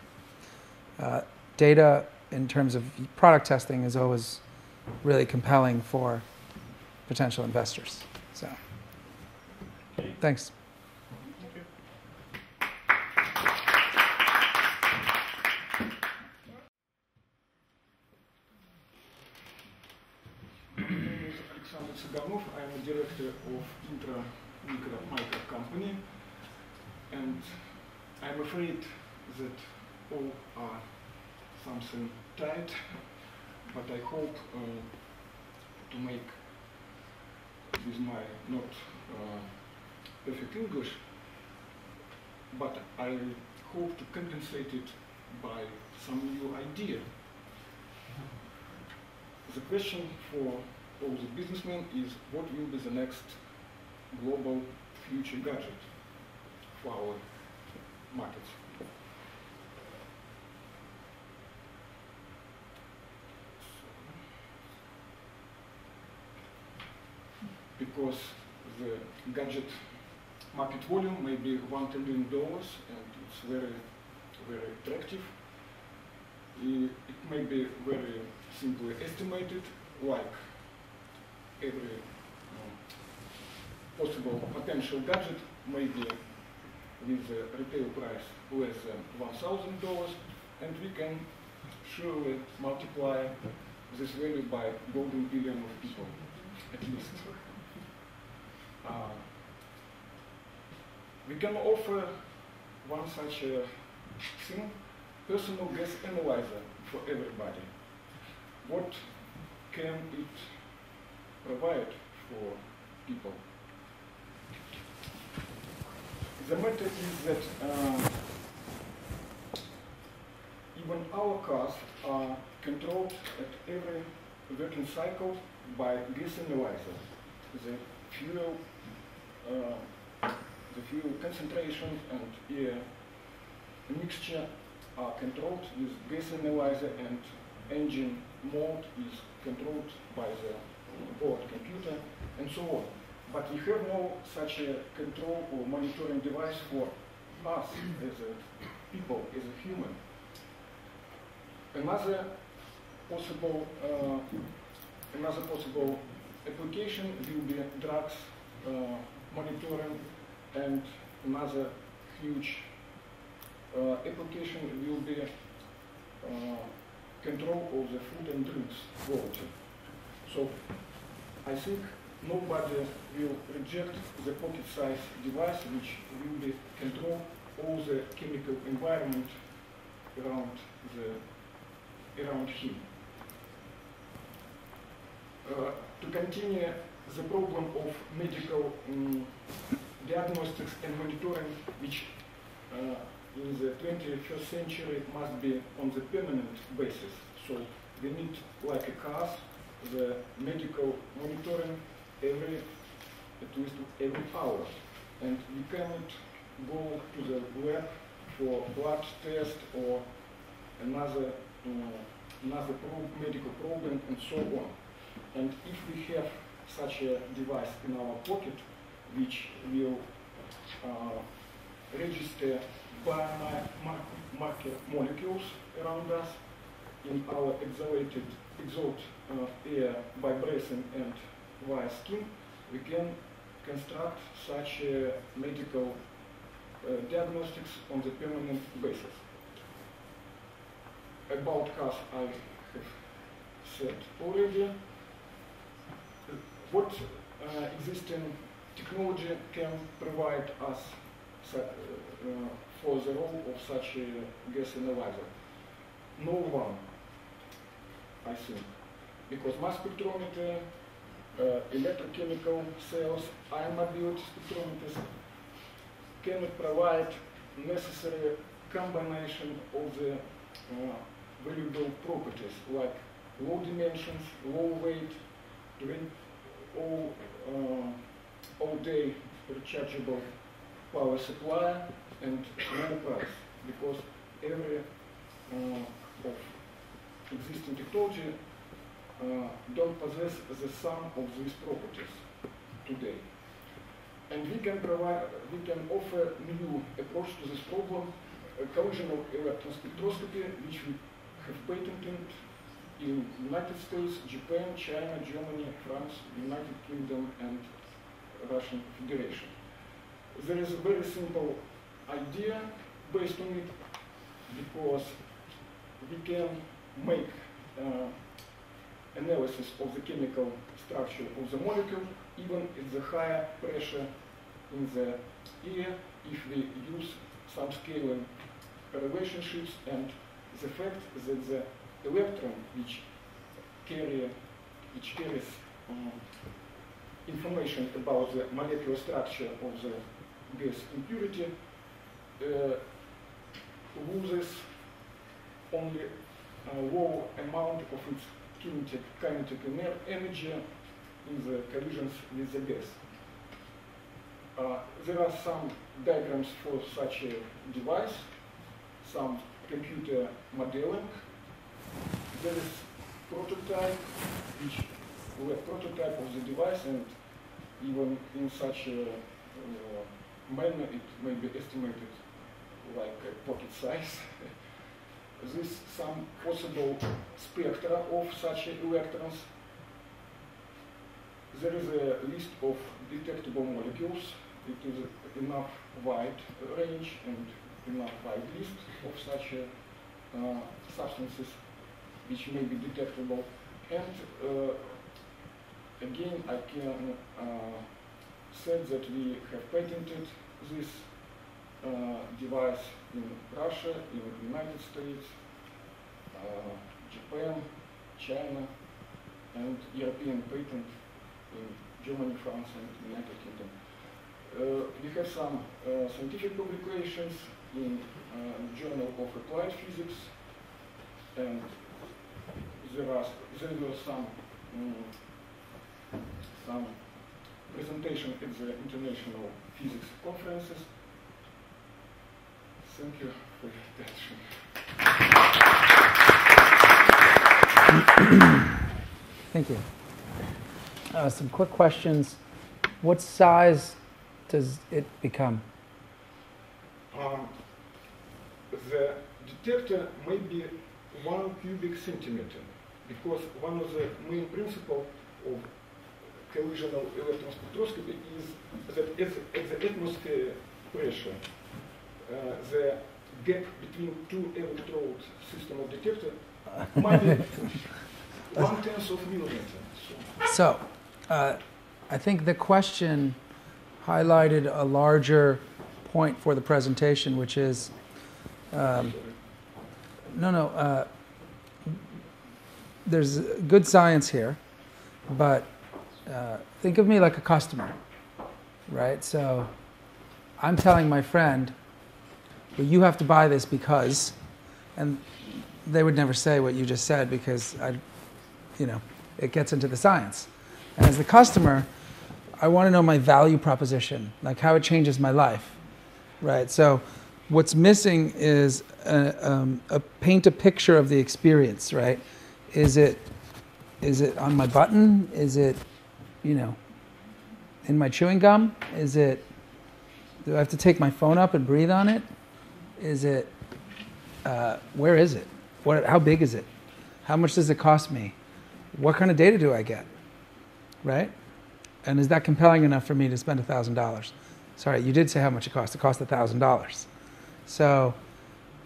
data in terms of product testing is always really compelling for potential investors. So, thanks. I am a director of Intra Micro Micro Company, and I'm afraid that all are something tight, but I hope to make with my not perfect English, but I hope to compensate it by some new idea. The question for all the businessmen is what will be the next global future gadget for our markets. Because the gadget market volume may be $1 trillion and it's very, very attractive. It may be very simply estimated, like every possible potential gadget may be with a retail price less than $1,000, and we can surely multiply this value by golden billion of people, at least. We can offer one such a thing, personal gas analyzer for everybody. What can it provide for people? The matter is that even our cars are controlled at every working cycle by gas analyzer. The fuel concentration and air mixture are controlled with gas analyzer, and engine mode is controlled by the board computer, and so on. But we have no such a control or monitoring device for us as a people, as a human. Another possible application will be drugs monitoring, and another huge application will be control of the food and drinks quality. So I think nobody will reject the pocket-sized device which will be control all the chemical environment around him. To continue the problem of medical diagnostics and monitoring, which in the 21st century must be on the permanent basis. So we need, like a car, the medical monitoring at least every hour. And we cannot go to the lab for blood test or another medical problem and so on. And if we have such a device in our pocket, which will register biomarker molecules around us in our exhaled air by breathing and via skin, we can construct such medical diagnostics on the permanent basis. About cars I have said already. What existing technology can provide us for the role of such a gas analyzer? No one, I think, because mass spectrometer, electrochemical cells, ion mobility spectrometers cannot provide necessary combination of the valuable properties like low dimensions, low weight, all-day rechargeable power supply and no price, because every of existing technology don't possess the sum of these properties today. And we can offer new approach to this problem, collisional electron spectroscopy, which we have patented in United States, Japan, China, Germany, France, United Kingdom, and Russian Federation. There is a very simple idea based on it, because we can make analysis of the chemical structure of the molecule even at the higher pressure in the air if we use some scaling relationships, and the fact that the electron which carries information about the molecular structure of the gas impurity loses only a low amount of its kinetic energy in the collisions with the gas. There are some diagrams for such a device, some computer modeling. There is prototype, which we have prototype of the device, and even in such a manner it may be estimated like a pocket size. This some possible spectra of such electrons. There is a list of detectable molecules. It is enough wide range and enough wide list of such substances which may be detectable. And again, I can say that we have patented this device in Russia, in the United States, Japan, China, and European patent in Germany, France, and United Kingdom. We have some scientific publications in Journal of Applied Physics, and there were some presentation at the international physics conferences. Thank you for your attention. Thank you. Some quick questions. What size does it become? The detector may be 1 cubic centimeter, because one of the main principles of collisional electron spectroscopy is that at the atmosphere pressure, the gap between two electrode system of detector might be 1/10 of millimeter. So, I think the question highlighted a larger point for the presentation, which is, there's good science here, but think of me like a customer, right? So I'm telling my friend, well, you have to buy this because, and they would never say what you just said because it gets into the science. And as the customer, I want to know my value proposition, like how it changes my life, right? So what's missing is paint a picture of the experience, right? Is it on my button? Is it, in my chewing gum? Is it, do I have to take my phone up and breathe on it? Is it, where is it? How big is it? How much does it cost me? What kind of data do I get, right? And is that compelling enough for me to spend $1,000? Sorry, you did say how much it cost. It cost $1,000. So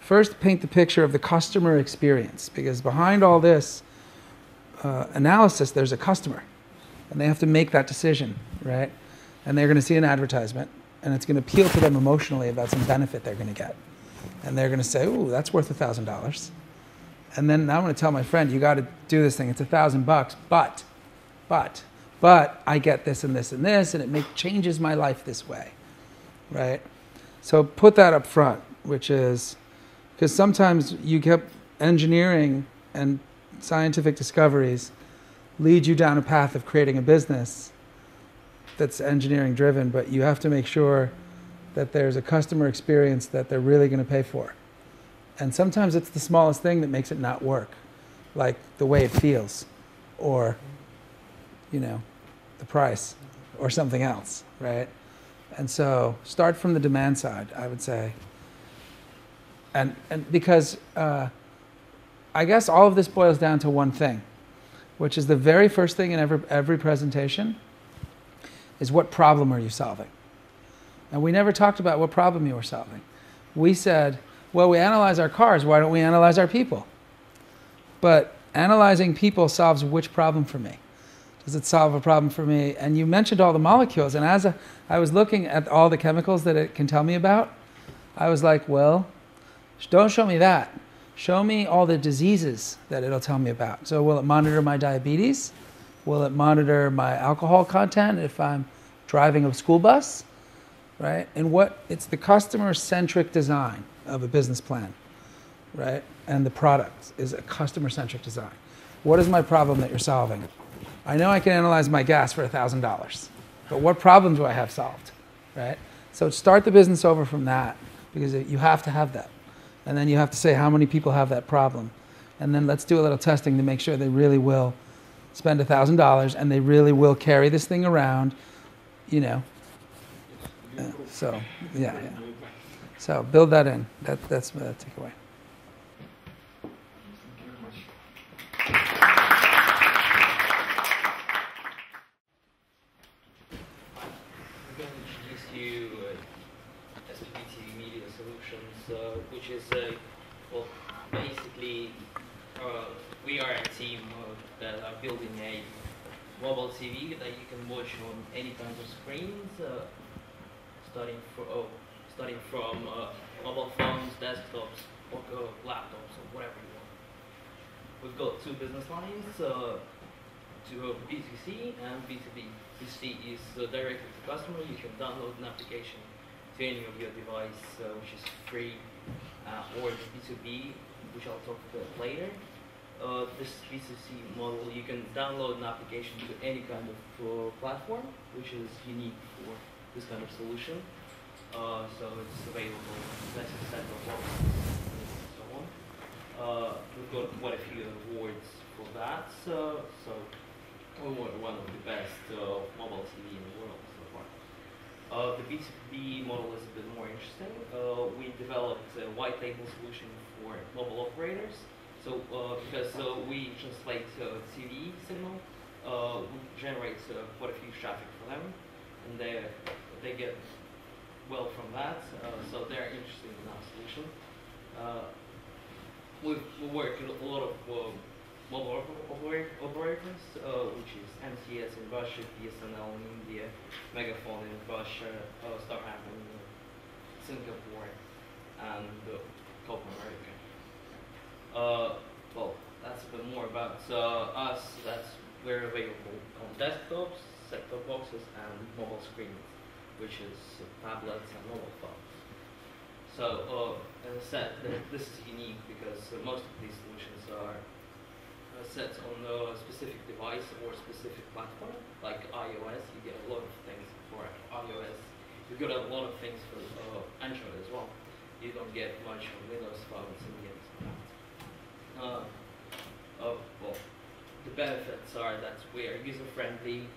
first paint the picture of the customer experience, because behind all this analysis, there's a customer. And they have to make that decision, right? And they're going to see an advertisement, and it's going to appeal to them emotionally about some benefit they're going to get. And they're going to say, ooh, that's worth $1,000. And then I'm going to tell my friend, you got to do this thing. It's $1,000, but I get this and this and this, and it changes my life this way, right? So put that up front, which is, because sometimes you get engineering and scientific discoveries lead you down a path of creating a business, that's engineering driven, but you have to make sure that there's a customer experience that they're really going to pay for. And sometimes it's the smallest thing that makes it not work, like the way it feels, or, you know, the price, or something else, right? And so start from the demand side, I would say. And because I guess all of this boils down to one thing, which is the very first thing in every presentation is what problem are you solving? And we never talked about what problem you were solving. We said, well, we analyze our cars, why don't we analyze our people? But analyzing people solves which problem for me? Does it solve a problem for me? And you mentioned all the molecules, and as I was looking at all the chemicals that it can tell me about, I was like, well, don't show me that. Show me all the diseases that it'll tell me about. So will it monitor my diabetes? Will it monitor my alcohol content if I'm driving a school bus? Right? And it's the customer-centric design of a business plan, right? And the product is a customer-centric design. What is my problem that you're solving? I know I can analyze my gas for $1,000, but what problem do I have solved, right? So start the business over from that, because you have to have that. And then you have to say how many people have that problem. And then let's do a little testing to make sure they really will spend $1,000 and they really will carry this thing around, you know. So, yeah. So build that in. That's the takeaway. Which is, well, basically, we are a team that are building a mobile TV that you can watch on any kinds of screens, starting from mobile phones, desktops, or laptops, or whatever you want. We've got two business lines, to B2C and B2B. B2C is directly to customer. You can download an application to any of your device, which is free, or the B2B, which I'll talk about later. This B2C model, you can download an application to any kind of platform, which is unique for this kind of solution. So it's available in less than set of boxes and so on. We've got quite a few awards for that. So we're one of the best mobile TV in the world so far. The B2B model is a bit more interesting. We developed a white label solution for mobile operators. So because we translate TV signal, we generate quite a few traffic for them, and they get well from that. So they're interested in our solution. We work with a lot of mobile operators, which is MTS in Russia, BSNL in India, Megaphone in Russia, Starham in Singapore, and Copa America. Well, that's a bit more about us. We're available on desktops, set-top boxes, and mobile screens, which is tablets and mobile phones. So, as I said, this is unique because most of these solutions are set on a specific device or specific platform, like iOS. You get a lot of things for iOS. You get a lot of things for Android as well. You don't get much on Windows phones and games like that. Well, the benefits are that we are user-friendly.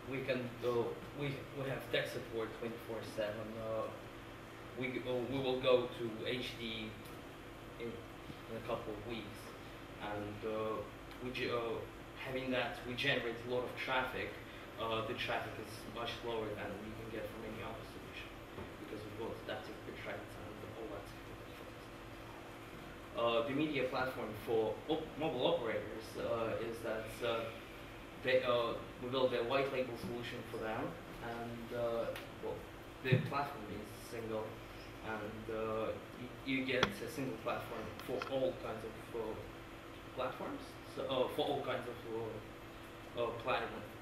We have tech support 24/7. We will go to HD in a couple of weeks, and having that, we generate a lot of traffic. The traffic is much lower than we can get from any other solution because we've got adaptive bit rates and all that. The media platform for mobile operators is that we build a white label solution for them, and the platform is single, and you get a single platform for all kinds of platforms, so for all kinds of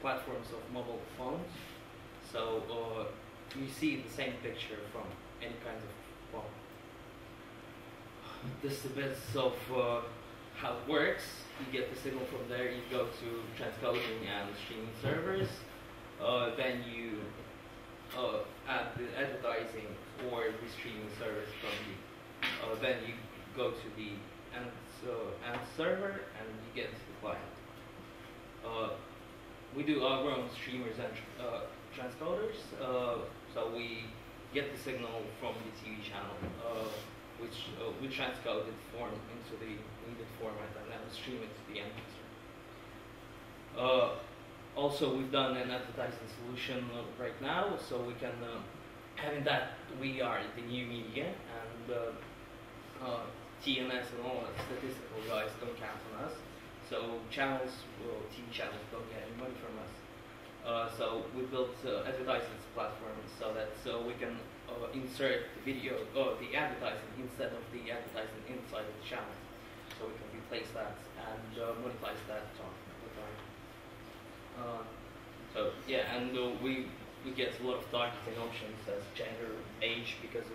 platforms of mobile phones. So you see the same picture from any kind of phone. This is a bit of how it works. You get the signal from there, you go to transcoding and streaming servers, then you add the advertising or the streaming service from the, then you go to the end server and you get to the client. We do our own streamers and transcoders, so we get the signal from the TV channel, which we transcode it form into the needed format and then stream it to the end user. Also, we've done an advertising solution right now, so we can, having that, we are the new media, and TNS and all that statistical guys don't count on us. So channels, TV channels don't get any money from us. So we built advertising platform so we can insert the video or the advertising instead of the advertising inside of the channel. So we can replace that and monetize that over time. So yeah, and we get a lot of targeting options as gender, age, because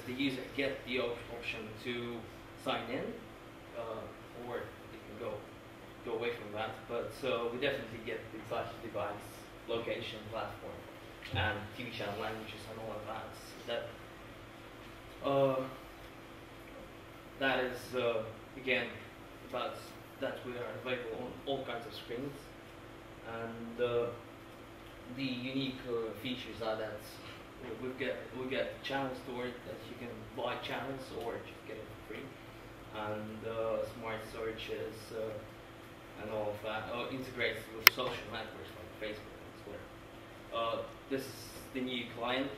the user get the option to sign in, or they can go away from that. But we definitely get the device, location, platform, and TV channel languages and all of that. That is again about that we are available on all kinds of screens, and the unique features are that we get channel storage that you can buy channels or just get it for free, and smart searches and all of that integrates with social networks like Facebook and Twitter. This is the new client.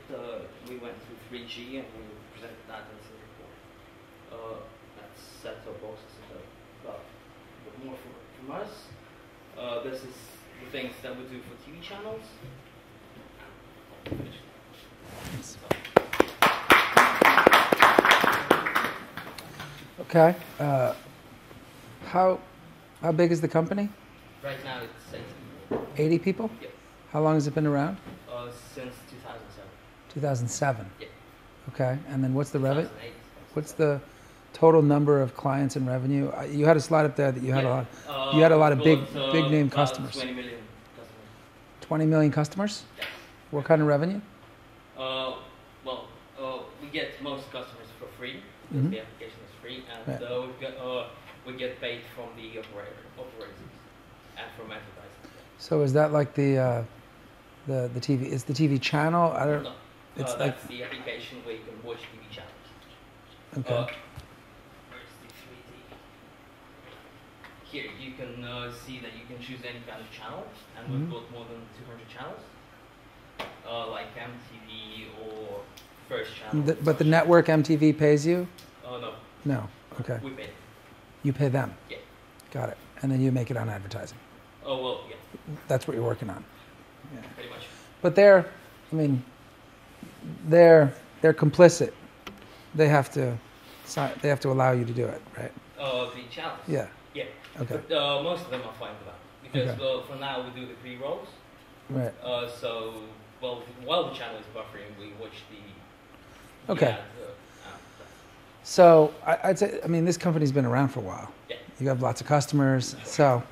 We went through 3G and we presented that in Singapore. That's set-top boxes and a bit more from us. This is the things that we do for TV channels. Okay. How big is the company? Right now it's 80 people? Yes. How long has it been around? Since 2007. 2007. Yeah. Okay. And then what's the revenue? What's the total number of clients and revenue? You had a slide up there that you had a lot. You had a lot of big name customers. 20 million customers. 20 million customers? Yeah. What kind of revenue? We get most customers for free because the application is free, and we get paid from the operators and from advertising. So is that like the TV? Is the TV channel? I don't. No, it's that's the application where you can watch TV channels. Okay. Where's the 3D? Here you can see that you can choose any kind of channel, and we've got more than 200 channels, like MTV or First Channel. But the network MTV pays you? No. No. Okay. We pay. You pay them? Yeah. Got it. And then you make it on advertising? Oh, well, yeah. That's what you're working on? Yeah. Pretty much. But they're complicit. They have to allow you to do it, right? The channels? Yeah. Yeah. Okay. But most of them are fine with that. Because for now we do the pre-rolls. Right. While the channel is buffering, we watch the Okay. ad, So I'd say, this company's been around for a while. Yeah. You have lots of customers. So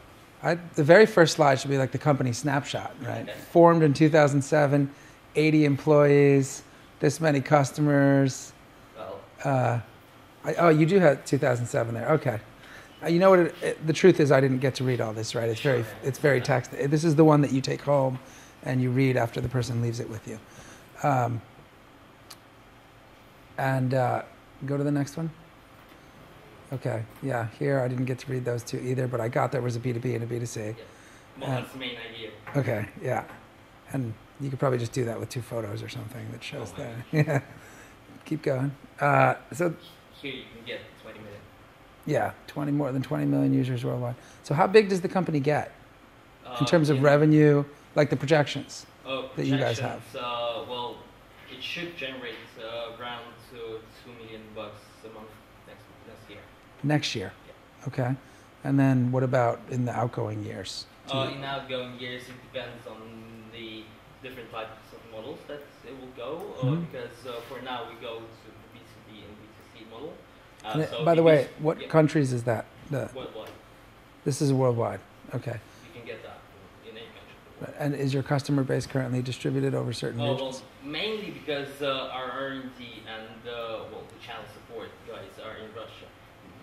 the very first slide should be like the company snapshot, right? Okay. Formed in 2007, 80 employees, this many customers. Well. You do have 2007 there. Okay. You know what? The truth is, I didn't get to read all this, right? It's very text. This is the one that you take home and you read after the person leaves it with you. Go to the next one. Okay. Yeah. Here, I didn't get to read those two either, but I got there was a B2B and a B2C. Yeah. Well, that's the main idea. Okay. Yeah. And you could probably just do that with 2 photos or something that shows that. Yeah. Keep going. So. Here you can get 20 million. Yeah, more than 20 million users worldwide. So how big does the company get in terms of revenue, like the projections that you guys have? Well, it should generate around $2 million a month next year. Next year? Yeah. Okay. And then what about in the outgoing years? In outgoing years, it depends on the different types of models that it will go, because for now we go to the B2B and B2C model. So by the it way, is- what yeah, countries is that? worldwide. This is worldwide. Okay. You can get that in any country. And is your customer base currently distributed over certain Oh, regions? well, mainly because our R&D and the channel support guys are in Russia.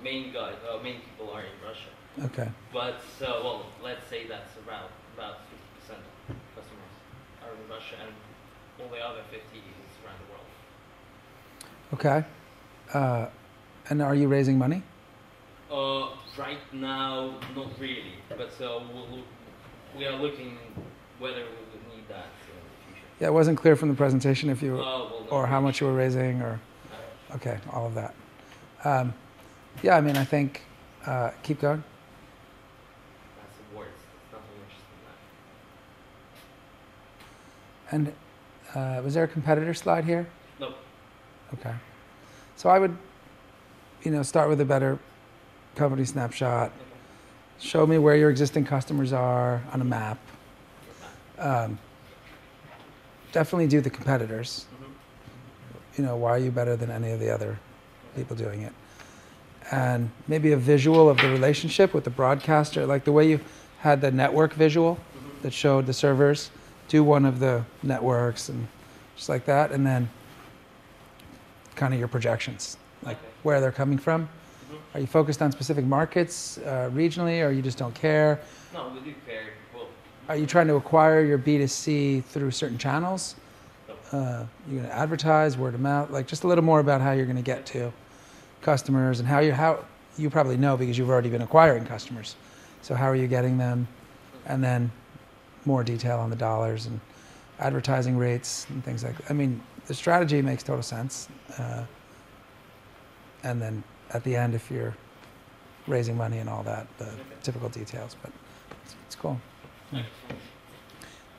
Main people are in Russia. Okay. But let's say that's about 50% of customers are in Russia, and all the other 50 is around the world. Okay. And are you raising money? Right now, not really, but we are looking whether we would need that in the future. Yeah, it wasn't clear from the presentation if you, or how really. much you were raising, or, okay, all of that. Yeah, I mean, I think, keep going. That's the words. It's nothing interesting in that. And was there a competitor slide here? No. Okay. So I would, start with a better company snapshot. Okay. Show me where your existing customers are on a map. Definitely do the competitors. Mm-hmm. Why are you better than any of the other people doing it? And maybe a visual of the relationship with the broadcaster, like the way you had the network visual that showed the servers. Do one of the networks and just like that, and then kind of your projections, like where they're coming from. Are you focused on specific markets regionally, or you just don't care? No, we do care. Well, Are you trying to acquire your B2C through certain channels? no. You're going to advertise, word of mouth, like just a little more about how you're going to get to customers and how you probably know because you've already been acquiring customers. So how are you getting them? And then more detail on the dollars and advertising rates and things like that. I mean, the strategy makes total sense. And then at the end, if you're raising money and all that, the typical details, but it's cool. Yeah.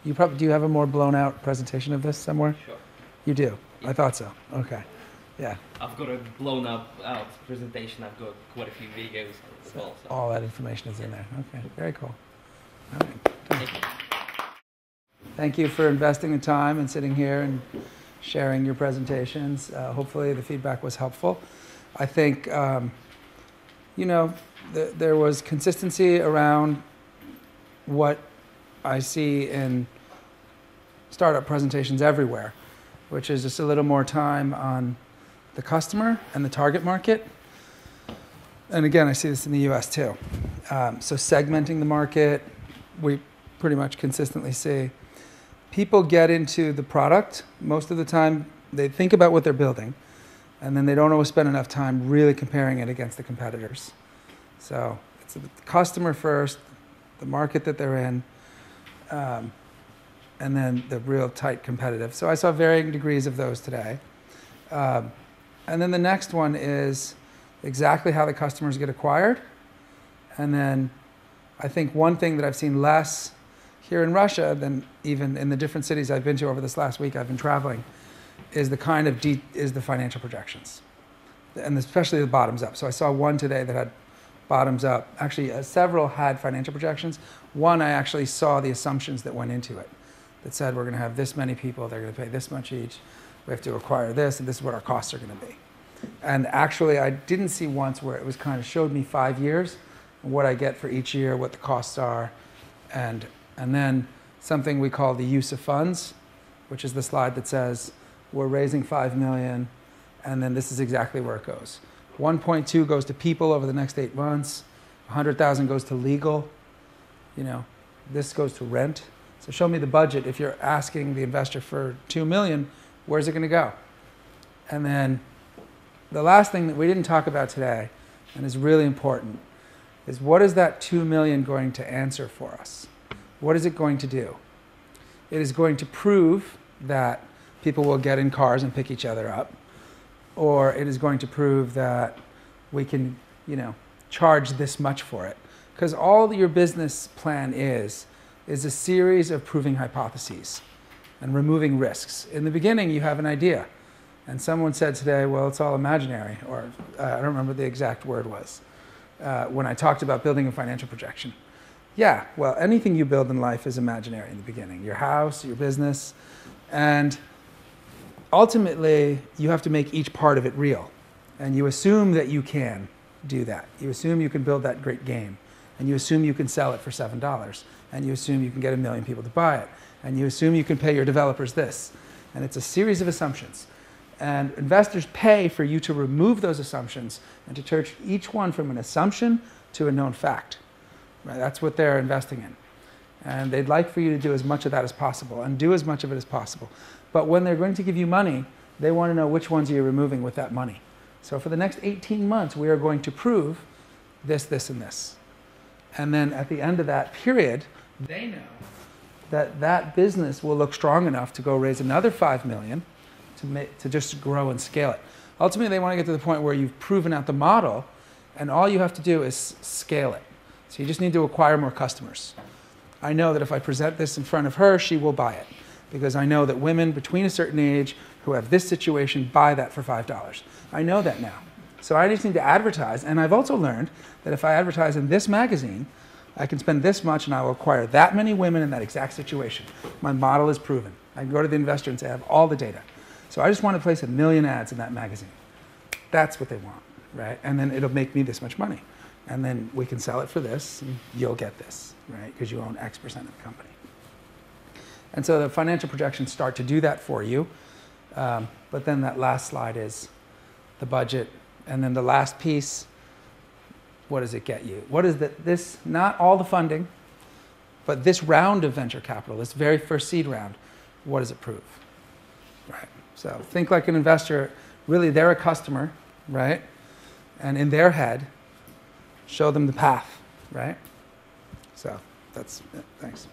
Do you have a more blown out presentation of this somewhere? Sure. You do? I thought so. Okay. Yeah. I've got a blown out presentation. I've got quite a few videos as well. So. All that information is in there. Okay. Very cool. All right. Thank you. Thank you for investing the time and sitting here and sharing your presentations. Hopefully the feedback was helpful. I think, there was consistency around what I see in startup presentations everywhere, which is just a little more time on the customer and the target market. And again, I see this in the US too. So segmenting the market, we pretty much consistently see. People get into the product. Most of the time, they think about what they're building, and then they don't always spend enough time really comparing it against the competitors. So it's the customer first, the market that they're in, and then the real tight competitive. So I saw varying degrees of those today. And then the next one is exactly how the customers get acquired. And then I think one thing that I've seen less here in Russia than even in the different cities I've been to over this last week I've been traveling is the kind of is the financial projections, and especially the bottoms up. So I saw one today that had bottoms up. Actually, several had financial projections. One, I actually saw the assumptions that went into it that said we're going to have this many people, they're going to pay this much each, we have to acquire this, and this is what our costs are going to be. And actually, I didn't see once where it was kind of showed me 5 years, what I get for each year, what the costs are, and then something we call the use of funds, which is the slide that says we're raising 5 million, and then this is exactly where it goes. 1.2 goes to people over the next 8 months. 100,000 goes to legal. This goes to rent. So show me the budget. If you're asking the investor for 2 million, where's it going to go? And then the last thing that we didn't talk about today, and is really important, is what is that 2 million going to answer for us? What is it going to do? It is going to prove that people will get in cars and pick each other up, or it is going to prove that we can, charge this much for it. Because all your business plan is a series of proving hypotheses and removing risks. In the beginning, you have an idea. And someone said today, well, it's all imaginary, or I don't remember what the exact word was, when I talked about building a financial projection. Yeah, well, anything you build in life is imaginary in the beginning. Your house, your business, and ultimately, you have to make each part of it real. And you assume that you can do that. You assume you can build that great game. And you assume you can sell it for $7. And you assume you can get 1 million people to buy it. And you assume you can pay your developers this. And it's a series of assumptions. And investors pay for you to remove those assumptions and to turn each one from an assumption to a known fact. Right? That's what they're investing in. And they'd like for you to do as much of that as possible and do as much of it as possible. But when they're going to give you money, they want to know which ones you're removing with that money. So for the next 18 months, we are going to prove this, this, and this. And then at the end of that period, they know that that business will look strong enough to go raise another 5 million to just grow and scale it. Ultimately, they want to get to the point where you've proven out the model, and all you have to do is scale it. So you just need to acquire more customers. I know that if I present this in front of her, she will buy it, because I know that women between a certain age who have this situation buy that for $5. I know that now. So I just need to advertise, and I've also learned that if I advertise in this magazine, I can spend this much and I will acquire that many women in that exact situation. My model is proven. I can go to the investor and say, I have all the data. So I just want to place 1 million ads in that magazine. That's what they want, right? And then it'll make me this much money. And then we can sell it for this, and you'll get this, right? Because you own X% of the company. And so the financial projections start to do that for you. But then that last slide is the budget. And then the last piece, what does it get you? What is this, not all the funding, but this round of venture capital, this very first seed round, what does it prove? Right. So think like an investor, really they're a customer, right? And in their head, show them the path, right? So that's it. Thanks.